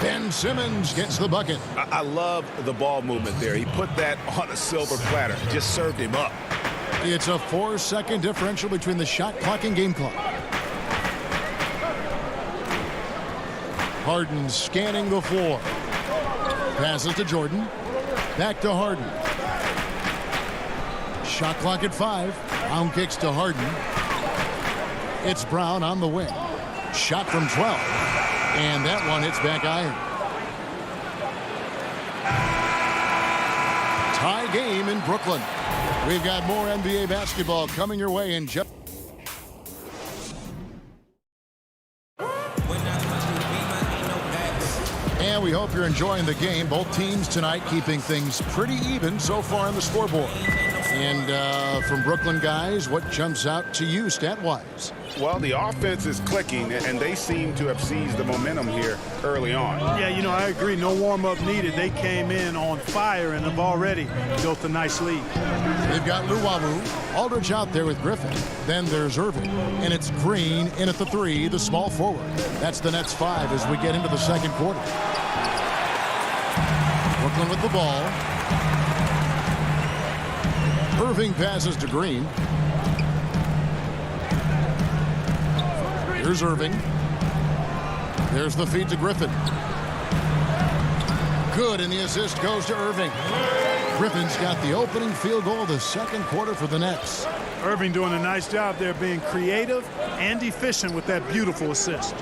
Ben Simmons gets the bucket. I love the ball movement there. He put that on a silver platter. Just served him up. It's a 4-second differential between the shot clock and game clock. Harden scanning the floor. Passes to Jordan. Back to Harden. Shot clock at 5. Brown kicks to Harden. It's Brown on the wing. Shot from 12. And that one hits back iron. Tie game in Brooklyn. We've got more NBA basketball coming your way in just... And we hope you're enjoying the game. Both teams tonight keeping things pretty even so far on the scoreboard. And from Brooklyn guys, what jumps out to you stat-wise? Well, the offense is clicking, and they seem to have seized the momentum here early on. Yeah, you know, I agree. No warm-up needed. They came in on fire and have already built a nice lead. They've got Luwawu, Aldridge out there with Griffin. Then there's Irving, and it's Green in at the 3, the small forward. That's the Nets 5 as we get into the second quarter. Brooklyn with the ball. Irving passes to Green. Here's Irving. There's the feed to Griffin. Good, and the assist goes to Irving. Griffin's got the opening field goal of the second quarter for the Nets. Irving doing a nice job there being creative and efficient with that beautiful assist.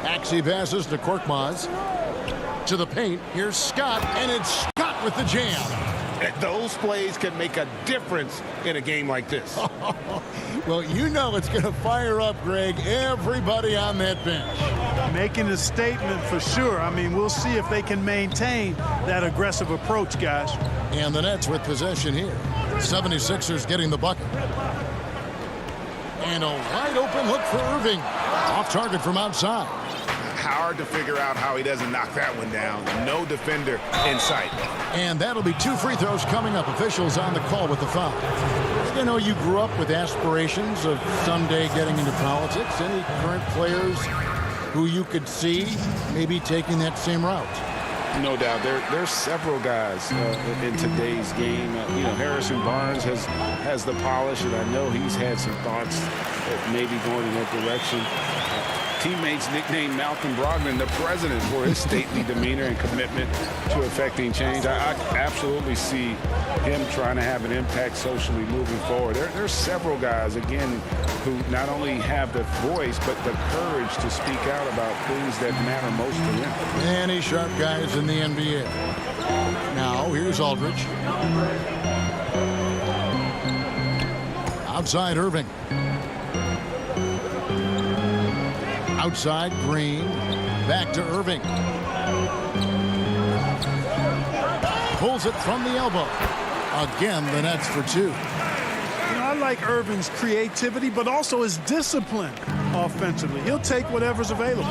Maxey passes to Korkmaz. To the paint. Here's Scott, and it's Scott with the jam. Those plays can make a difference in a game like this. Well, you know it's going to fire up, Greg, everybody on that bench. Making a statement for sure. I mean, we'll see if they can maintain that aggressive approach, guys. And the Nets with possession here. 76ers getting the bucket. And a wide open look for Irving. Off target from outside. Hard to figure out how he doesn't knock that one down. No defender in sight. And that'll be 2 free throws coming up. Officials on the call with the foul. You know, you grew up with aspirations of someday getting into politics. Any current players who you could see maybe taking that same route? No doubt. There's several guys in today's game. You know, Harrison Barnes has the polish, and I know he's had some thoughts of maybe going in that direction. Teammates nicknamed Malcolm Brogdon the president for his stately demeanor and commitment to effecting change. I absolutely see him trying to have an impact socially moving forward. There's several guys, again, who not only have the voice, but the courage to speak out about things that matter most to them. Any sharp guys in the NBA. Now, here's Aldridge. Outside Irving. Outside Green. Back to Irving. Pulls it from the elbow. Again, the Nets for 2. You know, I like Irving's creativity, but also his discipline offensively. He'll take whatever's available.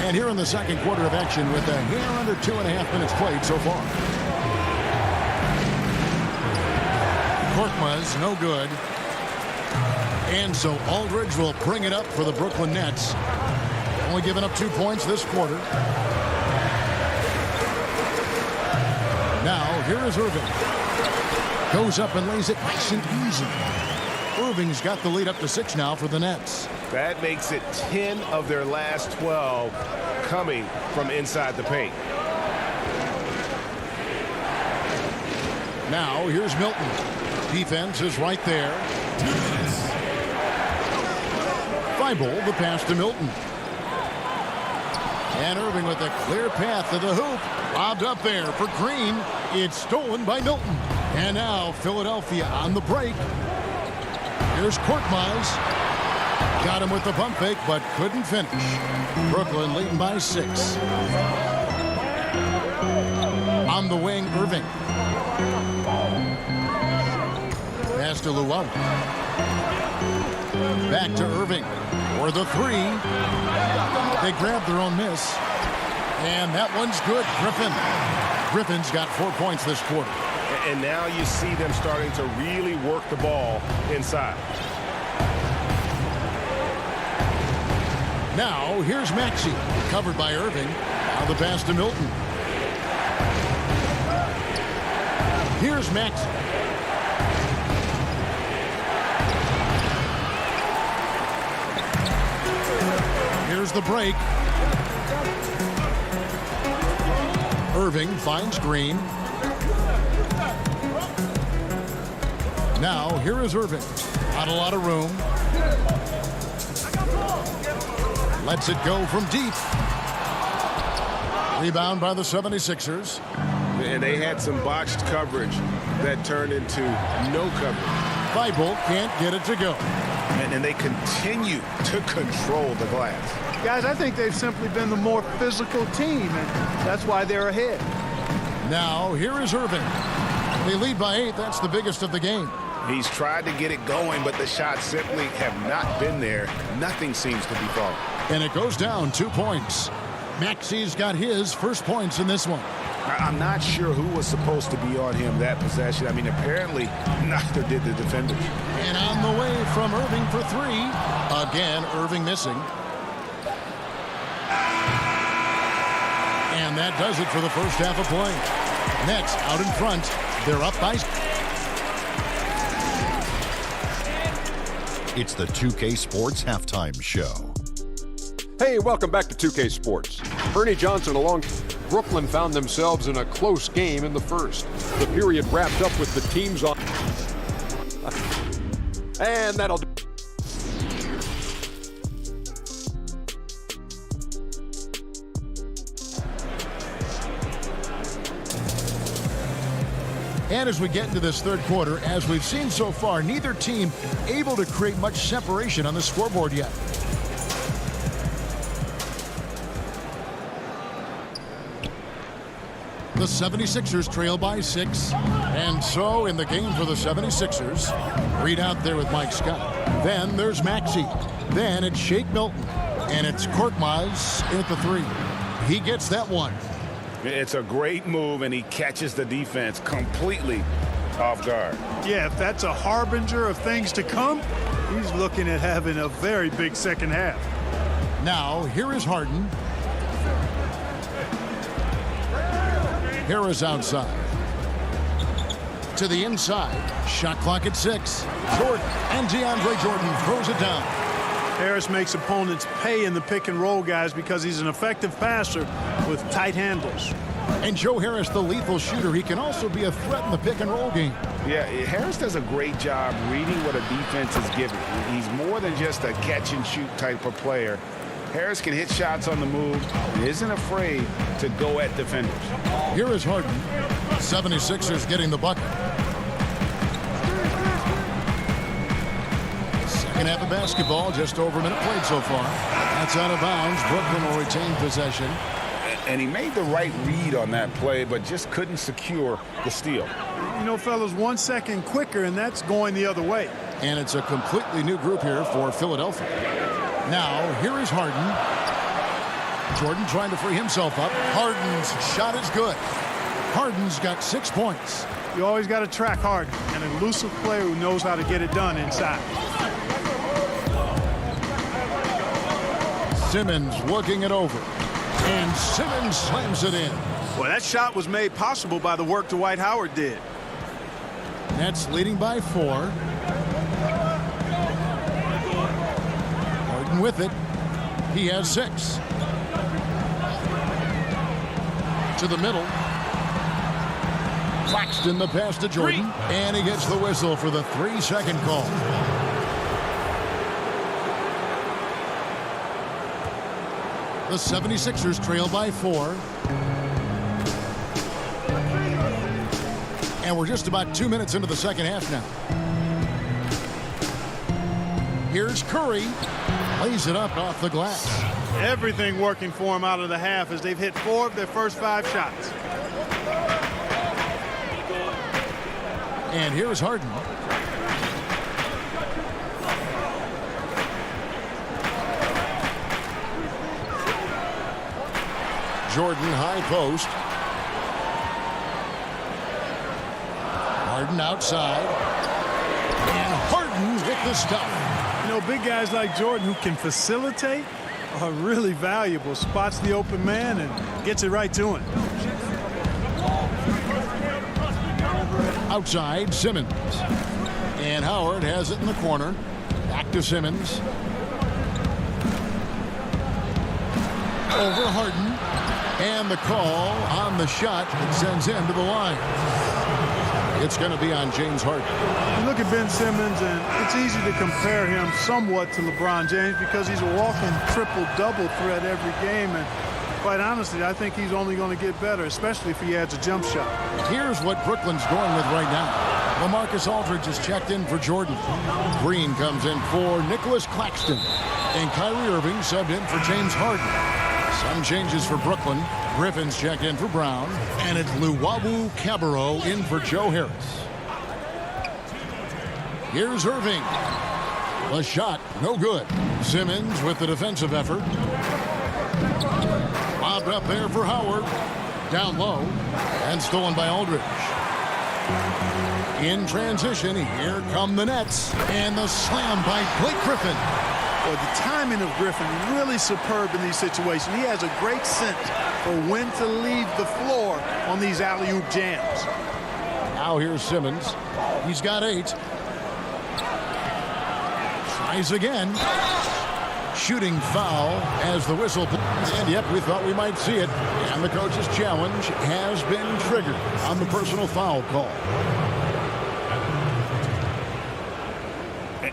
And here in the second quarter of action with a hair under 2.5 minutes played so far. Korkmaz, no good. And so Aldridge will bring it up for the Brooklyn Nets. Only giving up 2 points this quarter. Now, here is Irving. Goes up and lays it nice and easy. Irving's got the lead up to 6 now for the Nets. That makes it 10 of their last 12 coming from inside the paint. Now, here's Milton. Defense is right there. Thibault, the pass to Milton. And Irving with a clear path to the hoop. Lobbed up there for Green. It's stolen by Milton. And now Philadelphia on the break. Here's Korkmaz. Got him with the pump fake, but couldn't finish. Brooklyn leading by 6. On the wing, Irving. Pass to Luwawu. Back to Irving for the 3. They grabbed their own miss. And that one's good. Griffin's got 4 points this quarter. And now you see them starting to really work the ball inside. Now, here's Maxey. Covered by Irving. Now the pass to Milton. Here's Maxey. Here's the break. Irving finds Green. Now, here is Irving. Not a lot of room. Lets it go from deep. Rebound by the 76ers. And they had some botched coverage that turned into no coverage. Thibault can't get it to go. And they continue to control the glass. Guys, I think they've simply been the more physical team, and that's why they're ahead. Now, here is Irving. They lead by 8. That's the biggest of the game. He's tried to get it going, but the shots simply have not been there. Nothing seems to be falling. And it goes down 2 points. Maxi's got his first points in this one. I'm not sure who was supposed to be on him that possession. I mean, apparently neither did the defenders. And on the way from Irving for 3. Again, Irving missing. And that does it for the first half of play. Nets out in front. They're up by... It's the 2K Sports Halftime Show. Hey, welcome back to 2K Sports. Ernie Johnson along Brooklyn found themselves in a close game in the first. The period wrapped up with the teams on. And that'll do. And as we get into this third quarter, as we've seen so far, neither team able to create much separation on the scoreboard yet. The 76ers trail by 6. And so in the game for the 76ers, read out there with Mike Scott. Then there's Maxey. Then it's Shake Milton. And it's Korkmaz at the 3. He gets that one. It's a great move, and he catches the defense completely off guard. Yeah, if that's a harbinger of things to come, he's looking at having a very big second half. Now, here is Harden. Harris outside. To the inside. Shot clock at 6. Jordan and DeAndre Jordan throws it down. Harris makes opponents pay in the pick and roll, guys, because he's an effective passer with tight handles. And Joe Harris, the lethal shooter, he can also be a threat in the pick and roll game. Yeah, Harris does a great job reading what a defense is giving. He's more than just a catch and shoot type of player. Harris can hit shots on the move and isn't afraid to go at defenders. Here is Harden. 76ers getting the bucket. Second half of basketball, just over a minute played so far. That's out of bounds. Brooklyn will retain possession. And he made the right read on that play, but just couldn't secure the steal. You know, fellas, 1 second quicker, and that's going the other way. And it's a completely new group here for Philadelphia. Now, here is Harden. Jordan trying to free himself up. Harden's shot is good. Harden's got 6 points. You always got to track Harden, an elusive player who knows how to get it done inside. Simmons looking it over. And Simmons slams it in. Well, that shot was made possible by the work Dwight Howard did. Nets leading by 4. Harden with it. He has 6. To the middle. Claxton the pass to Jordan. And he gets the whistle for the 3-second call. The 76ers trail by 4. And we're just about 2 minutes into the second half now. Here's Curry. Lays it up off the glass. Everything working for him out of the half as they've hit 4 of their first 5 shots. And here's Harden. Jordan high post. Harden outside. And Harden with the stuff. You know, big guys like Jordan who can facilitate are really valuable. Spots the open man and gets it right to him. Outside, Simmons. And Howard has it in the corner. Back to Simmons. Over Harden. And the call on the shot that sends him to the line. It's going to be on James Harden. You look at Ben Simmons, and it's easy to compare him somewhat to LeBron James because he's a walking triple-double threat every game. And Quite honestly, I think he's only going to get better, especially if he adds a jump shot. Here's what Brooklyn's going with right now. LaMarcus Aldridge is checked in for Jordan. Green comes in for Nicholas Claxton. And Kyrie Irving subbed in for James Harden. Some changes for Brooklyn. Griffin's checked in for Brown. And it's Luwawu Cabarrot in for Joe Harris. Here's Irving. A shot, no good. Simmons with the defensive effort. Lobbed up there for Howard. Down low. And stolen by Aldridge. In transition, here come the Nets. And the slam by Blake Griffin. Well, the timing of Griffin really superb in these situations. He has a great sense for when to leave the floor on these alley-oop jams. Now here's Simmons. He's got 8. Tries again. Shooting foul as the whistle. And yep, we thought we might see it. And the coach's challenge has been triggered on the personal foul call.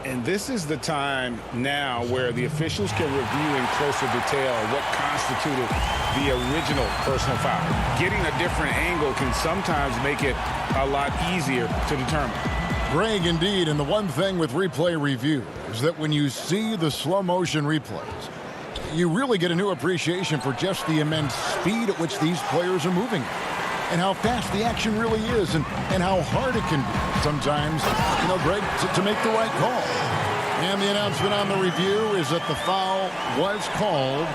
And this is the time now where the officials can review in closer detail what constituted the original personal foul. Getting a different angle can sometimes make it a lot easier to determine. Greg, indeed, and the one thing with replay review is that when you see the slow motion replays, you really get a new appreciation for just the immense speed at which these players are moving and how fast the action really is and how hard it can be sometimes, Greg, to make the right call. And the announcement on the review is that the foul was called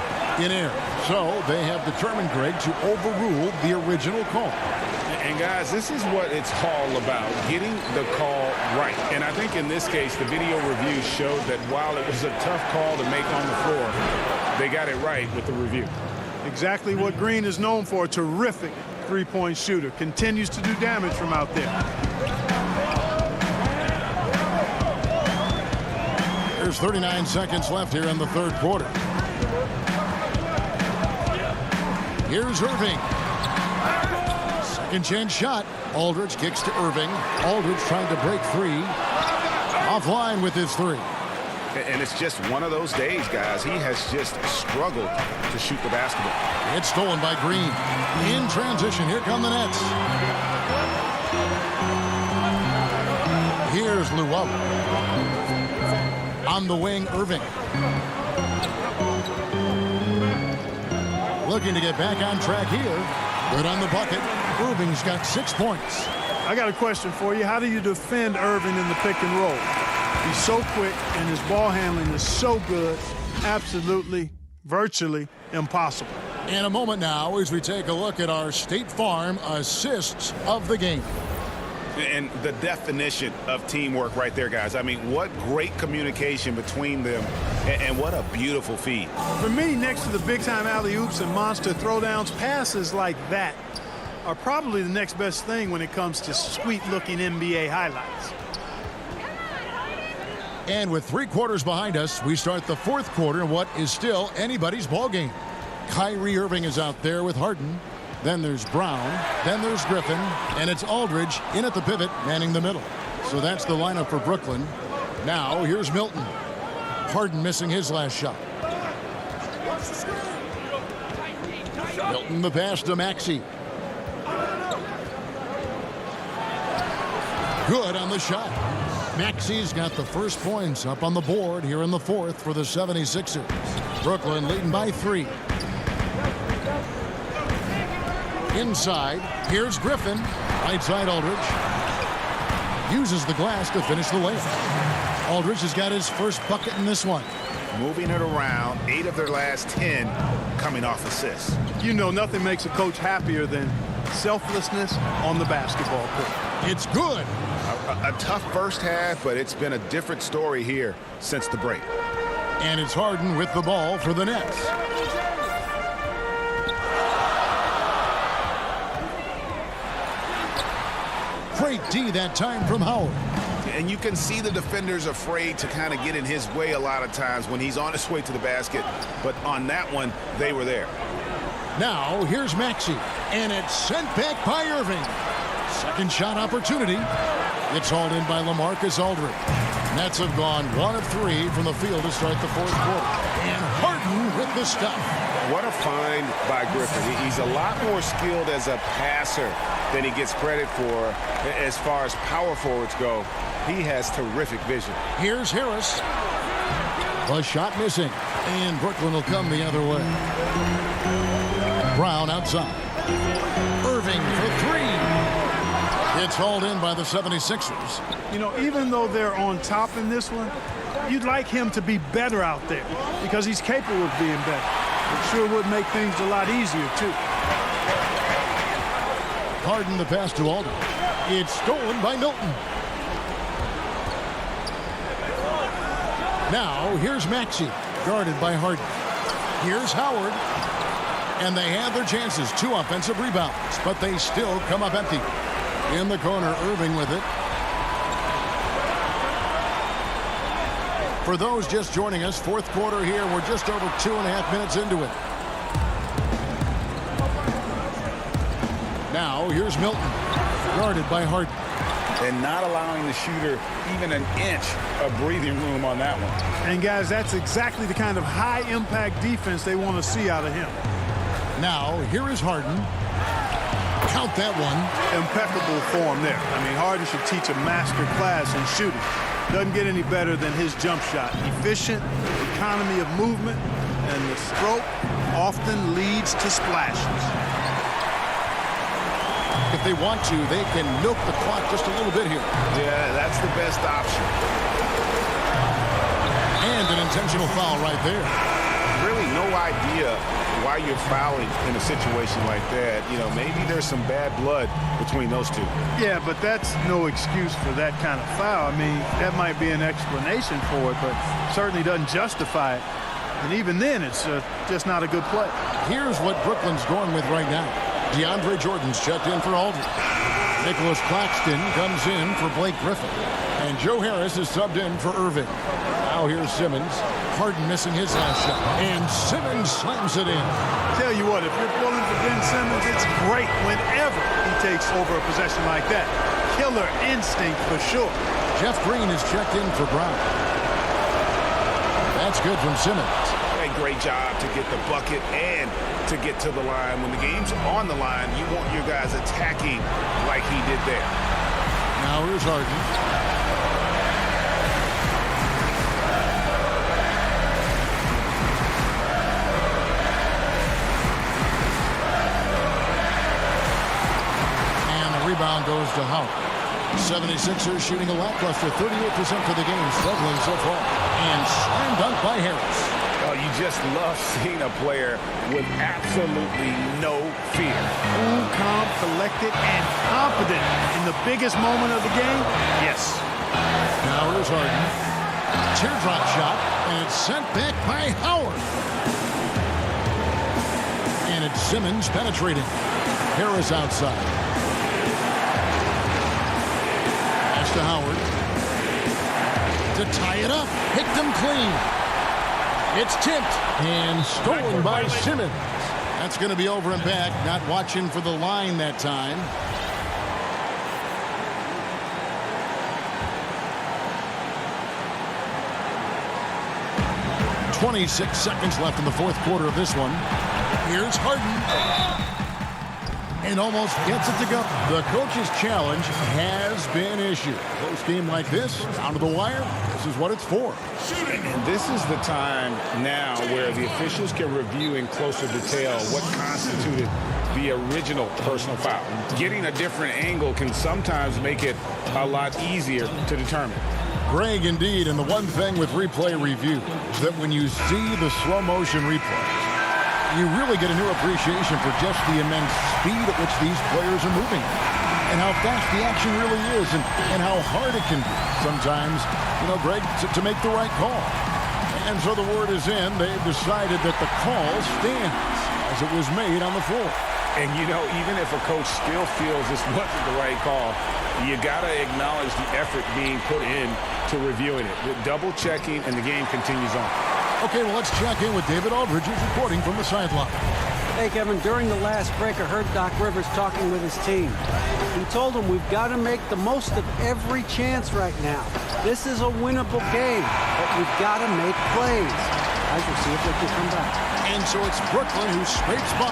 in error. So they have determined, Greg, to overrule the original call. And guys, this is what it's all about, getting the call right. And I think in this case, the video review showed that while it was a tough call to make on the floor, they got it right with the review. Exactly what Green is known for, a terrific three-point shooter. Continues to do damage from out there. There's 39 seconds left here in the third quarter. Here's Irving. Second chance shot. Aldridge kicks to Irving. Aldridge trying to break free. Offline with his 3. And it's just one of those days, guys. He has just struggled to shoot the basketball. It's stolen by Green. In transition, here come the Nets. Here's Luwawu. On the wing, Irving. Looking to get back on track here. Good on the bucket. Irving's got 6 points. I got a question for you. How do you defend Irving in the pick and roll? He's so quick, and his ball handling is so good. Absolutely, virtually impossible. In a moment now, as we take a look at our State Farm assists of the game. And the definition of teamwork right there, guys. I mean, what great communication between them, and what a beautiful feed. For me, next to the big-time alley-oops and monster throwdowns, passes like that are probably the next best thing when it comes to sweet-looking NBA highlights. And with 3 quarters behind us, we start the fourth quarter in what is still anybody's ball game. Kyrie Irving is out there with Harden. Then there's Brown. Then there's Griffin. And it's Aldridge in at the pivot, manning the middle. So that's the lineup for Brooklyn. Now here's Milton. Harden missing his last shot. Milton the pass to Maxey. Good on the shot. Maxey's got the first points up on the board here in the fourth for the 76ers. Brooklyn leading by 3. Inside, here's Griffin. Right side, Aldridge. Uses the glass to finish the layup. Aldridge has got his first bucket in this one. Moving it around, 8 of their last 10 coming off assists. You know, nothing makes a coach happier than selflessness on the basketball court. It's good. A tough first half, but it's been a different story here since the break. And it's Harden with the ball for the Nets. Great D that time from Howard. And you can see the defenders afraid to kind of get in his way a lot of times when he's on his way to the basket. But on that one, they were there. Now, here's Maxey. And it's sent back by Irving. Second shot opportunity. It's hauled in by LaMarcus Aldridge. Nets have gone 1 of 3 from the field to start the fourth quarter. And Harden with the stuff. What a find by Griffin. He's a lot more skilled as a passer than he gets credit for as far as power forwards go. He has terrific vision. Here's Harris. A shot missing. And Brooklyn will come the other way. Brown outside. Irving for 3. It's hauled in by the 76ers. You know, even though they're on top in this one, you'd like him to be better out there because he's capable of being better. It sure would make things a lot easier, too. Harden the pass to Aldridge. It's stolen by Milton. Now, here's Maxey, guarded by Harden. Here's Howard. And they have their chances. 2 offensive rebounds, but they still come up empty. In the corner, Irving with it. For those just joining us, fourth quarter here. We're just over 2.5 minutes into it. Now, here's Milton, guarded by Harden. And not allowing the shooter even an inch of breathing room on that one. And, guys, that's exactly the kind of high-impact defense they want to see out of him. Now, here is Harden. Count that one. Impeccable form there. I mean, Harden should teach a master class in shooting. Doesn't get any better than his jump shot. Efficient, economy of movement, and the stroke often leads to splashes. If they want to, they can milk the clock just a little bit here. Yeah, that's the best option. And an intentional foul right there. Really no idea why you're fouling in a situation like that. You know, maybe there's some bad blood between those two. Yeah, but that's no excuse for that kind of foul. I mean, that might be an explanation for it, but certainly doesn't justify it. And even then, it's just not a good play. Here's what Brooklyn's going with right now. DeAndre Jordan's checked in for Aldridge. Nicholas Claxton comes in for Blake Griffin. And Joe Harris is subbed in for Irving. Now here's Simmons. Harden missing his last shot. And Simmons slams it in. Tell you what, if you're pulling for Ben Simmons, it's great whenever he takes over a possession like that. Killer instinct for sure. Jeff Green is checked in for Brown. That's good from Simmons. A great job to get the bucket and to get to the line. When the game's on the line, you want your guys attacking like he did there. Now here's Harden. Rebound goes to Howard. 76ers shooting a lackluster 38% for the game, struggling so far. And slam dunk by Harris. Oh, you just love seeing a player with absolutely no fear. Cool, calm, collected, and confident in the biggest moment of the game. Yes. Now here's Harden. Teardrop shot, and it's sent back by Howard. And it's Simmons penetrating. Harris outside. To Howard to tie it up. Picked him clean. It's tipped and stolen by Simmons. That's going to be over and back. Not watching for the line that time. .26 seconds left in the fourth quarter of this one. Here's Harden. And almost gets it to go. The coach's challenge has been issued. Close game like this, down to the wire, this is what it's for. And this is the time now where the officials can review in closer detail what constituted the original personal foul. Getting a different angle can sometimes make it a lot easier to determine. Greg, indeed, and the one thing with replay review is that when you see the slow motion replays, you really get a new appreciation for just the immense speed at which these players are moving and how fast the action really is and how hard it can be sometimes, you know, Greg, to make the right call. And so the word is in. They've decided that the call stands as it was made on the floor. And, you know, even if a coach still feels this wasn't the right call, you got to acknowledge the effort being put in to reviewing it. The double checking, and the game continues on. Okay, well, let's check in with David Aldridge, who's reporting from the sideline. Hey, Kevin, during the last break, I heard Doc Rivers talking with his team. He told him we've got to make the most of every chance right now. This is a winnable game, but we've got to make plays. Guys, we'll see if they can come back. And so it's Brooklyn who scrapes by.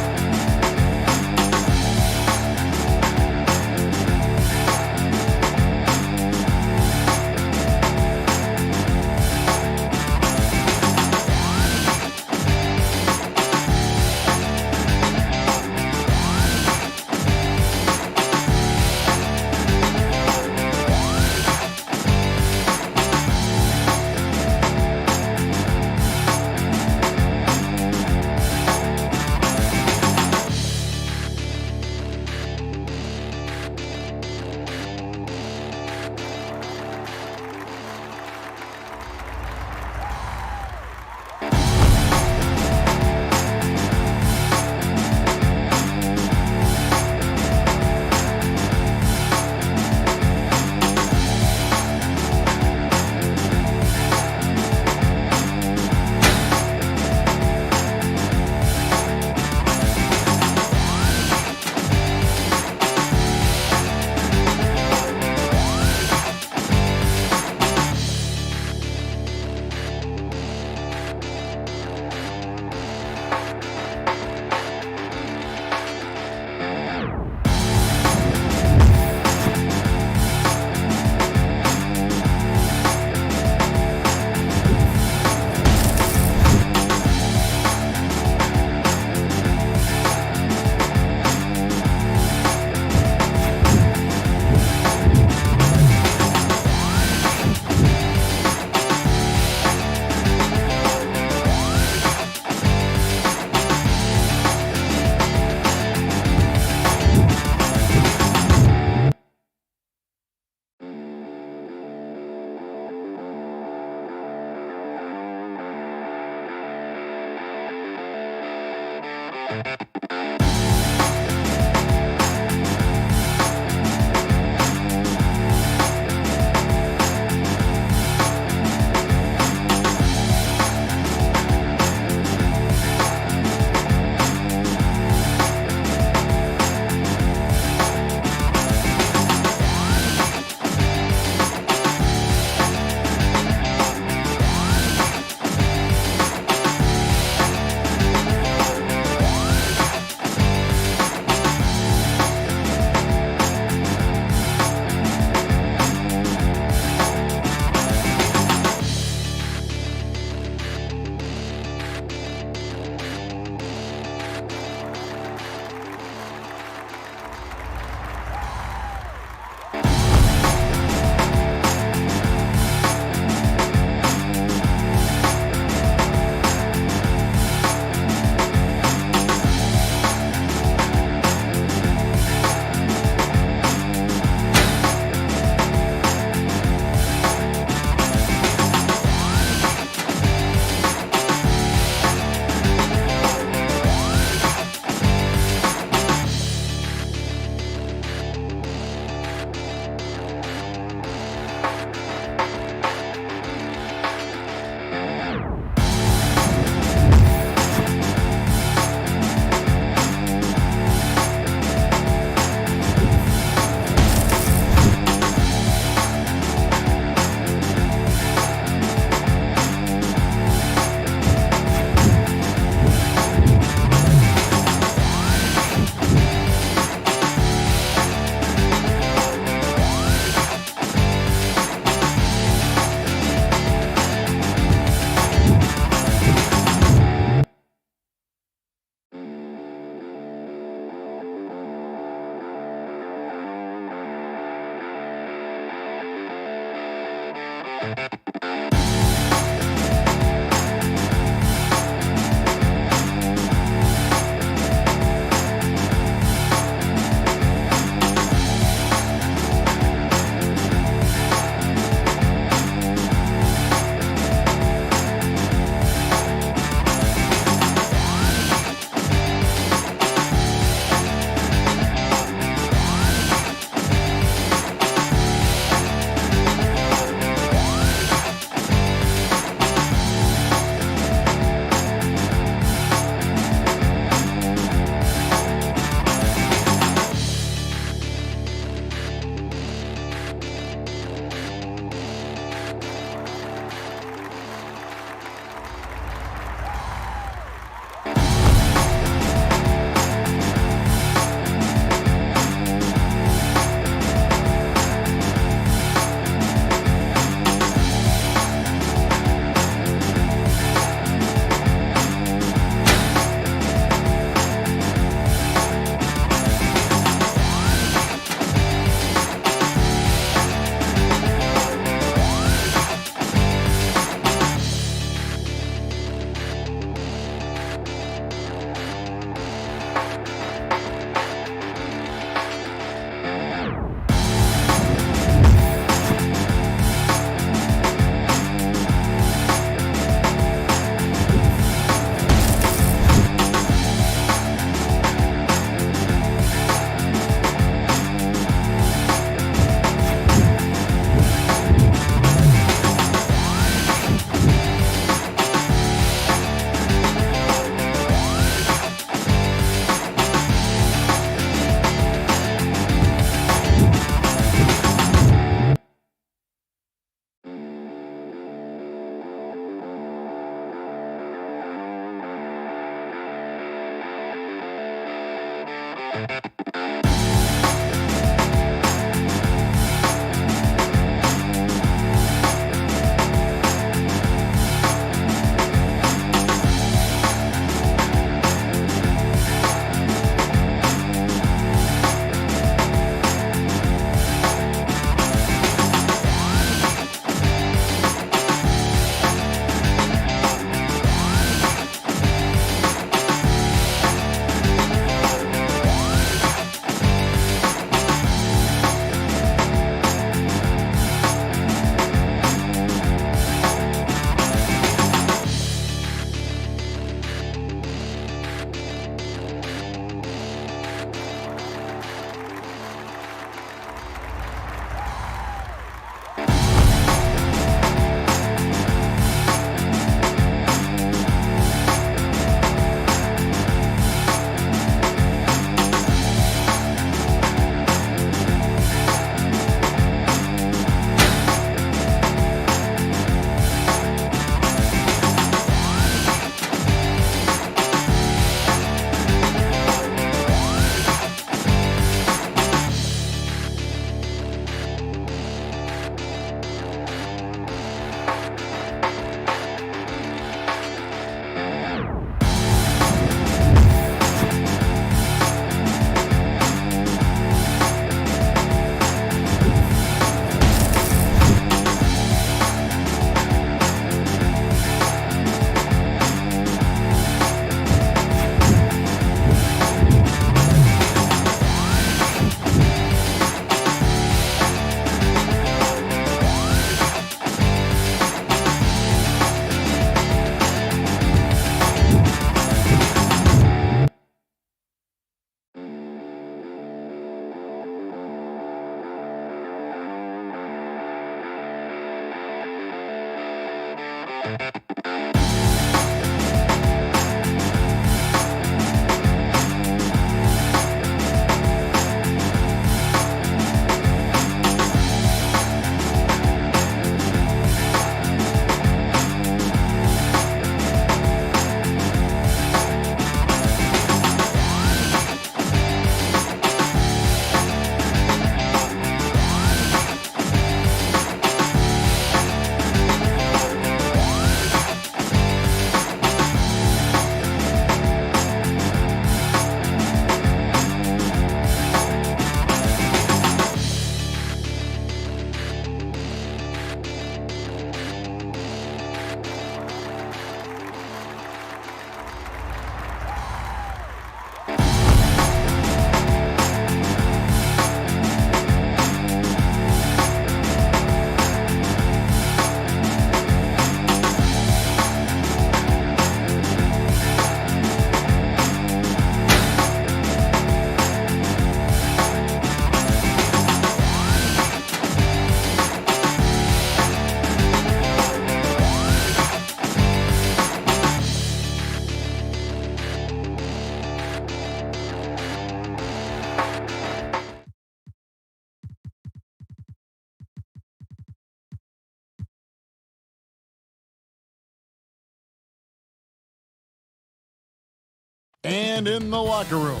And in the locker room,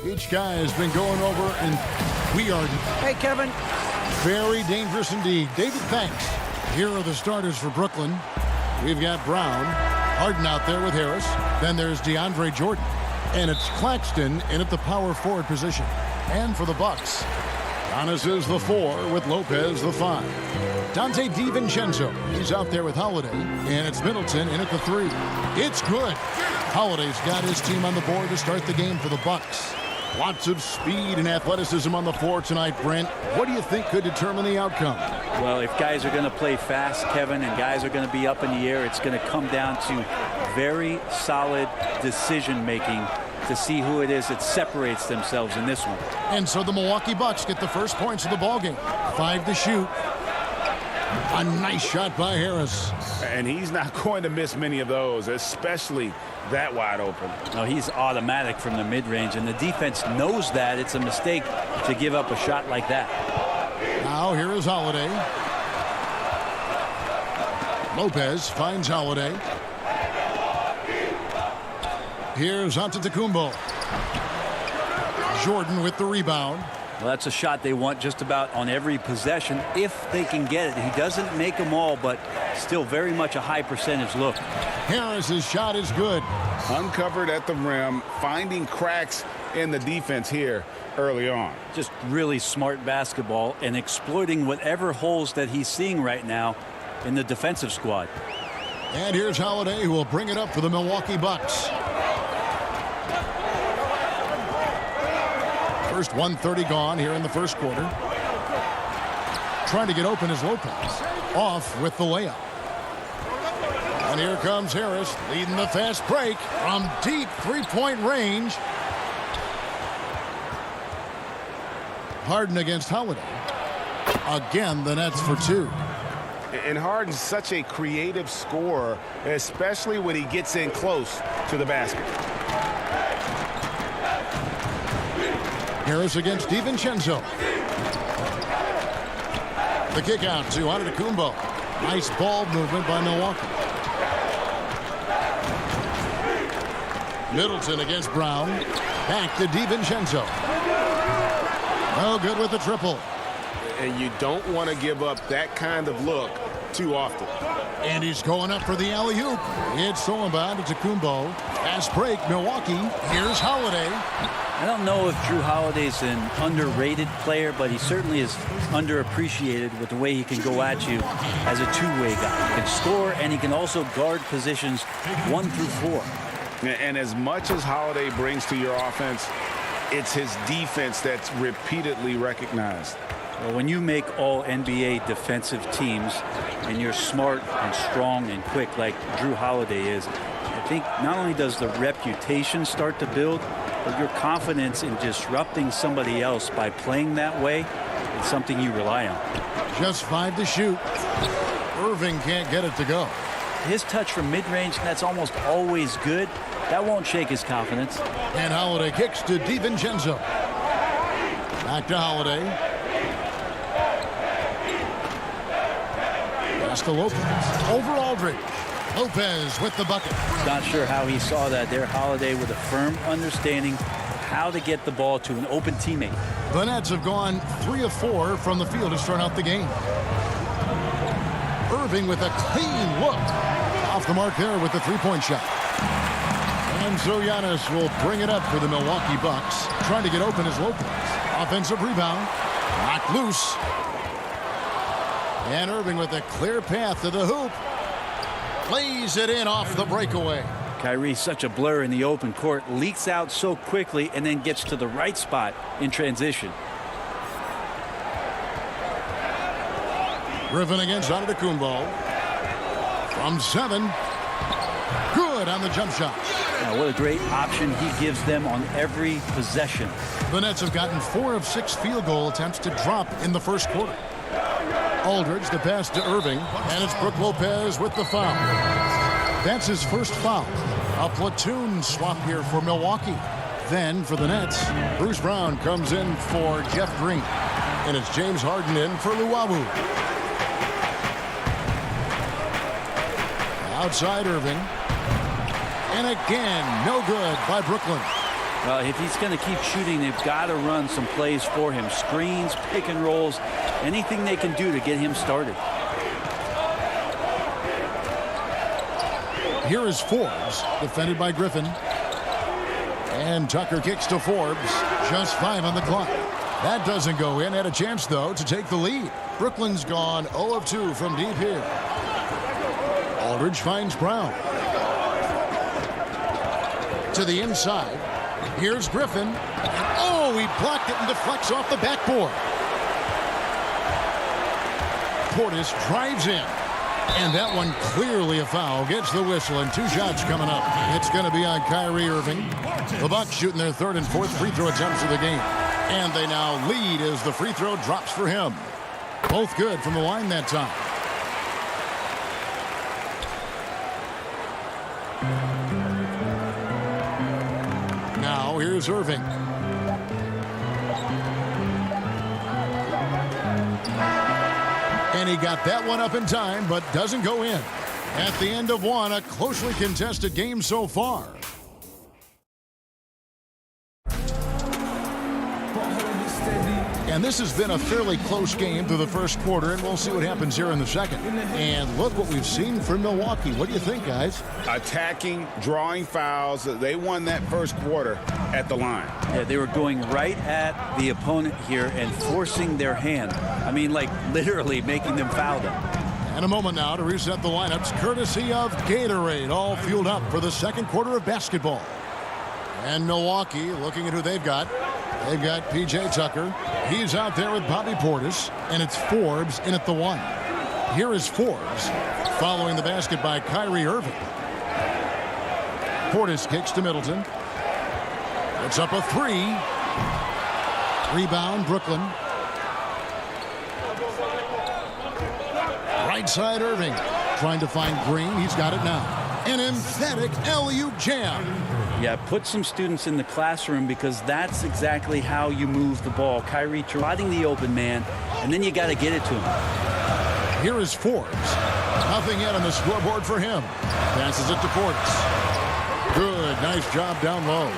each guy has been going over, and we are... Hey, Kevin. Very dangerous indeed. David, thanks. Here are the starters for Brooklyn. We've got Brown, Harden out there with Harris. Then there's DeAndre Jordan. And it's Claxton in at the power forward position. And for the Bucks, Giannis is the 4 with Lopez the 5. Dante DiVincenzo, he's out there with Holiday. And it's Middleton in at the 3. It's good. Holiday's got his team on the board to start the game for the Bucks. Lots of speed and athleticism on the floor tonight, Brent. What do you think could determine the outcome? Well, if guys are going to play fast, Kevin, and guys are going to be up in the air, it's going to come down to very solid decision-making to see who it is that separates themselves in this one. And so the Milwaukee Bucks get the first points of the ballgame. 5 to shoot. A nice shot by Harris. And he's not going to miss many of those, especially that wide open. No, he's automatic from the mid-range, and the defense knows that. It's a mistake to give up a shot like that. Now here is Holiday. Lopez finds Holiday. Here's Antetokounmpo. Jordan with the rebound. Well, that's a shot they want just about on every possession if they can get it. He doesn't make them all, but still very much a high percentage look. Harris's shot is good. Uncovered at the rim, finding cracks in the defense here early on. Just really smart basketball and exploiting whatever holes that he's seeing right now in the defensive squad. And here's Holiday, who will bring it up for the Milwaukee Bucks. First 1:30 gone here in the first quarter. Trying to get open is Lopez. Off with the layup. And here comes Harris leading the fast break from deep three-point range. Harden against Holiday. Again, the Nets for two. And Harden's such a creative scorer, especially when he gets in close to the basket. Harris against DiVincenzo. The kick out to Antetokounmpo. Nice ball movement by Milwaukee. Middleton against Brown. Back to DiVincenzo. No good with the triple. And you don't want to give up that kind of look too often. And he's going up for the alley-oop. It's so about Antetokounmpo. Fast break, Milwaukee. Here's Holiday. I don't know if Drew Holiday's an underrated player, but he certainly is underappreciated with the way he can go at you as a two-way guy. He can score, and he can also guard positions 1 through 4. And as much as Holiday brings to your offense, it's his defense that's repeatedly recognized. Well, when you make all NBA defensive teams and you're smart and strong and quick like Drew Holiday is, I think not only does the reputation start to build, but your confidence in disrupting somebody else by playing that way is something you rely on. Just 5 to shoot. Irving can't get it to go. His touch from mid-range, that's almost always good. That won't shake his confidence. And Holiday kicks to DiVincenzo. Back to Holiday. Pass to Lopez. Over Aldridge. Lopez with the bucket. Not sure how he saw that there. Holiday with a firm understanding how to get the ball to an open teammate. The Nets have gone 3 of 4 from the field to start out the game. Irving with a clean look. Off the mark there with the three-point shot. And so Giannis will bring it up for the Milwaukee Bucks. Trying to get open is Lopez. Offensive rebound. Knocked loose. And Irving with a clear path to the hoop. Plays it in off the breakaway. Kyrie, such a blur in the open court, leaks out so quickly and then gets to the right spot in transition. Griffin against Antetokounmpo. From 7. Good on the jump shot. Now, what a great option he gives them on every possession. The Nets have gotten 4 of 6 field goal attempts to drop in the first quarter. Aldridge, the pass to Irving, and it's Brook Lopez with the foul. That's his first foul. A platoon swap here for Milwaukee. Then for the Nets, Bruce Brown comes in for Jeff Green. And it's James Harden in for Luwawu. Outside Irving. And again, no good by Brooklyn. If he's going to keep shooting, they've got to run some plays for him. Screens, pick and rolls, anything they can do to get him started. Here is Forbes, defended by Griffin. And Tucker kicks to Forbes. Just 5 on the clock. That doesn't go in. Had a chance, though, to take the lead. Brooklyn's gone 0 of 2 from deep here. Aldridge finds Brown. To the inside. Here's Griffin. And oh, he blocked it and deflects off the backboard. Portis drives in. And that one clearly a foul. Gets the whistle and 2 shots coming up. It's going to be on Kyrie Irving. The Bucks shooting their 3rd and 4th free throw attempts of the game. And they now lead as the free throw drops for him. Both good from the line that time. Now here's Irving. And he got that one up in time, but doesn't go in. At the end of one, a closely contested game so far. And this has been a fairly close game through the first quarter, and we'll see what happens here in the second. And look what we've seen from Milwaukee. What do you think, guys? Attacking, drawing fouls. They won that first quarter at the line. Yeah, they were going right at the opponent here and forcing their hand. I mean, like literally making them foul them. And a moment now to reset the lineups, courtesy of Gatorade, all fueled up for the second quarter of basketball. And Milwaukee, looking at who they've got. They've got P.J. Tucker. He's out there with Bobby Portis, and it's Forbes in at the 1. Here is Forbes, following the basket by Kyrie Irving. Portis kicks to Middleton. It's up a 3. Rebound, Brooklyn. Right side, Irving. Trying to find Green. He's got it now. An emphatic alley-oop jam. Yeah, put some students in the classroom because that's exactly how you move the ball. Kyrie trotting the open man, and then you got to get it to him. Here is Forbes. Nothing yet on the scoreboard for him. Passes it to Portis. Good, nice job down low.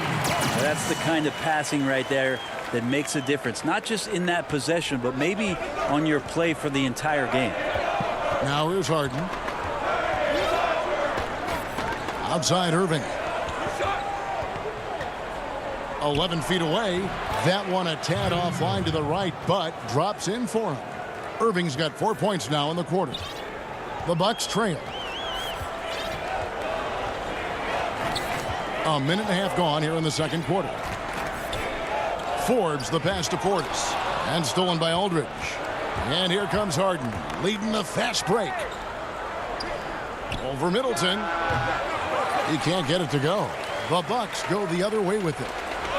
That's the kind of passing right there that makes a difference. Not just in that possession, but maybe on your play for the entire game. Now here's Harden. Outside Irving. 11 feet away. That one a tad offline to the right, but drops in for him. Irving's got 4 points now in the quarter. The Bucks trail. A minute and a half gone here in the second quarter. Forbes the pass to Portis. And stolen by Aldridge. And here comes Harden, leading the fast break. Over Middleton. He can't get it to go. The Bucks go the other way with it.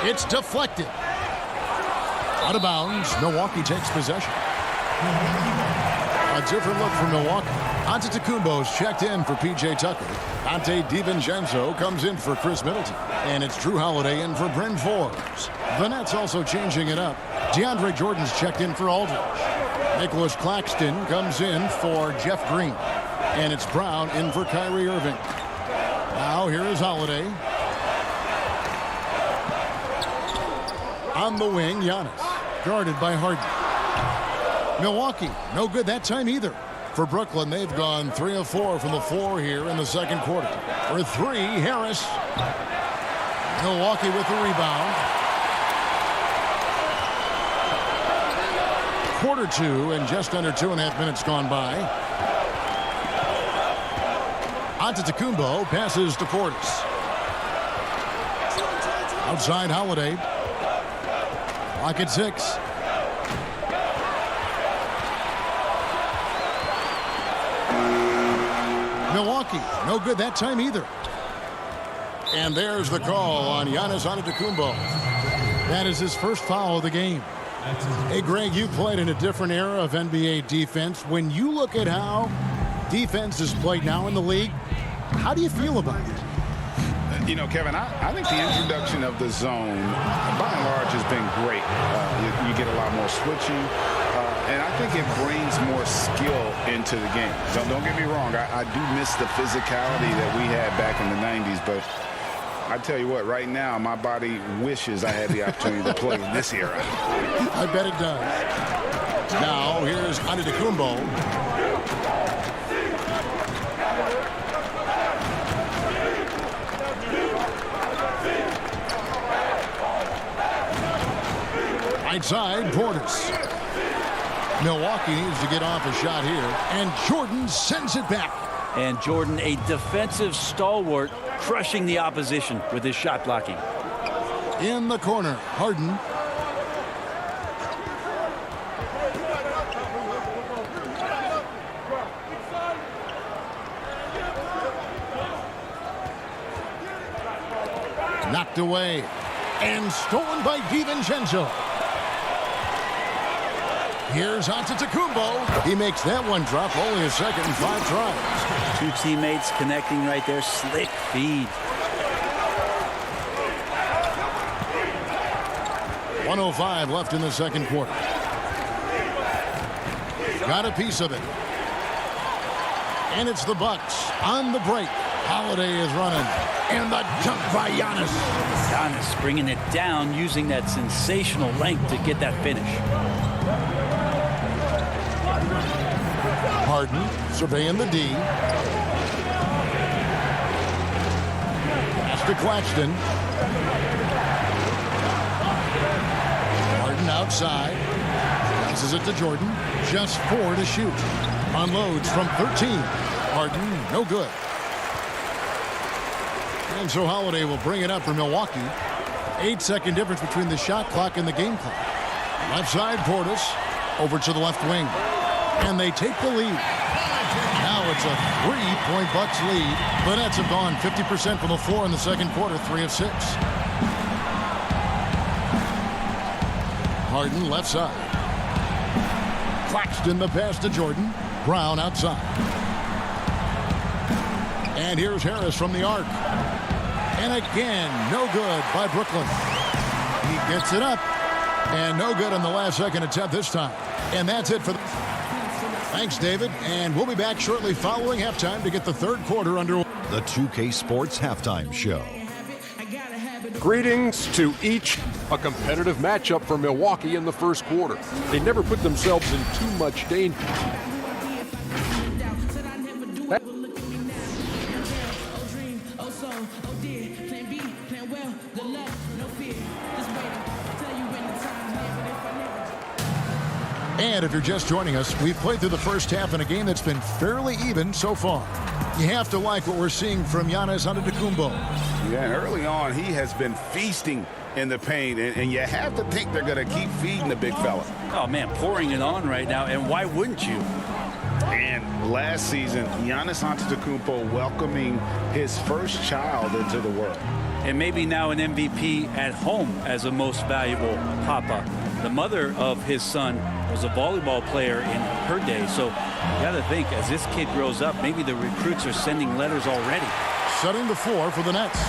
It's deflected. Out of bounds. Milwaukee takes possession. A different look for Milwaukee. Antetokounmpo's checked in for P.J. Tucker. Dante DiVincenzo comes in for Chris Middleton. And it's Drew Holiday in for Bryn Forbes. The Nets also changing it up. DeAndre Jordan's checked in for Aldridge. Nicholas Claxton comes in for Jeff Green. And it's Brown in for Kyrie Irving. Now here is Holiday. On the wing, Giannis. Guarded by Harden. Milwaukee, no good that time either. For Brooklyn, they've gone 3 of 4 from the floor here in the second quarter. For 3, Harris. Milwaukee with the rebound. Quarter 2 and just under 2.5 minutes gone by. Antetokounmpo passes to Portis. Outside Holiday. Clock at 6. Milwaukee, no good that time either. And there's the call on Giannis Antetokounmpo. That is his first foul of the game. Hey, Greg, you played in a different era of NBA defense. When you look at how defense is played now in the league, how do you feel about it? You know, Kevin, I think the introduction of the zone, by and large, has been great. You get a lot more switching, and I think it brings more skill into the game. Don't get me wrong. I do miss the physicality that we had back in the 90s, but I tell you what, right now, my body wishes I had the opportunity to play in this era. I bet it does. Now, here's Antetokounmpo. Right side, Portis. Milwaukee needs to get off a shot here, and Jordan sends it back. And Jordan, a defensive stalwart, crushing the opposition with his shot blocking. In the corner, Harden. Knocked away and stolen by DiVincenzo. Here's Antetokounmpo. He makes that one drop, only a second and 5 tries. 2 teammates connecting right there. Slick feed. 1:05 left in the second quarter. Got a piece of it. And it's the Bucks on the break. Holiday is running. And the dunk by Giannis. Giannis bringing it down, using that sensational length to get that finish. Harden surveying the D. Pass to Claxton. Harden outside. Passes it to Jordan. Just 4 to shoot. Unloads from 13. Harden, no good. And so Holiday will bring it up for Milwaukee. 8-second difference between the shot clock and the game clock. Left side, Portis. Over to the left wing. And they take the lead. Now it's a 3-point Bucks lead. The Nets have gone 50% from the floor in the second quarter, 3 of 6. Harden left side. Claxton the pass to Jordan. Brown outside. And here's Harris from the arc. And again, no good by Brooklyn. He gets it up. And no good on the last second attempt this time. And that's it for the... Thanks, David. And we'll be back shortly following halftime to get the third quarter underway. The 2K Sports Halftime Show. Greetings to each. A competitive matchup for Milwaukee in the first quarter. They never put themselves in too much danger. And if you're just joining us, we've played through the first half in a game that's been fairly even so far. You have to like what we're seeing from Giannis Antetokounmpo. Yeah, and early on, he has been feasting in the paint, and you have to think they're going to keep feeding the big fella. Oh, man, pouring it on right now, and why wouldn't you? And last season, Giannis Antetokounmpo welcoming his first child into the world. And maybe now an MVP at home as a most valuable papa. The mother of his son was a volleyball player in her day, so you got to think, as this kid grows up, maybe the recruits are sending letters already. Setting the floor for the Nets.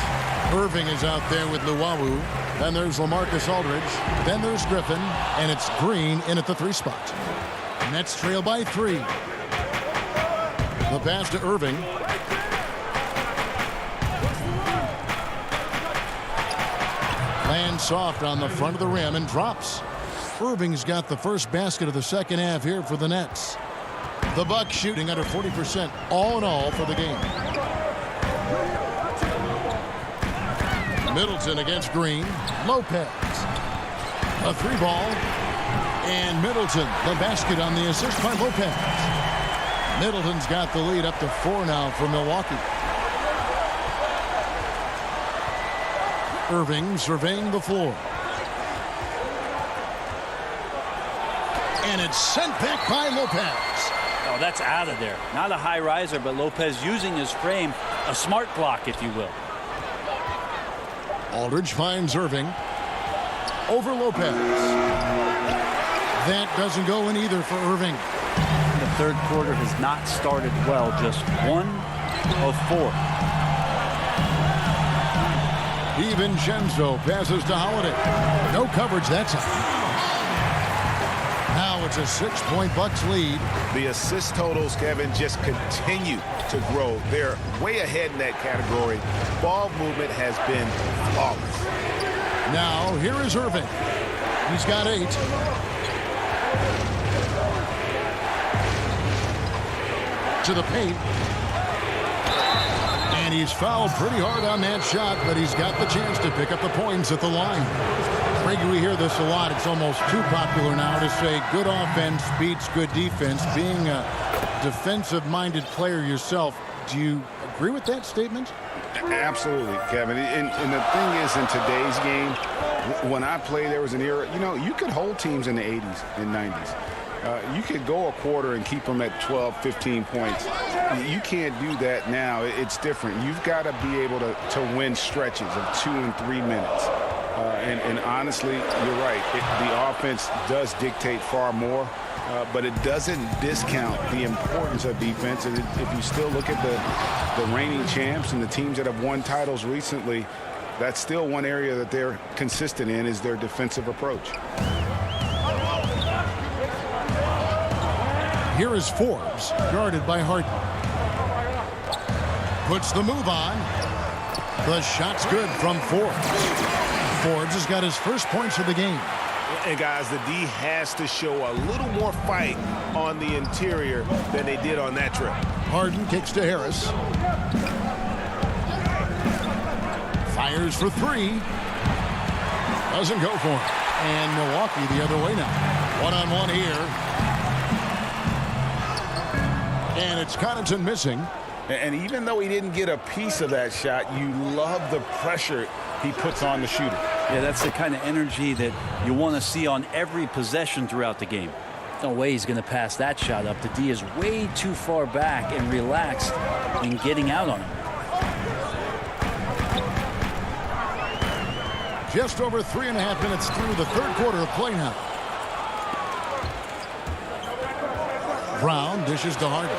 Irving is out there with Luwawu. Then there's LaMarcus Aldridge. Then there's Griffin. And it's Green in at the 3 spot. Nets trail by 3. The pass to Irving. Lands soft on the front of the rim and drops. Irving's got the first basket of the second half here for the Nets. The Bucks shooting under 40% all in all for the game. Middleton against Green. Lopez. A 3-ball. And Middleton, the basket on the assist by Lopez. Middleton's got the lead up to 4 now for Milwaukee. Irving surveying the floor. And it's sent back by Lopez. Oh, that's out of there. Not a high riser, but Lopez using his frame. A smart block, if you will. Aldridge finds Irving. Over Lopez. That doesn't go in either for Irving. The third quarter has not started well. Just 1 of 4. DiVincenzo passes to Holiday. No coverage that time. Now it's a 6-point Bucks lead. The assist totals, Kevin, just continue to grow. They're way ahead in that category. Ball movement has been flawless. Now here is Irving. He's got 8. To the paint. And he's fouled pretty hard on that shot, but he's got the chance to pick up the points at the line. Greg, we hear this a lot. It's almost too popular now to say good offense beats good defense. Being a defensive-minded player yourself, do you agree with that statement? Absolutely, Kevin. And the thing is, in today's game, when I played, there was an era, you could hold teams in the 80s and 90s. You could go a quarter and keep them at 12, 15 points. You can't do that now. It's different. You've got to be able to win stretches of 2 and 3 minutes. And honestly, you're right. The offense does dictate far more, but it doesn't discount the importance of defense. And if you still look at the reigning champs and the teams that have won titles recently, that's still one area that they're consistent in is their defensive approach. Here is Forbes, guarded by Harden. Puts the move on. The shot's good from Forbes. Forbes has got his first points of the game. And guys, the D has to show a little more fight on the interior than they did on that trip. Harden kicks to Harris. Fires for three. Doesn't go for it. And Milwaukee the other way now. One-on-one here. And it's Connaughton missing. And even though he didn't get a piece of that shot, you love the pressure he puts on the shooter. Yeah, that's the kind of energy that you want to see on every possession throughout the game. No way he's going to pass that shot up. The D is way too far back and relaxed in getting out on him. Just over 3.5 minutes through the third quarter of play now. Brown dishes to Harden.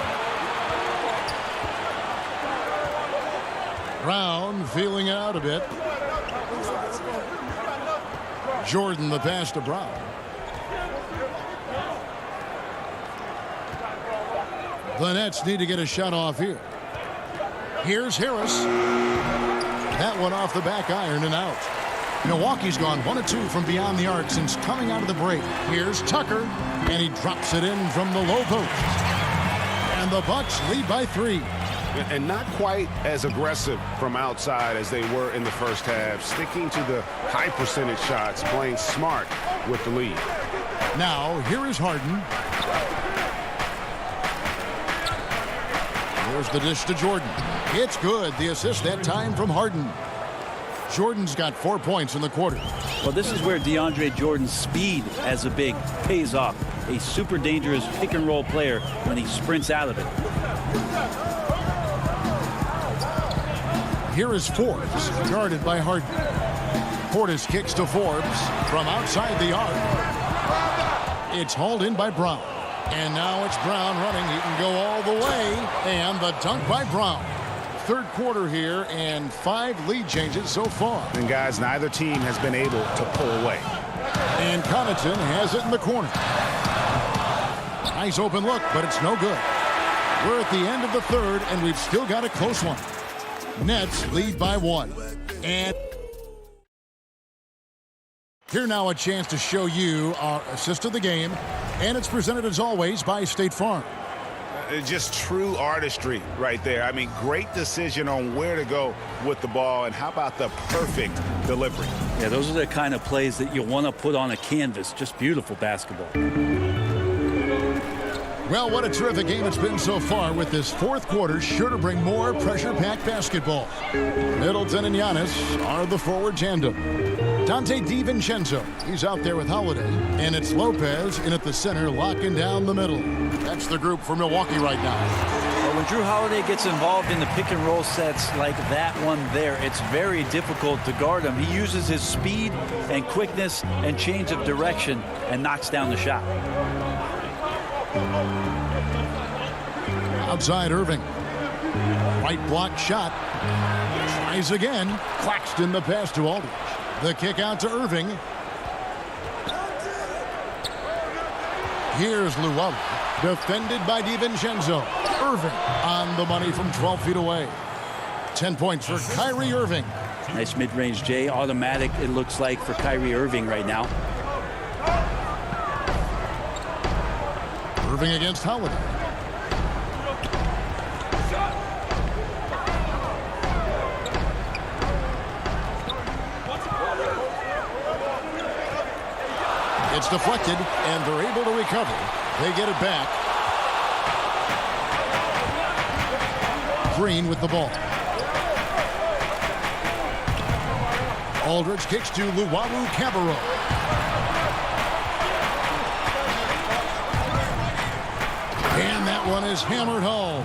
Brown feeling out a bit. Jordan the pass to Brown. The Nets need to get a shot off here. Here's Harris. That one off the back iron and out. Milwaukee's gone 1 of 2 from beyond the arc since coming out of the break. Here's Tucker, and he drops it in from the low post. And the Bucks lead by 3. And not quite as aggressive from outside as they were in the first half, sticking to the high percentage shots, playing smart with the lead. Now, here is Harden. Here's the dish to Jordan. It's good. The assist that time from Harden. Jordan's got 4 points in the quarter. Well, this is where DeAndre Jordan's speed as a big pays off. A super dangerous pick-and-roll player when he sprints out of it. Here is Forbes, guarded by Harden. Portis kicks to Forbes from outside the arc. It's hauled in by Brown. And now it's Brown running. He can go all the way. And the dunk by Brown. Third quarter here and 5 lead changes so far. And guys, neither team has been able to pull away. And Connaughton has it in the corner. Nice open look, but it's no good. We're at the end of the third, and we've still got a close one. Nets lead by 1. And here now a chance to show you our assist of the game. And it's presented as always by State Farm. Just true artistry right there. I mean, great decision on where to go with the ball, and how about the perfect delivery? Yeah, those are the kind of plays that you want to put on a canvas. Just beautiful basketball. Well, what a terrific game it's been so far, with this fourth quarter sure to bring more pressure-packed basketball. Middleton and Giannis are the forward tandem. Dante DiVincenzo, he's out there with Holiday. And it's Lopez in at the center, locking down the middle. That's the group for Milwaukee right now. Well, when Drew Holiday gets involved in the pick-and-roll sets like that one there, it's very difficult to guard him. He uses his speed and quickness and change of direction and knocks down the shot. Outside Irving. Right block shot. Tries again. Claxton the pass to Aldridge. The kick out to Irving. Here's Luwawu. Defended by DiVincenzo. Irving on the money from 12 feet away. 10 points for Kyrie Irving. Nice mid-range J. Automatic, it looks like, for Kyrie Irving right now. Irving against Holiday. It's deflected, and they're able to recover. They get it back. Green with the ball. Aldridge kicks to Luwawu-Cabarrot. And that one is hammered home.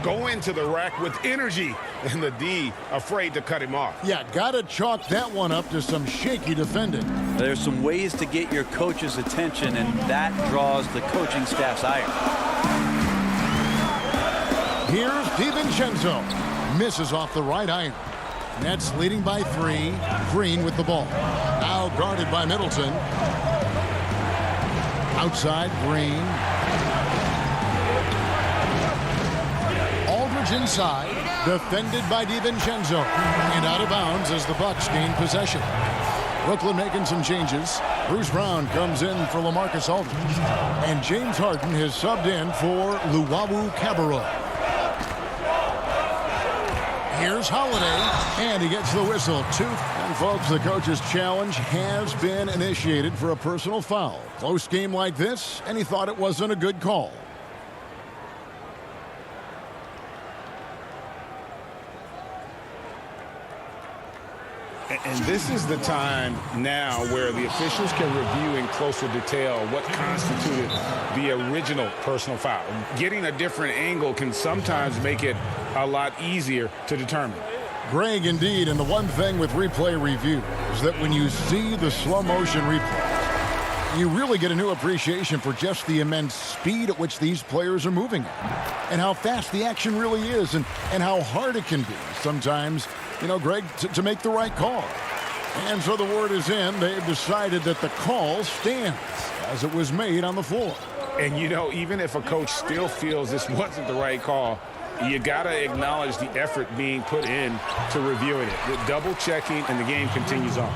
Go into the rack with energy, and the D afraid to cut him off. Yeah, gotta chalk that one up to some shaky defending. There's some ways to get your coach's attention, and that draws the coaching staff's ire. Here's DiVincenzo. Misses off the right iron. Nets leading by 3. Green with the ball. Now guarded by Middleton. Outside Green. Aldridge inside. Defended by DiVincenzo. And out of bounds as the Bucks gain possession. Brooklyn making some changes. Bruce Brown comes in for LaMarcus Aldridge. And James Harden has subbed in for Luwawu Cabarrot. Here's Holiday, and he gets the whistle. 2. And folks, the coach's challenge has been initiated for a personal foul. Close game like this, and he thought it wasn't a good call. And this is the time now where the officials can review in closer detail what constituted the original personal foul. Getting a different angle can sometimes make it a lot easier to determine. Greg, indeed, and the one thing with replay review is that when you see the slow motion replays, you really get a new appreciation for just the immense speed at which these players are moving and how fast the action really is and how hard it can be sometimes, you know, Greg, to make the right call. And so the word is in. They've decided that the call stands as it was made on the floor. And, you know, even if a coach still feels this wasn't the right call, you got to acknowledge the effort being put in to reviewing it. The double checking, and the game continues on.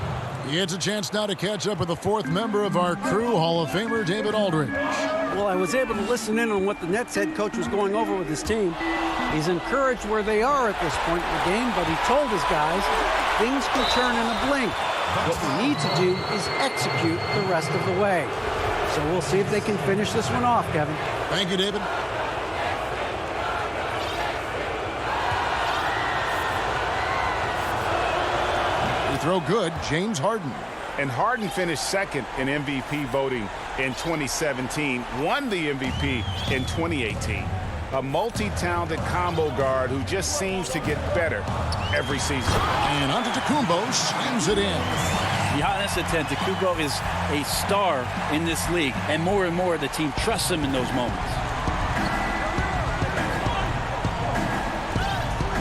It's a chance now to catch up with the 4th member of our crew, Hall of Famer David Aldridge. Well, I was able to listen in on what the Nets head coach was going over with his team. He's encouraged where they are at this point in the game, but he told his guys things can turn in a blink. What we need to do is execute the rest of the way. So we'll see if they can finish this one off, Kevin. Thank you, David. Throw good, James Harden. And Harden finished 2nd in MVP voting in 2017, won the MVP in 2018. A multi-talented combo guard who just seems to get better every season. And Antetokounmpo slams it in. Giannis Antetokounmpo is a star in this league, and more the team trusts him in those moments.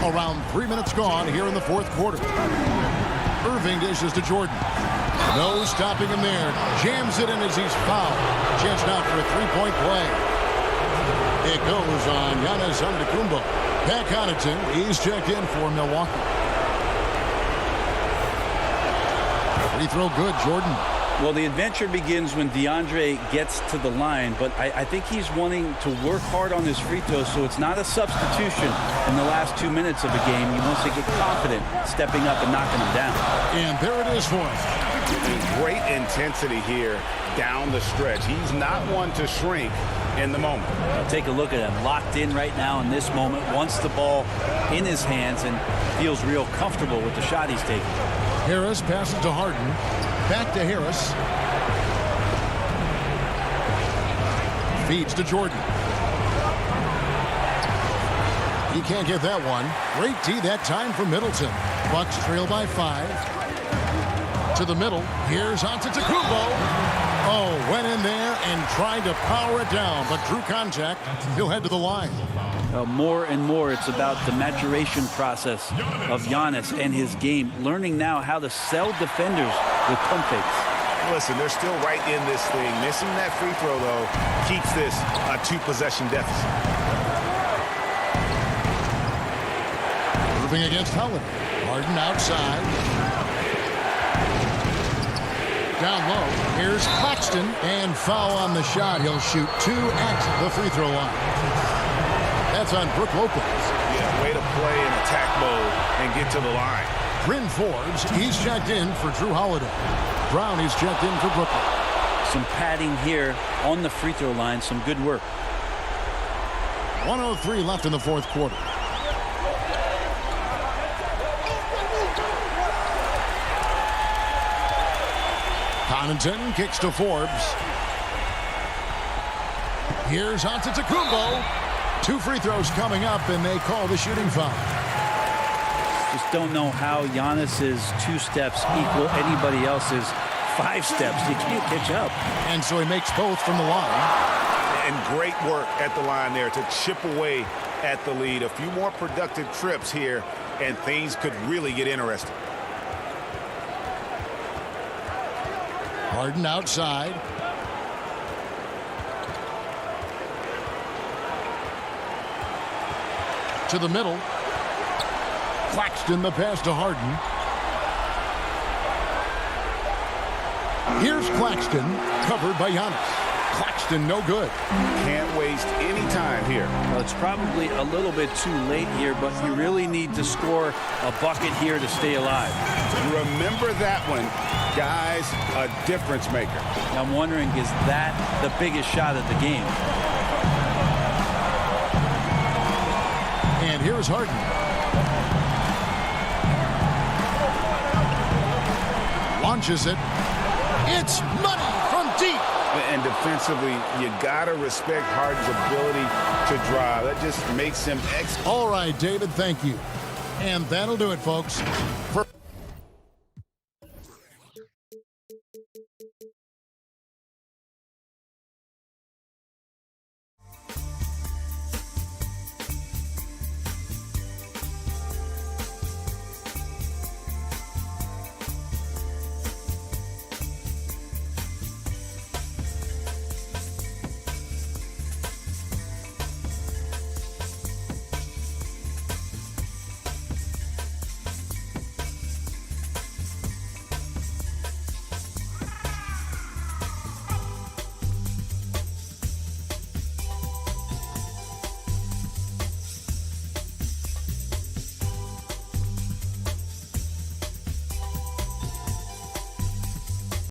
Around 3 minutes gone here in the 4th quarter. Irving dishes to Jordan. No stopping him there. Jams it in as he's fouled. Chance now for a 3-point play. It goes on Giannis Antetokounmpo. Pat Connaughton, he's checked in for Milwaukee. Free throw good, Jordan. Well, the adventure begins when DeAndre gets to the line, but I think he's wanting to work hard on his free throws, so it's not a substitution in the last 2 minutes of the game. He wants to get confident, stepping up and knocking him down. And there it is for him. Great intensity here down the stretch. He's not one to shrink in the moment. Take a look at him, locked in right now in this moment, wants the ball in his hands and feels real comfortable with the shot he's taking. Harris passes to Harden. Back to Harris. Feeds to Jordan. He can't get that one. Great D that time for Middleton. Bucks trail by 5. To the middle. Here's Antetokounmpo. Oh, went in there and tried to power it down, but drew contact. He'll head to the line. More and more, it's about the maturation process of Giannis and his game, learning now how to sell defenders with pump fakes. Listen, they're still right in this thing. Missing that free throw, though, keeps this a 2-possession deficit. Moving against Holiday. Harden outside. Down low. Here's Claxton, and foul on the shot. He'll shoot 2 at the free throw line. That's on Brook Lopez. Yeah, way to play in attack mode and get to the line. Bryn Forbes, he's checked in for Drew Holiday. Brown, he's checked in for Brooklyn. Some padding here on the free throw line. Some good work. 1:03 left in the 4th quarter. Connaughton kicks to Forbes. Here's Antetokounmpo. 2 free throws coming up, and they call the shooting foul. Just don't know how Giannis's 2 steps equal anybody else's 5 steps. You can't catch up. And so he makes both from the line. And great work at the line there to chip away at the lead. A few more productive trips here, and things could really get interesting. Harden outside. To the middle. Claxton the pass to Harden. Here's Claxton, covered by Giannis. Claxton, no good. Can't waste any time here. Well, it's probably a little bit too late here, but you really need to score a bucket here to stay alive. Remember that one, guys, a difference maker. I'm wondering, is that the biggest shot of the game? And here's Harden. Launches it. It's money from deep. And defensively, you got to respect Harden's ability to drive. That just makes him All right, David, thank you. And that'll do it, folks. For